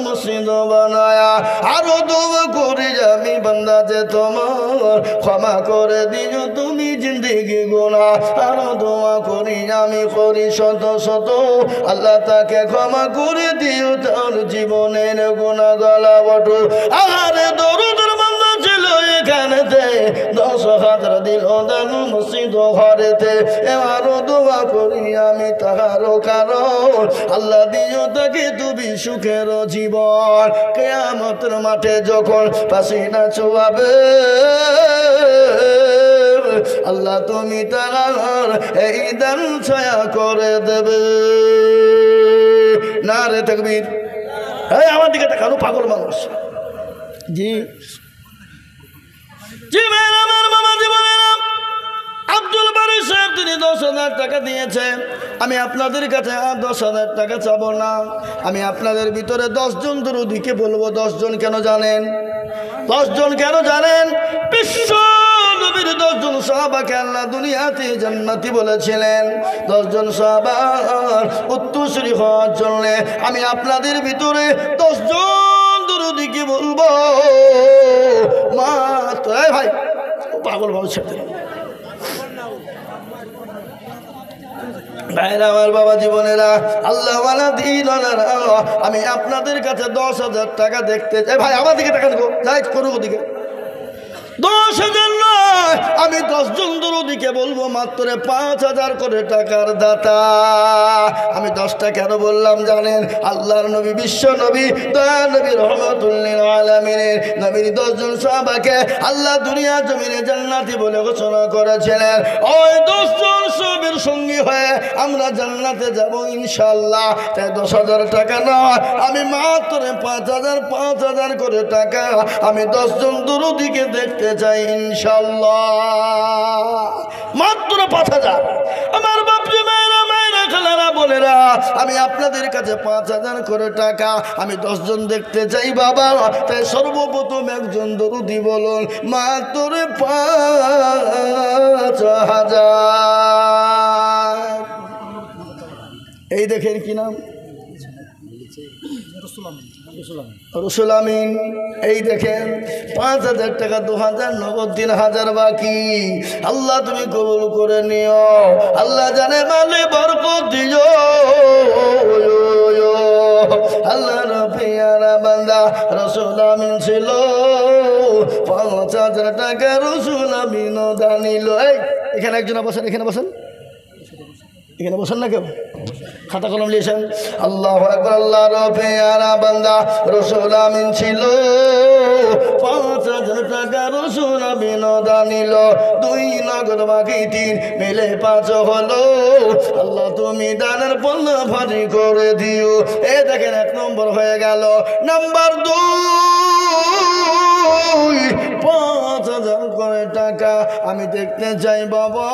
মসজিদ বানায়া। আরো দোয়া করি আমি বান্দা যে তোমার ক্ষমা করে দিও তুমি জিন্দেগি গুনাহ। আরো দোয়া করি আমি করি শত শত, আল্লাহ তাকে ক্ষমা করে দিও তার জীবনের গুনাহ গলা বটু। আরে দরুদের বান্দা ছিল এখানেতে 10,000 দিল দান মসজিদ ঘরেতে। এবারও দোয়া করি আমি তাহারও কারণ আল্লাহ দিও তাকে তুমি সুখের জীবন। কিয়ামতের মাঠে যখন পাসিনা চুয়াবে আল্লাহ তুমি তার এই দান ছায়া করে দেবে। নারে তাকবীর। এই আমার দিকে তাকানো পাগল মানুষ। জি জি আমার বাবা জীবনেরা আব্দুল বারী সাহেব তিনি 10,000 টাকা দিয়েছে। আমি আপনাদের কাছে 10,000 টাকা চাবো না। আমি আপনাদের ভিতরে 10 জন দরুদীকে বলবো। 10 জন কেন জানেন? 10 জন কেন জানেন? বিশ্ব নবীর 10 জন সাহাবাকে আল্লাহ দুনিয়াতে জান্নাতি বলেছিলেন। 10 জন সাহাবার উত্তরসূরি হওয়ার জন্য আমি আপনাদের ভিতরে 10 জন দরুদীকে বলবো। মাত্র ভাই পাগল ভাব ছেড়ে ভাইরা আমার বাবা জীবনেরা আল্লাহ আমি আপনাদের কাছে 10,000 টাকা দেখতে চাই। ভাই আমার দিকে টাকা দেবো, যাই করুক ওদিকে। 10,000 নয়, আমি 10 জন দরুদীকে বলবো মাত্র 5,000 করে টাকার দাতা। আমি 10টা কেন বললাম জানেন? আল্লাহর নবী বিশ্ব নবী দয়া নবী রহমাতুল লিল আলামিনের নবীর 10 জন সাহাবাকে আল্লাহ দুনিয়া জমিনে জান্নাতি বলে ঘোষণা করেছিলেন। ওই 10 জন সাহাবীর সঙ্গী হয়ে আমরা জান্নাতে যাব ইনশাআল্লাহ। তাই 10,000 টাকা নয়, আমি মাত্র 5,000 করে টাকা আমি 10 জন দরুদীকে দেখতে চাই ইনশাআল্লাহ। মাত্র 5,000। আমার বাপজি মায়েরা মায়েরা খালারা বোনেরা আমি আপনাদের কাছে 5,000 করে টাকা, আমি 10 জন দেখতে চাই বাবা। তাই সর্বপ্রথম একজন দরুদি বলুন মাত্র 5,000। এই দেখেন কি নাম? রসুল আমিন। এই দেখেন 5,000 টাকা, 2,000 নগদ, 3,000 বাকি। আল্লাহ তুমি কবুল করে নিও। আল্লাহ জানে মালে বরকত দিও। আল্লাহ রফিয়ারা বান্দা রসুল আমিন ছিল, 5,000 টাকা রসুল আমিন দানিল। এখানে একজন বসেন, এখানে বসেন, এখানে বসেন না কেউ, খাতা কলম নিয়েছেন। আল্লাহু আকবার। আল্লাহ রফিয়ারা বান্দা রসুল আমিন ছিল, 5,000 টাকা রসুল আমিন দানিল। 2 নগদ বাকি 3 মিলে 5 হলো। আল্লাহ তুমি দানের পণ্য ভারী করে দিও। এ দেখেন 1 নম্বর হয়ে গেল। নাম্বার 2, 5,000 করে টাকা আমি দেখতে চাই বাবা।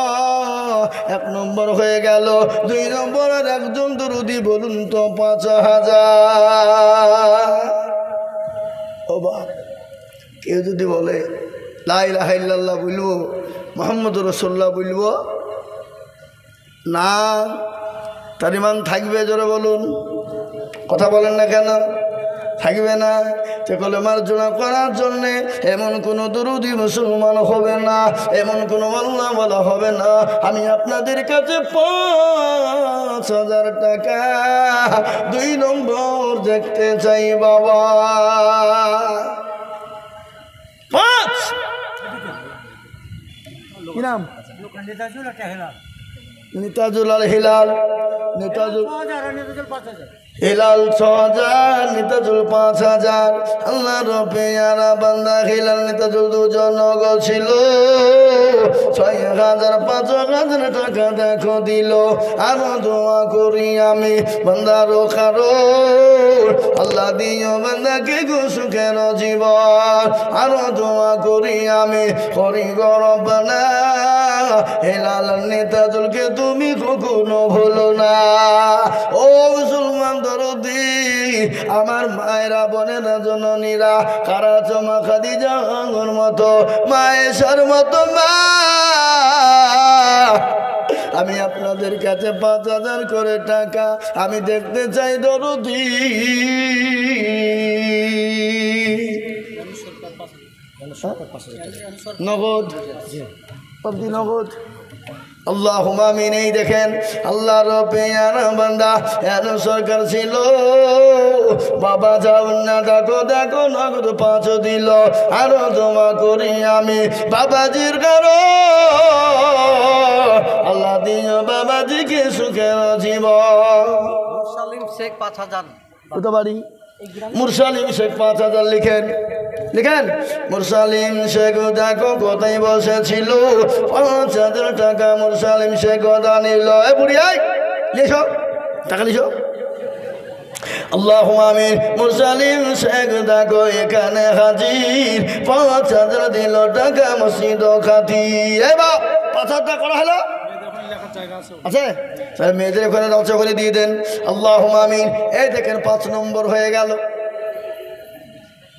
1 নম্বর হয়ে গেল। 2 নম্বরের একজন দরুদি বলুন তো 5,000। ও বা কেউ যদি বলে লা ইলাহা ইল্লাল্লাহ বলবো, মুহাম্মদুর রাসূলুল্লাহ বলবো না, তার ইমান থাকবে? জোরে বলুন, কথা বলেন না কেন? থাকবে না। তো কলেমার জোড়া করার জন্যে এমন কোনো দরুদি মুসলমান হবে না, এমন কোনো আল্লাহ বলা হবে না। আমি আপনাদের কাছে 5,000 টাকা 2 নম্বর দেখতে চাই বাবা। 5 কি নাম? নিতাজুল আল হিলাল। নিতাজুল হিলাল 6,000, নিতাজুল 5,000। আল্লাহ রফিয়ারা বান্দা হিলাল নিতাজুল 2 জন নগদ ছিল, 6,000 5,000 টাকা দেখো দিল। আরো দোয়া করি আমি বান্দারও কারো, আল্লাহ দিও বান্দাকে গো সুখের জীবন। আরো দোয়া করি আমি করি গো রব্বানা, হিলাল নিতাজুলকে তুমি কখনো ভুলো না। ও মুসলমান দরদি, আমার মায়েরা বোনেরা জননীরা, কারা চমা খাদিজার মতো মায়েশার মতো মা, আমি আপনাদের কাছে 5,000 করে টাকা আমি দেখতে চাই দরদি। নগদ, সবজি নগদ। আল্লাহুম্মা আমিন। এই দেখেন আল্লাহ রফিয়ারা বান্দা এত সরকার ছিল, বাবা যাও না দেখো দেখো নগদ 5 দিল। আরো জমা করি আমি বাবাজির কারো, আল্লাহ দিও বাবাজিকে সুখের জীবন। মুরসালিম শেখ 5,000। কত বাড়ি? মুরসালিম শেখ 5,000 লিখেন, লিখেন। মুরসালিম শেখ দেখো কোথায় বসেছিল, 5,000 টাকা মুরসালিম শেখ দানিল। এ বুড়ি আই লিখো, টাকা লিখো। আল্লাহুম্মা আমিন। মুরসালিম শেখ দেখো এখানে হাজির, 5,000 দিল টাকা মসজিদ খাতির। এ বাপ 5,000 টাকা করা হলো আছে, মেয়েদের ওখানে রচা করে দিয়ে দেন। আল্লাহুম্মা আমিন। এই দেখেন 5 নম্বর হয়ে গেল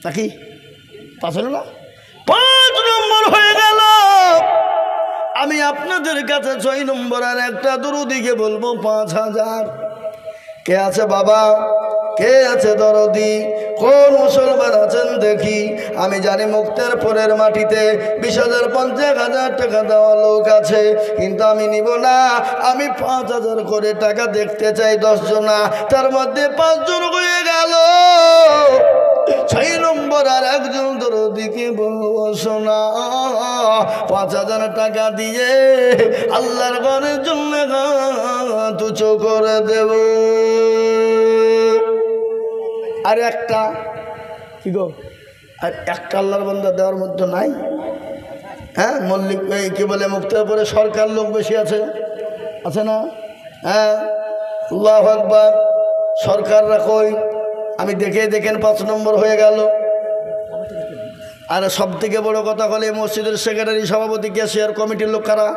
নাকি? 5 হলো না? 5 নম্বর হয়ে গেল। আমি আপনাদের কাছে 6 নম্বর আর একটা দরুদিকে বলবো 5,000। কে আছে বাবা? কে আছে দরদি? কোন মুসলমান আছেন দেখি? আমি জানি মুক্তারপুরের মাটিতে 20,000 50,000 টাকা দেওয়া লোক আছে, কিন্তু আমি নিব না। আমি 5,000 করে টাকা দেখতে চাই 10 জনা, তার মধ্যে 5 জন হয়ে গেল। 6 নম্বর আর একজন দরদিকে বলবো শোনা, 5,000 টাকা দিয়ে আল্লাহর ঘরের জন্য তুচো করে দেব। আর একটা কি গো, আর একটা আল্লাহর বান্দা দেওয়ার মধ্যে নাই? হ্যাঁ, মল্লিক কি বলে মুক্তারপুরে সরকার লোক বেশি আছে, আছে না? হ্যাঁ, আল্লাহু আকবার। সরকাররা কই? আমি দেখেন 5 নম্বর হয়ে গেল। আর সব থেকে বড় কথা হলে মসজিদের সেক্রেটারি, সভাপতি, ক্যাশিয়ার কমিটির লোক কারা?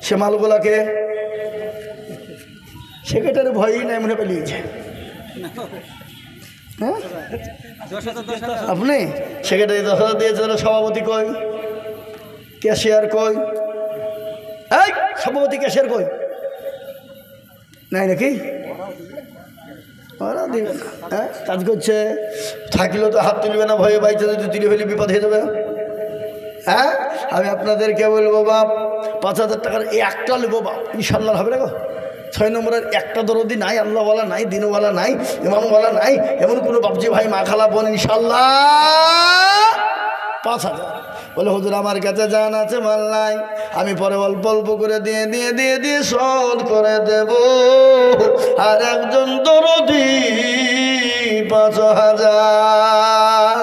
সে মালগুলাকে সেক্রেটারি ভয়ই নাই মনে পেলিয়েছে। হ্যাঁ আপনি সেক্রেটারি 10,000 দিয়েছে, সভাপতি কই, ক্যাশিয়ার কই, এই সভাপতি ক্যাশিয়ার কই নাই নাকি? ওরা দিবে না। হ্যাঁ কাজ করছে, থাকলেও তো হাত তুলবে না, ভয়ে বাইতে যদি তুলে ফেলে বিপদ হয়ে যাবে। হ্যাঁ আমি আপনাদেরকে বলবো বাপ, 5,000 টাকার একটা নেবো বাপ, ইনশাল্লাহ হবে না গো। 6 নম্বরের একটা দরদি নাই, আল্লাহওয়ালা নাই, দিনওয়ালা নাই, ইমানওয়ালা নাই, এমন কোনো বাপজি ভাই মা খালা বোন ইনশাল্লাহ 5,000 বলে হুজুর আমার কাছে জান আছে মাল নাই, আমি পরে অল্প অল্প করে দিয়ে শোধ করে দেব। আর একজন দরদি 5,000।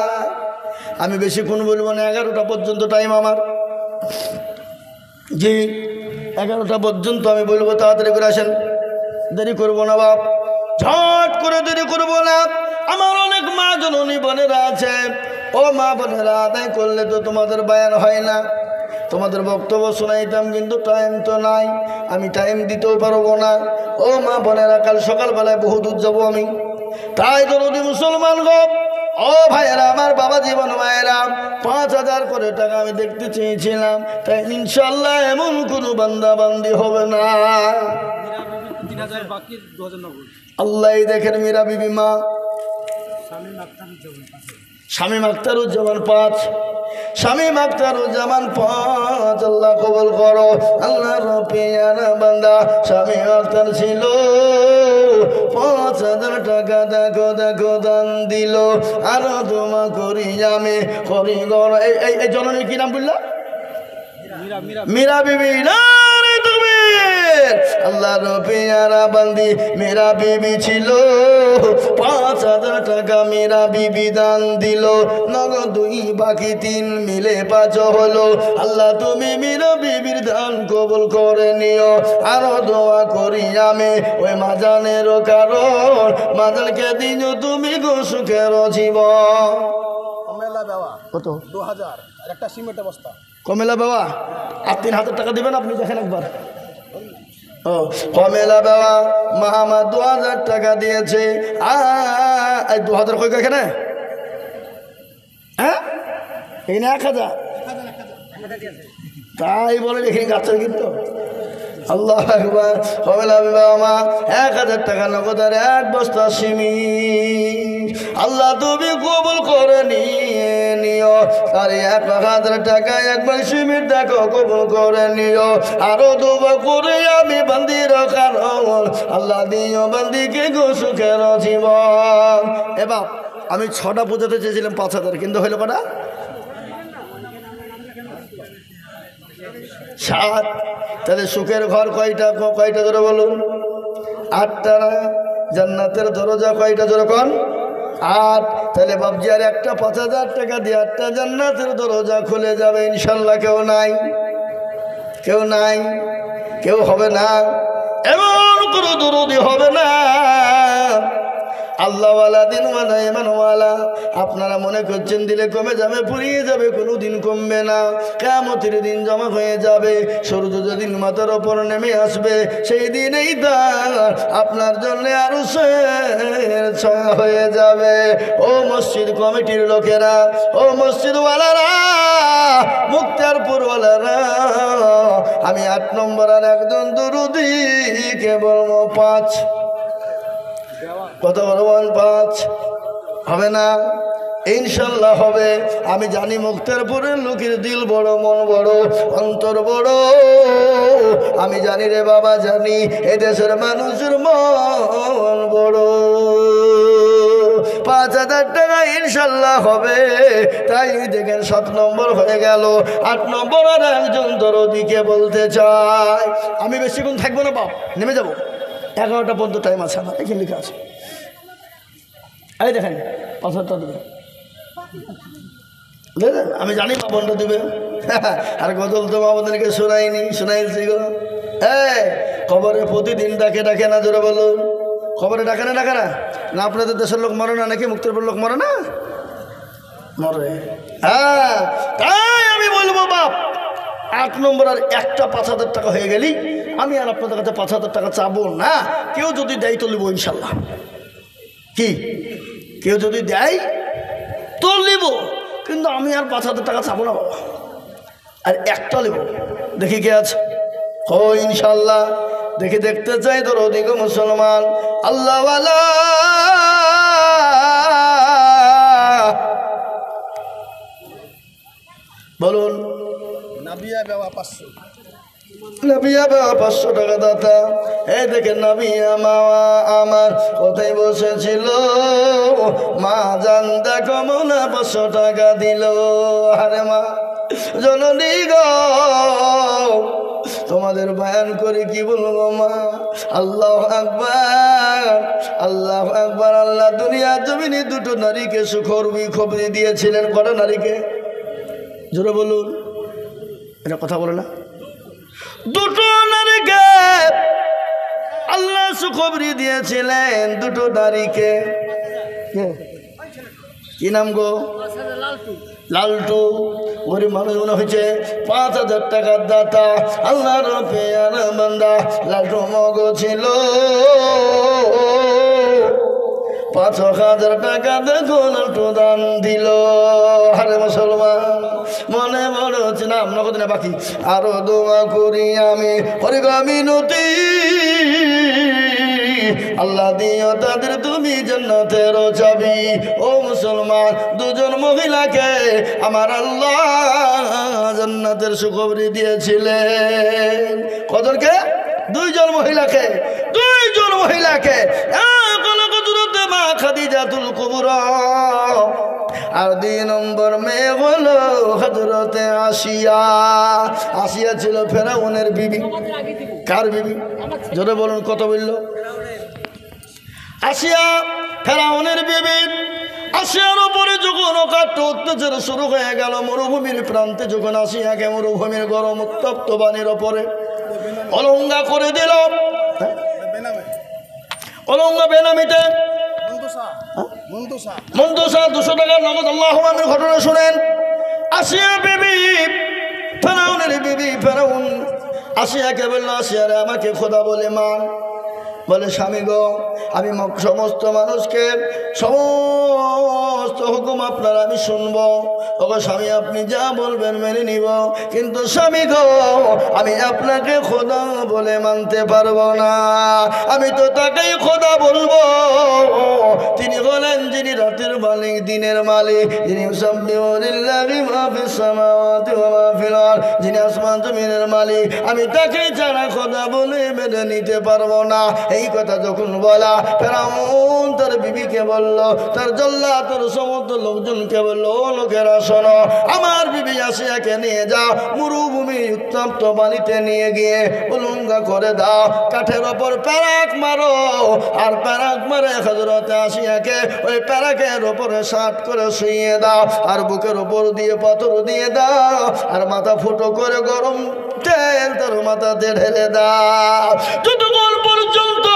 আমি বেশিক্ষণ বলবো না, 11টা পর্যন্ত টাইম আমার। জি 11টা পর্যন্ত আমি বলবো, তাড়াতাড়ি করে আসেন, দেরি করবো না বাপ, ঝট করে দেরি করবো না। আমার অনেক মা জননী বোনেরা আছে, ও মা বোনেরা আদায় করলে তো তোমাদের বায়ান হয় না, তোমাদের বক্তব্য শোনাইতাম, কিন্তু টাইম তো নাই, আমি টাইম দিতেও পারবো না। ও মা বোনেরা কাল সকালবেলায় বহু দূর যাবো আমি, তাই দরদি মুসলমান গো, ও ভাইয়েরা আমার, বাবা জীবন মায়েরা, 5,000 করে টাকা আমি দেখতে চেয়েছিলাম, তাই ইনশাল্লাহ এমন কোনো বান্দা বান্দি হবে না। আল্লাহ দেখেন, মীরা বিবি মা, শামীম আখতারুজ্জামান 5, শামীম আখতারুজ্জামান 5, আল্লাহ কবুল করো। আল্লাহ রব্বিয়ানা বান্দা শামীম আখতার ছিল, 5,000 টাকা দেখো দান দিল। আর তোমা করি আমি করি গর, এই জননীর কি নাম বললা? মীরা বিবি। আল্লাহ রব্বিয়ানা বান্দি মীরা বিবি ছিল, 5,000 টাকা মীরা বিবি দান দিল। নগদ 2 বাকি 3 মিলে 5 হলো। আল্লাহ তুমি মীরা বিবির দান কবুল করে নিও। আরো দোয়া করি আমি ওই মাজানের কারণ, মাজানকে দিন তুমি গো সুখের জীবন। কত? 2,000 আর একটা সিমেন্টের বস্তা। কমেলা বাবা আর 3,000 টাকা দেবেন, আপনি দেখেন একবার। ও কমেলা বাবা মাহামা 2,000 টাকা দিয়েছে। 2,000 কই এখানে? হ্যাঁ এখানে 1,000, তাই বলে এখানে গাছের কিন্তু। আল্লাহ আকবার। কমেলা বাবা মা 1,000 টাকা নগদ আর 1 বস্তা সিমেন্ট। আল্লাহ তুমি কবুল করে নিও। আর 1,000 টাকা একবার সিমেন্ট দেখো কবুল করে নিও। আরো দোয়া করে আমি বান্দির কারণ, আল্লাহ দিও বান্দিকে গো সুখের জীবন। এবার আমি 6টা বোঝাতে চেয়েছিলাম 5,000, কিন্তু হইল কটা? 7। তাহলে সুখের ঘর কয়টা ধরে বলুন? 8টা। জান্নাতের দরজা কয়টা ধরে কোন? 8। তাহলে বাবজি আর একটা 5,000 টাকা দিয়ে 8টা জান্নাতের দরজা খুলে যাবে ইনশাল্লাহ। কেউ নাই, কেউ হবে না, এমন কোনো দরদি হবে না। আল্লাহওয়ালা দিনওয়ালা ইমানওয়ালা। আপনারা মনে করছেন দিলে কমে যাবে, ফুরিয়ে যাবে, কোনো দিন কমবে না। কিয়ামতের দিন জমা হয়ে যাবে, সূর্য যেদিন মাথার ওপর নেমে আসবে, সেই দিনেই তার আপনার জন্য আরো ছায়া হয়ে যাবে। ও মসজিদ কমিটির লোকেরা, ও মসজিদওয়ালারা, মুক্তারপুরওয়ালারা, আমি 8 নম্বর আর একজন দরুদি কেবল 5। কত বলবেন? 5 হবে না? ইনশাল্লাহ হবে। আমি জানি মুক্তারপুরের লোকের দিল বড়, মন বড়, অন্তর বড়। আমি জানি রে বাবা, জানি এদেশের মানুষের মন বড়। 5,000 টাকা ইনশাল্লাহ হবে। তাই দেখেন 7 নম্বর হয়ে গেল। 8 নম্বর আর একজন দরদিকে বলতে চাই, আমি বেশিক্ষণ থাকবো না বাপ, নেমে যাবো। 11টা পর্যন্ত টাইম আছে আমার, এখানে লেখা আছে। এই দেখেন 5,000 টাকা দেবে, আমি জানি বাবনটা দেবে। আর গজল তো বাবনদেরকে শোনাইছি গো। খবরে প্রতিদিন ডাকে না, জোরে বলুন। খবরে ডাকে না না? আপনাদের দেশের লোক মরে না নাকি? মুক্তারপুর লোক মরে না? মরে। হ্যাঁ, তাই আমি বলবো বাপ, 8 নম্বর আর একটা 5,000 টাকা হয়ে গেলি আমি আর আপনাদের কাছে 5,000 টাকা চাবো না। কেউ যদি দেয় তো নেবো ইনশাল্লাহ। কি কেউ যদি দেয় তো নেব, কিন্তু আমি আর 5,000 টাকা চাবো না বাবা, আর একটা নেব। দেখি কে আছে? ও ইনশাল্লাহ দেখি, দেখতে চাই তোর অধিক মুসলমান আল্লাহওয়ালা। বলুন। নাবিয়া বাবা 500। নাবিয়া বাবা 500 টাকা দাতা। এই দেখেন নাবিয়া মাওয়া আমার কোথায় বসেছিল, মা জান দেখো মনে 500 টাকা দিল। আরে মা জননী গো, তোমাদের বয়ান করে কি বলবো মা। আল্লাহু আকবার, আল্লাহু আকবার। আল্লাহ দুনিয়া জমিনে দুটো নারীকে সুখবরি খবরি দিয়েছিলেন। কটা নারীকে? জোরে বলুন, এটা কথা বলে না। দুটো নারীকে আল্লাহ সুখবরি দিয়েছিলেন, দুটো নারীকে। কি নাম গো? লালটু। গরিব মানুষ মনে হয়েছে 5,000 টাকার দাতা। আল্লাহর পেয়ারা বান্দা লালটু মগ ছিল। 5,000 টাকা দেখো লালটু দান দিল। আরে মুসলমান মনে মনে হচ্ছে না আমরা কদিন বাকি, আরো দোয়া করি আমি হরিগামী নতি, আল্লাহ দিও তাদের তুমি জান্নাতের চাবি। ও মুসলমান, দুজন মহিলাকে আমার আল্লাহ জান্নাতের সুখবরি দিয়েছিলেন। কজনকে? দুইজন মহিলাকে। দুইজন মহিলাকে, মা খাদিজাতুল কুবরা, আর 2 নম্বর মেয়ে হলো হযরতে আসিয়া। আসিয়া ছিল ফেরাউনের বিবি। কার বিবি? জোরে বলুন, কত বলল? আসিয়া ফেরাউনের বিবি। আসিয়ার উপরে যখন অত্যাচার শুরু হয়ে গেল, মরুভূমির প্রান্তে যখন আসিয়াকে মরুভূমির গরম উত্তপ্ত পানির ওপরে অলঙ্গা করে দিল। অলঙ্গা বেনামিতে মন্দোসা 200 টাকা নগদ। আল্লাহু আকবার। ঘটনা শুনেন। আসিয়া বিবি, ফেরাউনের বিবি, ফেরাউন আসিয়াকে বলল, আসিয়া রে আমাকে খোদা বলে মান। বলে স্বামী গো, আমি সমস্ত মানুষকে সমস্ত হুকুম আপনার আমি শুনবো। ওগো স্বামী আপনি যা বলবেন মেনে নিব, কিন্তু স্বামী গো আমি আপনাকে খোদা বলে মানতে পারবো না। আমি তো তাকেই খোদা বলবো, তিনি হলেন যিনি রাতের মালিক, দিনের মালিক, যিনি যিনি আসমান জমিনের মালিক। আমি তাকে ছাড়া খোদা বলে মেনে নিতে পারবো না। এই কথা যখন বলা, ফেরাউন তার বিবিকে বলল, তার জল্লা তার সমস্ত লোকজনকে বলল, ও লোকেরা শোনো, আমার বিবি আসিয়াকে নিয়ে যাও, মরুভূমি উত্তপ্ত পানিতে নিয়ে গিয়ে উলঙ্গা করে দাও, কাঠের ওপর প্যারাক মারো, আর প্যারাক মারে হযরতে আসিয়াকে ওই প্যারাকের ওপরে 60 করে শুইয়ে দাও, আর বুকের ওপর দিয়ে পাথর দিয়ে দাও, আর মাথা ফুটো করে গরম তেল তার মাথাতে ঢেলে দাও। যতক্ষণ পর্যন্ত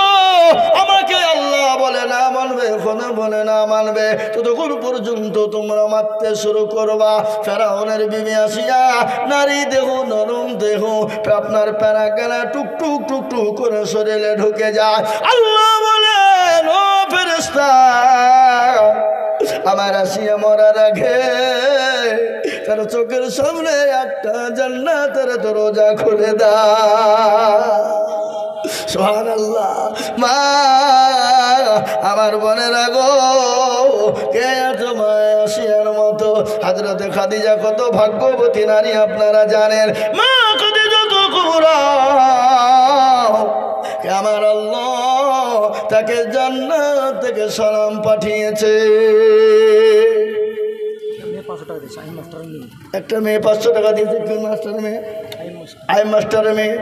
আমাকে আল্লাহ বলে না মানবে, খোদা বলে না মানবে, ততক্ষণ পর্যন্ত তোমরা মারতে শুরু করবা। ফেরাউনের বিবি আসিয়া নারী দেহ, নরম দেহ, আপনার প্যারা গেলা টুকটুক টুকটুক করে শরীরে ঢুকে যায়। আল্লাহ বলেন, ও ফেরেশতা, আমার আসিয়া মরার আগে তার চোখের সামনে একটা জান্নাতের দরজা খুলে দাও। সুবহানাল্লাহ। মা আমার বোনেরা গো, কে তোমার আসিয়ার মতো? হযরতে খাদিজা কত ভাগ্যবতী নারী আপনারা জানেন। মা খাদিজা তো কুবরা, আমার আল্লাহ তাকে জান্নাত থেকে সালাম পাঠিয়েছে। একটা মেয়ে 500 টাকা দিয়েছে। কোন মাস্টারের মেয়ে? আই মাস্টারের মেয়ে।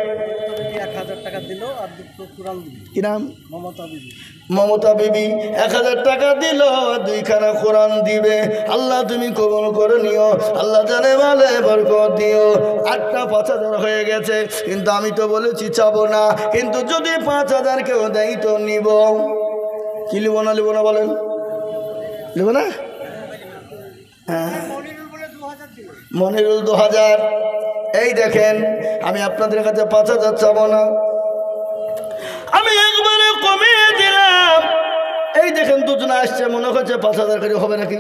1000 টাকা দিল, আর দুটো কুরআন দিল। কি নাম? মমতা বিবি। মমতা বিবি 1000 টাকা দিল, 2খানা কোরআন দিবে। আল্লাহ তুমি কবুল করে নিও, আল্লাহ জানে বলে বরকত দিও। 8টা 5000 হয়ে গেছে, কিন্তু আমি তো বলেছি চাবো না, কিন্তু যদি 5000 কেউ দেয় তো নিব। কি লিব না লিব না বলেন? লিব না? হ্যাঁ, মনিরুল 2000। এই দেখেন, আমি আপনাদের কাছে 5000 চাবো না, আমি একবারে কমিয়ে দিলাম। এই দেখেন দুজনে আসছে, মনে হচ্ছে 5,000 করে হবে নাকি।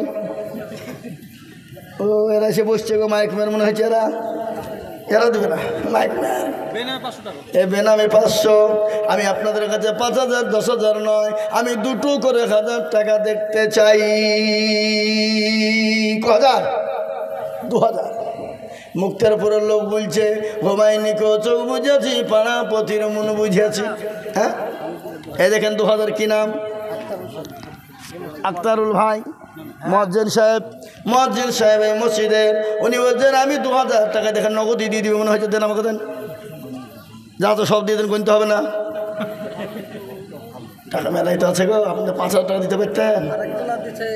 ও এরা এসে বসছে গো, মাইক ম্যান মনে হচ্ছে এরা দেবে না মাইক ম্যান। এ বেনামে 500। আমি আপনাদের কাছে 5,000 10,000 নয়, আমি দুটো করে 1,000 টাকা দেখতে চাই। 1,000 2,000। মুক্তের পরের লোক বলছে ঘুমাইনি কেউ চোখ বুঝেছি, পাড়া পথির মন বুঝেছি। হ্যাঁ এই দেখেন 2,000। কি নাম? আক্তারুল ভাই মজ্জিদ সাহেব এই মসজিদের। উনি বলছেন আমি 2,000 টাকা দেখেন নগদই দিয়ে দিবে মনে হচ্ছে। দেন আমাকে দেন, যা তো সব দিয়ে দেন, গুনতে হবে না। টাকা মেলাই তো আছে গো, আপনি 5,000 টাকা দিতে পারতেন। আরেকজনা দিচ্ছে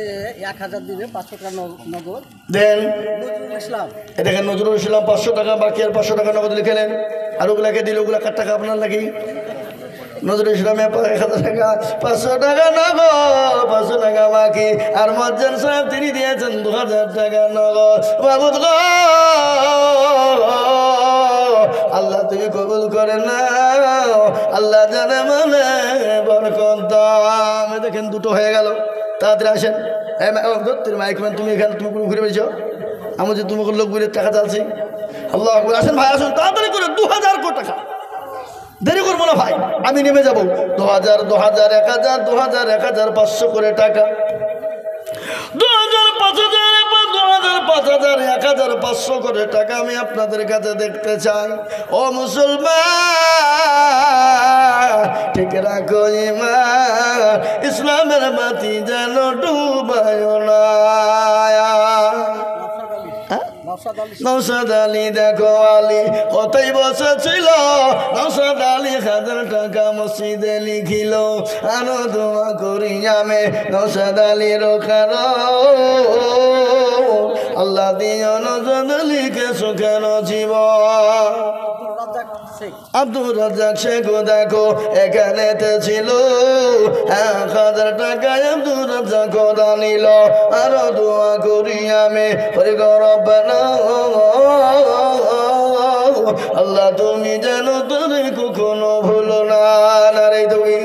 1,000 দিবে, 500 টাকা নগদ। দেন নজরুল ইসলাম, এ দেখেন নজরুল ইসলাম 500 টাকা, বাকি আর 500 টাকা নগদ লিখেলেন। আর ওগুলাকে দিলে ওগুলা কার টাকা? আপনার নাকি? নজরুল ইসলামে 1,000 টাকা, 500 টাকা নগদ, 500 টাকা বাকি। আর মজ্জিদ সাহেব তিনি দিয়েছেন 2,000 টাকা নগদ। মাবুদ গো, আল্লাহ তুমি কবুল করে না, আল্লাহ জানে মানে বরকত দাও। দেখেন দুটো হয়ে গেল। তাড়াতাড়ি আসেন। ধরতে মাইকম্যান, তুমি এখানে তুমি ঘুরে বেরিয়েছ, আমি যে তোমাকে লোক ঘুরে টাকা চাচ্ছি। আল্লাহ আসেন ভাই, আসুন তাড়াতাড়ি করে 2,000 টাকা। দেরি করবো না ভাই, আমি নেমে যাবো। 2,000 2,000 1,000 2,000 1,000 500 করে টাকা। 2,000 5,000 2,000 5,000 1,000 500 করে টাকা আমি আপনাদের কাছে দেখতে চাই। ও মুসলমান, ঠিক রাখো ঈমান, ইসলামের বাতি যেন ডুবায় না। নওশাদ আলী দেখো আলী কতই বসেছিল, নওশাদ আলী 1,000 টাকা মসজিদে লিখিল। আরো দোয়া করি আমি নওশাদ আলীর আল্লাহ দিও নওশাদ আলীকে সুখের জীবন। আব্দুর রাজ্জাক শেখ দেখো এখানেতে ছিল, 1,000 টাকায় আব্দুর রাজ্জাক দানিল। আরো দোয়া করি আমি রব্বানা, আল্লাহ তুমি যেন তোরে কখনো ভুলো না। নারে তুমি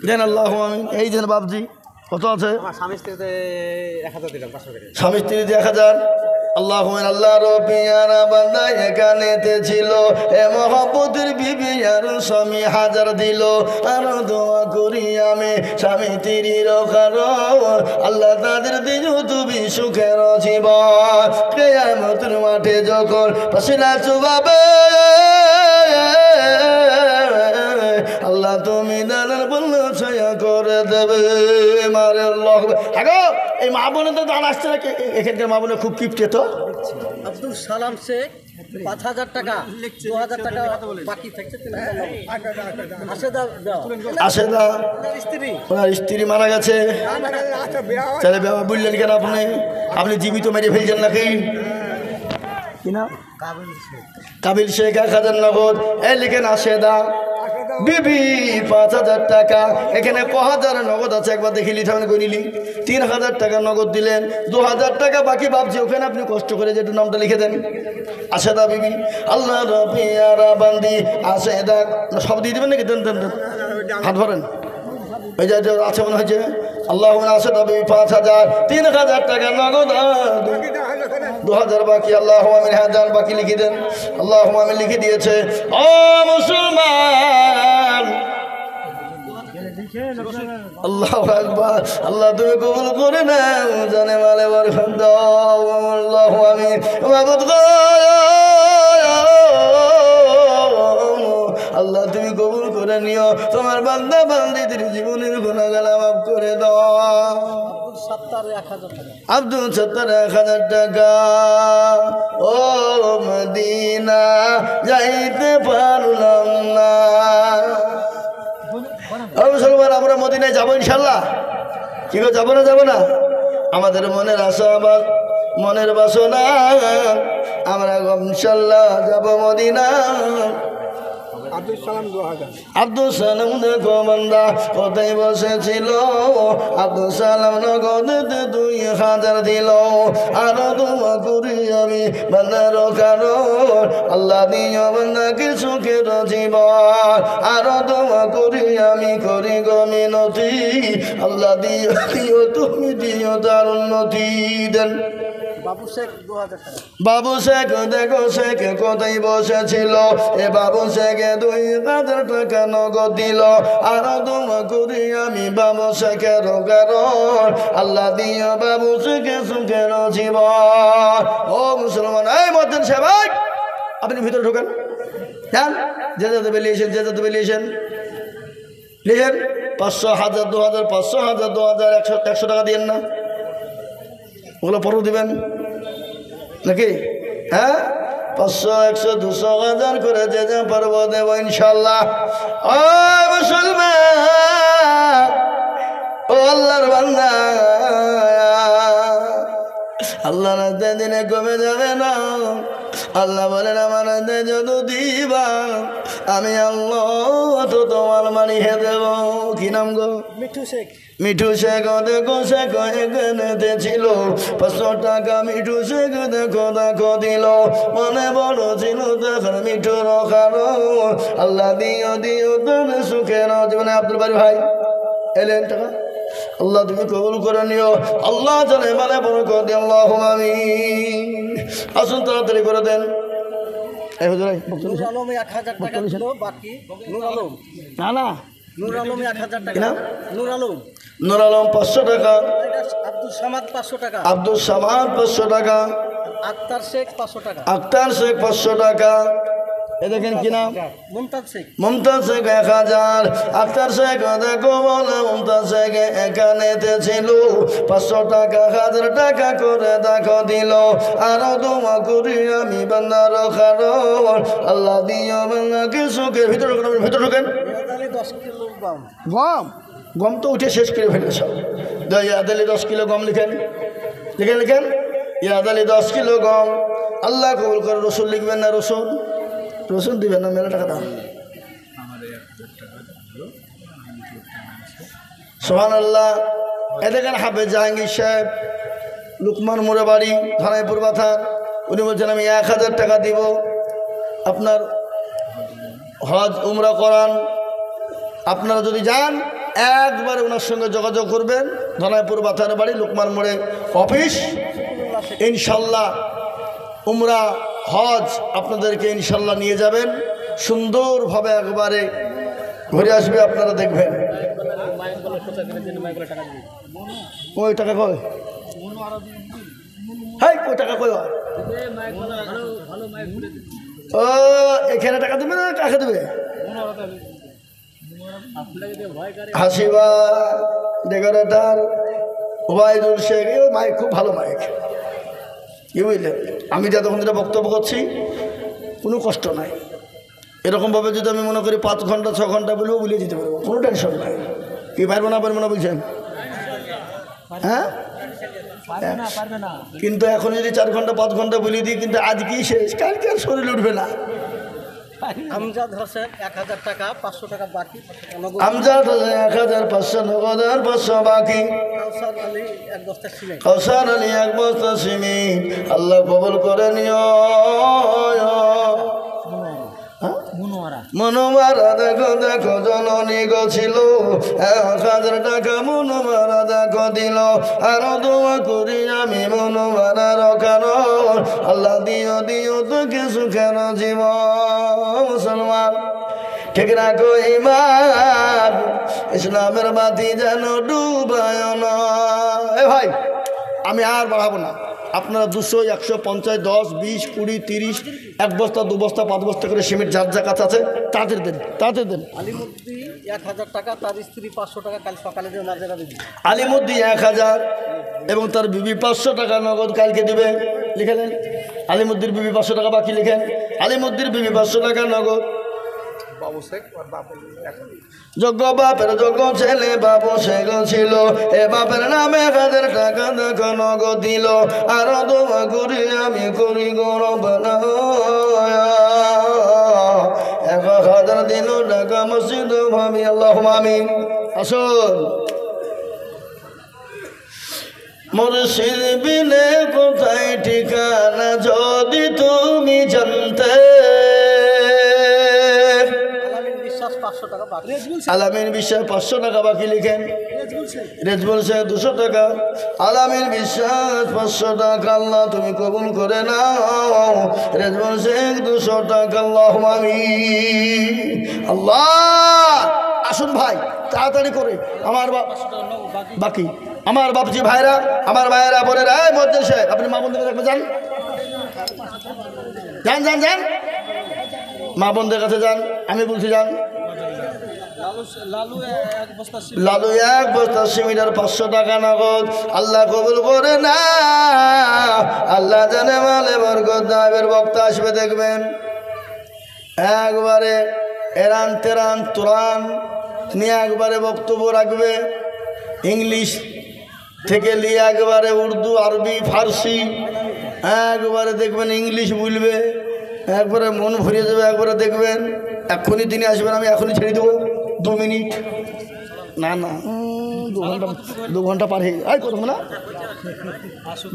দেন আল্লাহ আমিন। এই দেন বাবজি কত আছে? স্বামী স্ত্রীতে 1,000 দিলাম, 500 টাকা। স্বামী স্ত্রীতে 1,000। আল্লাহ আল্লাহ রবিয়ারা বান্দা এখানেতে ছিল, এ মহব্বতের বিবি আর স্বামী 1,000 দিল। আর দোয়া করি আমি স্বামী স্ত্রীর আল্লাহ তাদের দিল তুমি সুখের জীবন। কিয়ামতের মাঠে যখন পাশিলা চুবাবে, আল্লাহ তুমি দানের বলল ছায়া করে দেবে। মারে আল্লাহ। হ্যাঁ এই মা বোনে তো দান আসছে না, এখানকার মা বোনে খুব কিপটে তো। আব্দুল সালাম শেখ 5,000 টাকা, 2,000 টাকা বাকি থাকছে। আশেদা স্ত্রী, ওনার স্ত্রী মারা গেছে। তাহলে বাবা বললেন কেন আপনি? আপনি জীবিত মেরে ফেলছেন নাকি? কি না? কাবিল শেখ 1,000 নগদ। এই লিখেন আশেদা বিবি 5,000 টাকা। এখানে 1,000 নগদ আছে, একবার দেখিলি তাহলে গণিলি। 3,000 টাকা নগদ দিলেন, 2,000 টাকা বাকি ভাবছি। ওখানে আপনি কষ্ট করে যেটু নামটা লিখে দেন, আশেদা বিবি। আল্লাহ রবিয়ারা বান্দি আশেদা সব দিয়ে দেবেন নাকি? দেন দেন দেন, হাত ভরেন। ওই যে আছে মনে হয়েছে। আল্লাহ আশেদা বিবি 5,000, 3,000 টাকা নগদ, 2,000 বাকি। আল্লাহ আমিন। হ্যাঁ যান বাকি লিখে দেন। আল্লাহ আমিন লিখে দিয়েছে। ও মুসলমান, আল্লাহ আকবার, আল্লাহ তুমি কবুল করে নাও, জানে মালে বরকত দাও। আল্লাহ আমিন। মাবুদ গো, আল্লাহ তুমি কবুল করে নিও, তোমার বান্দা বান্দিদের জীবনের গুনাহগালা মাফ করে দাও। আব্দুল সত্তার 1,000 টাকা। ও মদিনা যাইতে পারলাম না। মুসলমান আমরা মদিনায় যাবো ইনশাল্লাহ। কি গো, যাবো না? যাবো না? আমাদের মনের আশা আবার মনের বাসনা, আমরা ইনশাল্লাহ যাবো মদিনা। আব্দুল সালাম 2000 আব্দুল সালাম দেখো বান্দা কোথায় বসেছিল, আব্দুল সালাম নগদে 2000 দিল। আরো দোয়া করি আমি বান্দার কারণ, আল্লাহ দিও বান্দাকে সুখের জীবন। আরো দোয়া করি আমি করি গো মিনতি, আল্লাহ দিও তুমি দিও তার উন্নতি দেন। বাবু শেখ 2000 টাকা। বাবু শেখ দেখো শেখ কোথায় বসেছিল, এ বাবু শেখে 2000 টাকা নগদ দিল। আরো দোয়া করি আমি বাবু শেখের কারণ, আল্লাহ দিও বাবু শেখে সুখের জীবন। ও মুসলমান, এই মদ্দান সাহেব আপনি ভিতরে ঢোকেন, যান যে যাতে বেরিয়েছেন, যে যাতে বেরিয়েছেন লিখেন 500, 1000, 2000, 500, 1000, 2000, 100 টাকা দিয়েন না, ওগুলো পরেও দিবেন নাকি? হ্যাঁ 500, 100, 200, 1000 করে যে যা পারবো দেবো ইনশাল্লাহ। ও মুসলমান, ও আল্লাহর বান্দা, আল্লাহ রাতে দিনে কমে যাবে না। আল্লাহ বলেন আমার রাতে যত দিবা আমি আল্লাহ তো তোমার মানিয়ে দেব। কি নাম গো? মিঠু শেখ। মিঠু শেখ দেখো শেখ এখানেতে ছিল 500 টাকা। মিঠু শেখ দেখো দেখো দিল, মনে বড় ছিল তখন মিঠুর কারণ, আল্লাহ দিও দিও তুমি সুখের জীবনে। আব্দুল বাড়ি ভাই এলেন টাকা, আল্লাহ তুমি কবুল করে নিও, আল্লাহ জানে মানে বড় করে দিও, আল্লাহ আমিন। আসুন তাড়াতাড়ি করে দেন। এই হুজুর নূর আলম 1000 টাকা দিল, বাকি নূর আলম। না না নূর আলম 1000 টাকা। না? নূর আলম। নূর আলম 500 টাকা। আব্দুল সামাদ 500 টাকা। আব্দুল সামাদ 500 টাকা। আক্তার শেখ 500 টাকা। আক্তার শেখ 500 টাকা। এ দেখেন কি নাম? মুমতাজ শেখ। মুমতাজ শেখ 1000। আক্তার শেখ দেখো বলে মুমতাজ শেখ এখানেতে ছিল 500 টাকা, 1000 টাকা করে দেখো দিল। আরো দোয়া করি আমি বান্দার কারণ, আল্লাহ দিও বান্দাকে সুখের। ভিতরে ঢোকেন, ভিতরে ঢোকেন। 10 কিলো গম। গম, গম তো উঠে শেষ করে ফেলেছ। ইয়াদালি 10 কিলো গম লিখেন, লিখেন লিখেন ইয়াদালি 10 কিলো গম। আল্লাহ কবুল করে। রসুন লিখবেন না? রসুন রসুন দিবেন না, মেলা টাকা দাম। সুবহানাল্লাহ। এ দেখেন হাফেজ জাহাঙ্গীর সাহেব, লুকমান মোড়ে বাড়ি, ধানাইপুর বাথার। উনি বলছেন আমি 1000 টাকা দিব, আপনার হজ উমরা করান। আপনারা যদি যান একবারে ওনার সঙ্গে যোগাযোগ করবেন। ধনাইপুর বাথার বাড়ি, লুকমান মোড়ে অফিস। ইনশাল্লাহ উমরা হজ আপনাদেরকে ইনশাল্লাহ নিয়ে যাবেন, সুন্দরভাবে একবারে ঘুরে আসবে, আপনারা দেখবেন। ওই টাকা কয়? হাই কই টাকা কয়? ও এখানে টাকা দেবে না কাকে দেবে? হাসিবা ডেকোরেটর ওবায়দুল শেখ, এই মাইক খুব ভালো মাইক। কি বুঝলেন? আমি যা তখন যেটা বক্তব্য করছি কোনো কষ্ট নাই। এরকমভাবে যদি আমি মনে করি 5 ঘন্টা 6 ঘন্টা বলেও বলে দিতে পারবো, কোনো টেনশন নাই। কি পারবো না বলছেন? হ্যাঁ কিন্তু এখন যদি 4 ঘন্টা 5 ঘন্টা বলে দিই, কিন্তু আজকেই শেষ, কালকে আর শরীর উঠবে না। আমজাদ হোসেন 1000 টাকা, 500 টাকা বাকি। আমজাদ হোসেন 1000, 500 নগদ আর 500 বাকি। কাউসার আলী 1 বস্তা সিমেন্ট। কাউসার আলী 1 বস্তা সিমেন্ট। আল্লাহ কবুল করে নিও। মনোমারা দেখো দেখো জননী গো ছিল 1000 টাকা। মনোমারা দেখো দিল। আরো দোয়া করি আমি মনোমারার কারণ, আল্লাহ দিও দিও তোকে সুখের জীবন। মুসলমান ঠিক রাখো ঈমান, ইসলামের বাতি যেন ডুবায় না। এ ভাই আমি আর বাড়াবো না, আপনারা 200, 150, 10, 20, 20, 30, 1 বস্তা 2 বস্তা 5 বস্তা করে সিমেন্ট যার যা কাছে আছে তাদের দেন, তাদের দেন। আলিমুদ্দি 1000 টাকা, তার স্ত্রী 500 টাকা, কাল সকালে দিয়ে নাজেরা দিবি। আলিমুদ্দি 1000 এবং তার বিবি 500 টাকা নগদ কালকে দেবে। লিখেলেন আলিমুদ্দির বিবি 500 টাকা বাকি। লিখেন আলিমুদ্দির বিবি 500 টাকা নগদ। বাবু শেখ আর বাপের যোগ্য বাপের যোগ্য ছেলে বাবু শেখ ছিল, এ বাপের নামে 1000 টাকা দেখো নগদ দিল। আরো দোয়া করি আমি করি গৌরব 1000 মসজিদ ভাবি আল্লাহুম্মা আমিন। আসুন। মুর্শিদ বিনে কোথায় ঠিকানা যদি তুমি জানতে। আলামিন বিশ্বাস 500 টাকা বাকি। আলামিন বিশ্বাস 500 টাকা বাকি লিখেন। রেজবুল সাহেব 200 টাকা। আলামিন বিশ্বাস 500 টাকা। আল্লাহ তুমি কবুল করে নাও। রেজবুল সাহেব 200 টাকা। আল্লাহুম্মা আমিন। আল্লাহ আসুন ভাই তাড়াতাড়ি করে আমার বাকি আমার বাপজি ভাইরা আমার ভাইয়েরা বোনেরা এই মধ্যে সাহেব আপনি মা বোনদের কাছে যান যান যান যান মা বোনদের কাছে যান আমি বলছি যান। লালু এক বস্তা সিমিটার 500 টাকা নগদ। আল্লাহ কবুল করে না। আল্লাহ জানে মালে বরকত দাবের বক্তা আসবে দেখবেন একবারে এরান তেরান তুরান নিয়ে একবারে বক্তব্য রাখবে। ইংলিশ থেকে নিয়ে একবারে উর্দু আরবি ফার্সি একবারে দেখবেন ইংলিশ বলবে একবারে মন ভরিয়ে যাবে। একবারে দেখবেন এক্ষুনি তিনি আসবেন আমি এখনই ছেড়ে দেবো 2 মিনিট না না 2 ঘন্টা পার হয়ে যায় কত না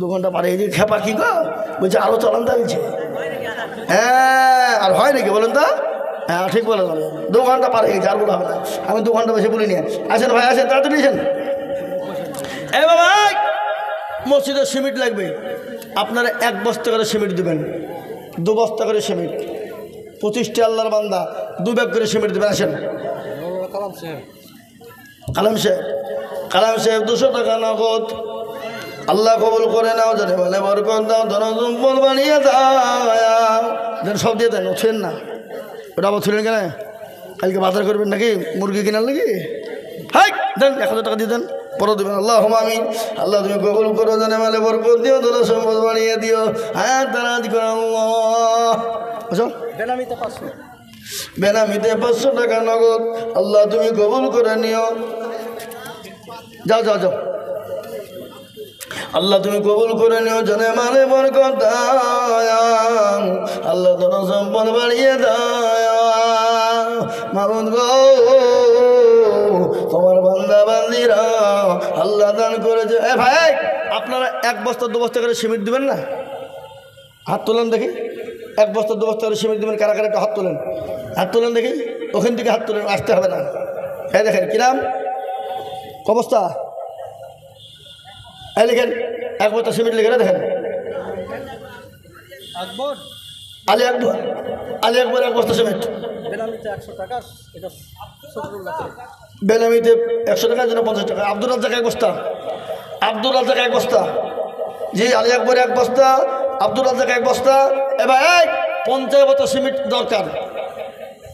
2 ঘন্টা পার হয়ে যায় খেপা কি গো বলছে আরও চালান বলছে। হ্যাঁ আর হয় নাকি বলেন তো। হ্যাঁ ঠিক বলে 2 ঘন্টা পার হয়ে গেছে আর বলা হবে না। আমি 2 ঘন্টা বেশি বলিনি। আসেন ভাই আসেন তাড়াতাড়ি আসেন। এ বাবা মসজিদের সিমেন্ট লাগবে আপনারা 1 বস্তা করে সিমেন্ট দেবেন 2 বস্তা করে সিমেন্ট 25টা আল্লাহর বান্দা 2 ব্যাগ করে সিমেন্ট দেবেন। আসেন কালাম সাহেব 200 টাকা নগদ। আল্লাহ কবুল করে নাও জানে বলে বরকত দাও ধনসম্পদ বানিয়ে দাও সব দিয়ে দেন ওঠেন না ওটা আবার ছিলেন কেন কালকে বাজার করবেন নাকি মুরগি কেনার নাকি হাই দেন 1000 টাকা দিয়ে দেন পরে দেবেন। আল্লাহুম্মা আমিন। আল্লাহ তুমি কবুল করো জানে বলে বরকত দিও ধনসম্পদ বানিয়ে দিও হায়াত দারাজ করো আল্লাহ। বুঝো বেনামিতে 500 বেনামিতে 500 টাকা নগদ। আল্লাহ তুমি কবুল করে নিও। যাও যাও যাও আল্লাহ তুমি কবুল করে নিও জানে মানে বরকত দাও। আল্লাহ তোমার সম্পদ বাড়িয়ে দাও। মাবুদ গো তোমার বান্দা বান্দিরা আল্লাহ দান করেছে। এ ভাই আপনারা 1 বস্তা 2 বস্তা করে সিমেন্ট দিবেন না হাত তোলেন দেখি। 1 বস্তা 2 বস্তা করে সিমেন্ট দেবেন কারা কারা একটা হাত তোলেন দেখি ওখান থেকে হাত তোলেন আসতে হবে না। হ্যাঁ দেখেন কিরাম অবস্থা এই লিখেন 1 বস্তা সিমেন্ট লিখে দেখেন আকবর আলী আকবর 1 বস্তা সিমেন্ট বেনামিতে 100 টাকা এটা 17 লাখ। বেনামিতে 100 টাকার জন্য 50 টাকা। আব্দুল রাজ্জাক 1 বস্তা 1 বস্তা জি আলী আকবর 1 বস্তা আব্দুল রাজ্জাক 1 বস্তা। এবার 50 বস্তা সিমেন্ট দরকার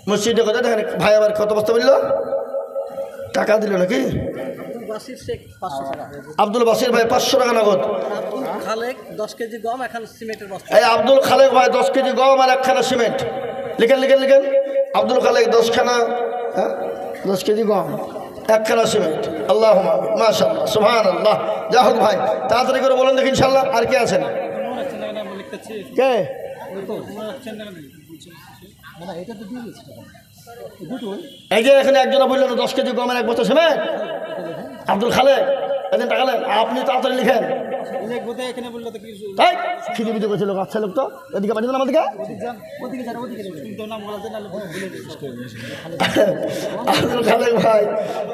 মসজিদে কথা দেখেন ভাই আবার কত বস্তা বলল টাকা দিল নাকি। বাসির শেখ 500 টাকা। আব্দুল বাসির ভাই 500 টাকা নগদ। আব্দুল খালেক 10 কেজি গম এখন সিমেন্টের বস্তা। এই আব্দুল খালেক ভাই 10 কেজি গম আর 1খানা সিমেন্ট লিখেন আব্দুল খালেক 10খানা 10 কেজি গম 1খানা সিমেন্ট। আল্লাহুম্মা আমিন মাশাআল্লাহ সুবহানাল্লাহ। যা হোক ভাই তাড়াতাড়ি করে বলেন দেখি ইনশাআল্লাহ। আর কে আছেন কে এই যে এখানে একজনে বললেন 10 কেজি গমের 1 বস্তা সিমেন্ট আব্দুল খালেক এদিন টাকা নেন আপনি তাড়াতাড়ি লিখেন। তাই খিদি বিদি করছে লোক আচ্ছা লোক তো এদিকে পাঠিয়ে দেন আমাদেরকে। আব্দুল খালেক ভাই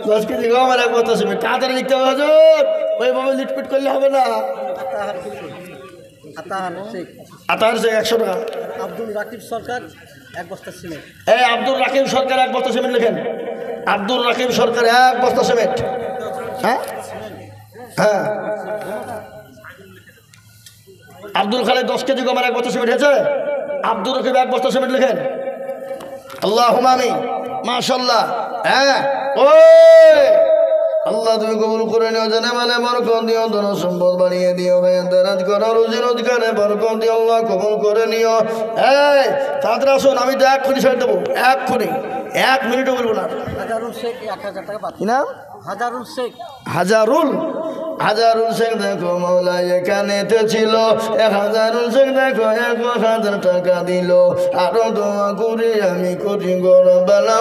10 কেজি গম আর 1 বস্তা সিমেন্ট তাড়াতাড়ি লিখতে হবে হুজুর ওইভাবে লিটপিট করলে হবে না। আতাহার শেখ 100 টাকা। আব্দুল রাকিব সরকার 1 বস্তা সিমেন্ট। এই আব্দুল রাকিব সরকার 1 বস্তা সিমেন্ট লিখেন। আব্দুল রাকিব সরকার 1 বস্তা সিমেন্ট। হ্যাঁ হ্যাঁ আব্দুল খালেক 10 কেজি গমের 1 বস্তা সিমেন্ট হয়েছে। আব্দুল রাকিব 1 বস্তা সিমেন্ট লিখেন। আল্লাহুম্মা আমিন মাশাআল্লাহ। হ্যাঁ ওই আল্লাহ তুমি কবুল করে নিও জানে মানে বরকত দিও ধন সম্পদ বাড়িয়ে দিও দারাজ করো রুজি রোজগারে বরকত দিও আল্লাহ কবুল করে নিও। এই তাড়াতাড়ি আসুন আমি তো এক্ষুনি ছেড়ে দেবো এক্ষুনি 1 মিনিটও বলবো না। আজারুল শেখ 1000 টাকা বাকি। কি নাম হাজারুল শেখ। হাজারুল শেখ দেখো মৌলা এখানেতে ছিল, 1000 শেখ দেখো 1000 টাকা দিল। আরো দোয়া করি আমি করি গরম বেলা,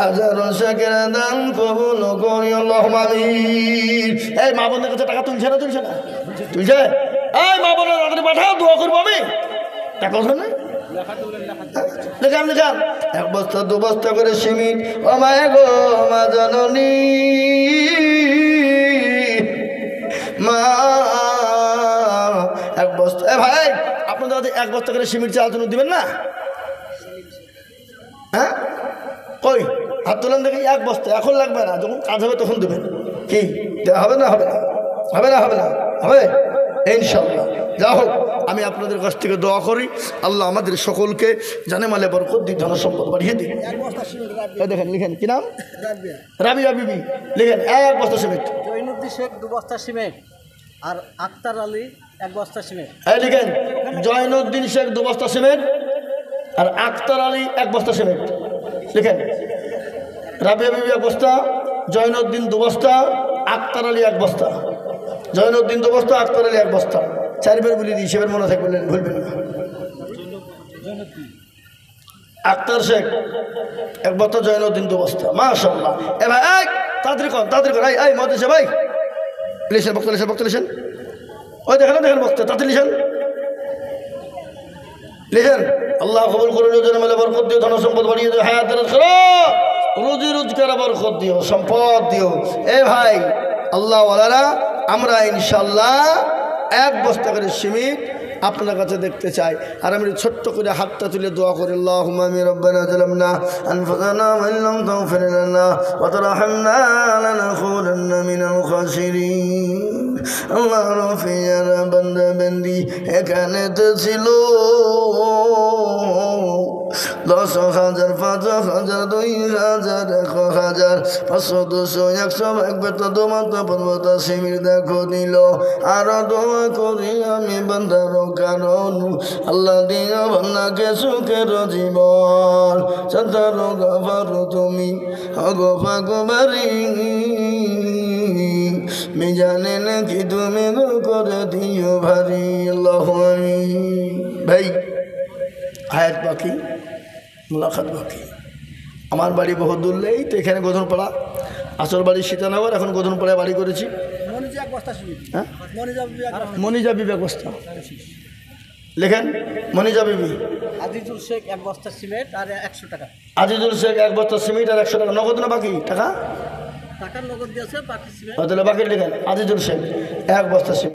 হাজারুল শেখের দান কবুল করি আল্লাহুম্মা আমিন। এই মা বোনের কাছে টাকা তুলছে না তুলছে? এই মা বোনের তাড়াতাড়ি পাঠাও, দোয়া করবো আমি। টাকা ওঠে না, লেখান 1 বস্তা 2 বস্তা করে সিমেন্ট। ও মায়ে গো মা জননী, মা 1 বস্তা। ভাই আপনাদের 1 বস্তা করে সিমেন্ট চাওয়ার জন্য দিবেন না? হ্যাঁ কই হাত তুলেন দেখি। 1 বস্তা এখন লাগবে না, যখন কাজ হবে তখন দেবেন। কি দেওয়া হবে না? হবে না, হবে না, হবে না, হবে ইনশাআল্লাহ। যা হোক, আমি আপনাদের কাছ থেকে দোয়া করি আল্লাহ আমাদের সকলকে জানে মালে বরকত দিন, ধন সম্পদ বাড়িয়ে দিন। দেখেন লিখেন, কি নাম? রাবিয়া বিবি। লিখেন 1 বস্তা সিমেন্ট। জৈনুদ্দিন শেখ 2 বস্তা সিমেন্ট, আর আক্তার আলী 1 বস্তা সিমেন্ট। এই লিখেন, জয়নুদ্দিন শেখ 2 বস্তা সিমেন্ট, আর আক্তার আলী 1 বস্তা সিমেন্ট। লিখেন, রাবিয়া বিবি 1 বস্তা, জয়নুদ্দিন 2 বস্তা, আক্তার আলী 1 বস্তা। জয়নুদ্দিন 2 বস্তা, আক্তার আলী 1 বস্তা। 4 বার বলে দিই, সেবার মনে থাকবেন, ভুলবেন না। আক্তার শেখ 1 বস্তা, জয়নুদ্দিন 2 বস্তা। মাশাআল্লাহ। এ ভাই এই তাড়াতাড়ি কর, তাড়াতাড়ি কর। এই মহাদেশ ভাই লিখেন, বক্তা লিখেন, বক্তা লিখেন। ওই দেখেন বক্তা, তাড়াতাড়ি লিখেন। আল্লাহ কবুল করুন, ওজনে মেলে বরকত দিও, ধন সম্পদ বাড়িয়ে দিও, হায়াত দারাজ করো, রুজি রোজগারে বরকত দিও, সম্পদ দিও। এ ভাই আল্লাহ ওয়ালারা, আমরা ইনশাআল্লাহ 1 বস্তা করে সিমেন্ট আপনার কাছে দেখতে চাই। আর আমি ছোট্ট করে হাতটা তুলে দোয়া করি, আল্লাহুম্মা আমিন। রব্বানা যালামনা আনফুসানা ওয়া ইল্লাম তাগফির লানা ওয়া তারহামনা লানাকুনান্না মিনাল খাসিরিন। আল্লাহ রফিয়ারা বান্দা বান্দি এখানে তো ছিল 10,000, 5,000, 2,000, 1,000, 500, 200, 100 একবার তো দোমাতা পর্বতা সিমির দেখো দিল। আরো দোয়া করি আমি বান্দার কারণ আল্লাহ দিও বান্দাকে সুখের জীবন, সন্তানো গাফারো তুমি অগফা গোবারি, মিজানে নাকি তুমি করে দিও ভারী। আল্লাহু আমিন। ভাই হায়াত বাকি, মুলাকাত বাকি। আমার বাড়ি বহু দূর নেই তো, এখানে গোধনপাড়া, আসল বাড়ি সীতানগর, এখন গোধনপাড়ায় বাড়ি করেছি। হ্যাঁ, মনিজা বিবি 1 বস্তা। লেখেন, মনিজা বিবি। আজিজুল শেখ 1 বস্তা সিমেন্ট আর 100 টাকা। আজিজুল শেখ 1 বস্তা সিমেন্ট আর 100 টাকা। নগদ না বাকি টাকা? টাকার নগদ দিয়েছে, বাকি সিমেন্ট। তাহলে বাকি লেখেন, আজিজুল শেখ 1 বস্তা সিমেন্ট।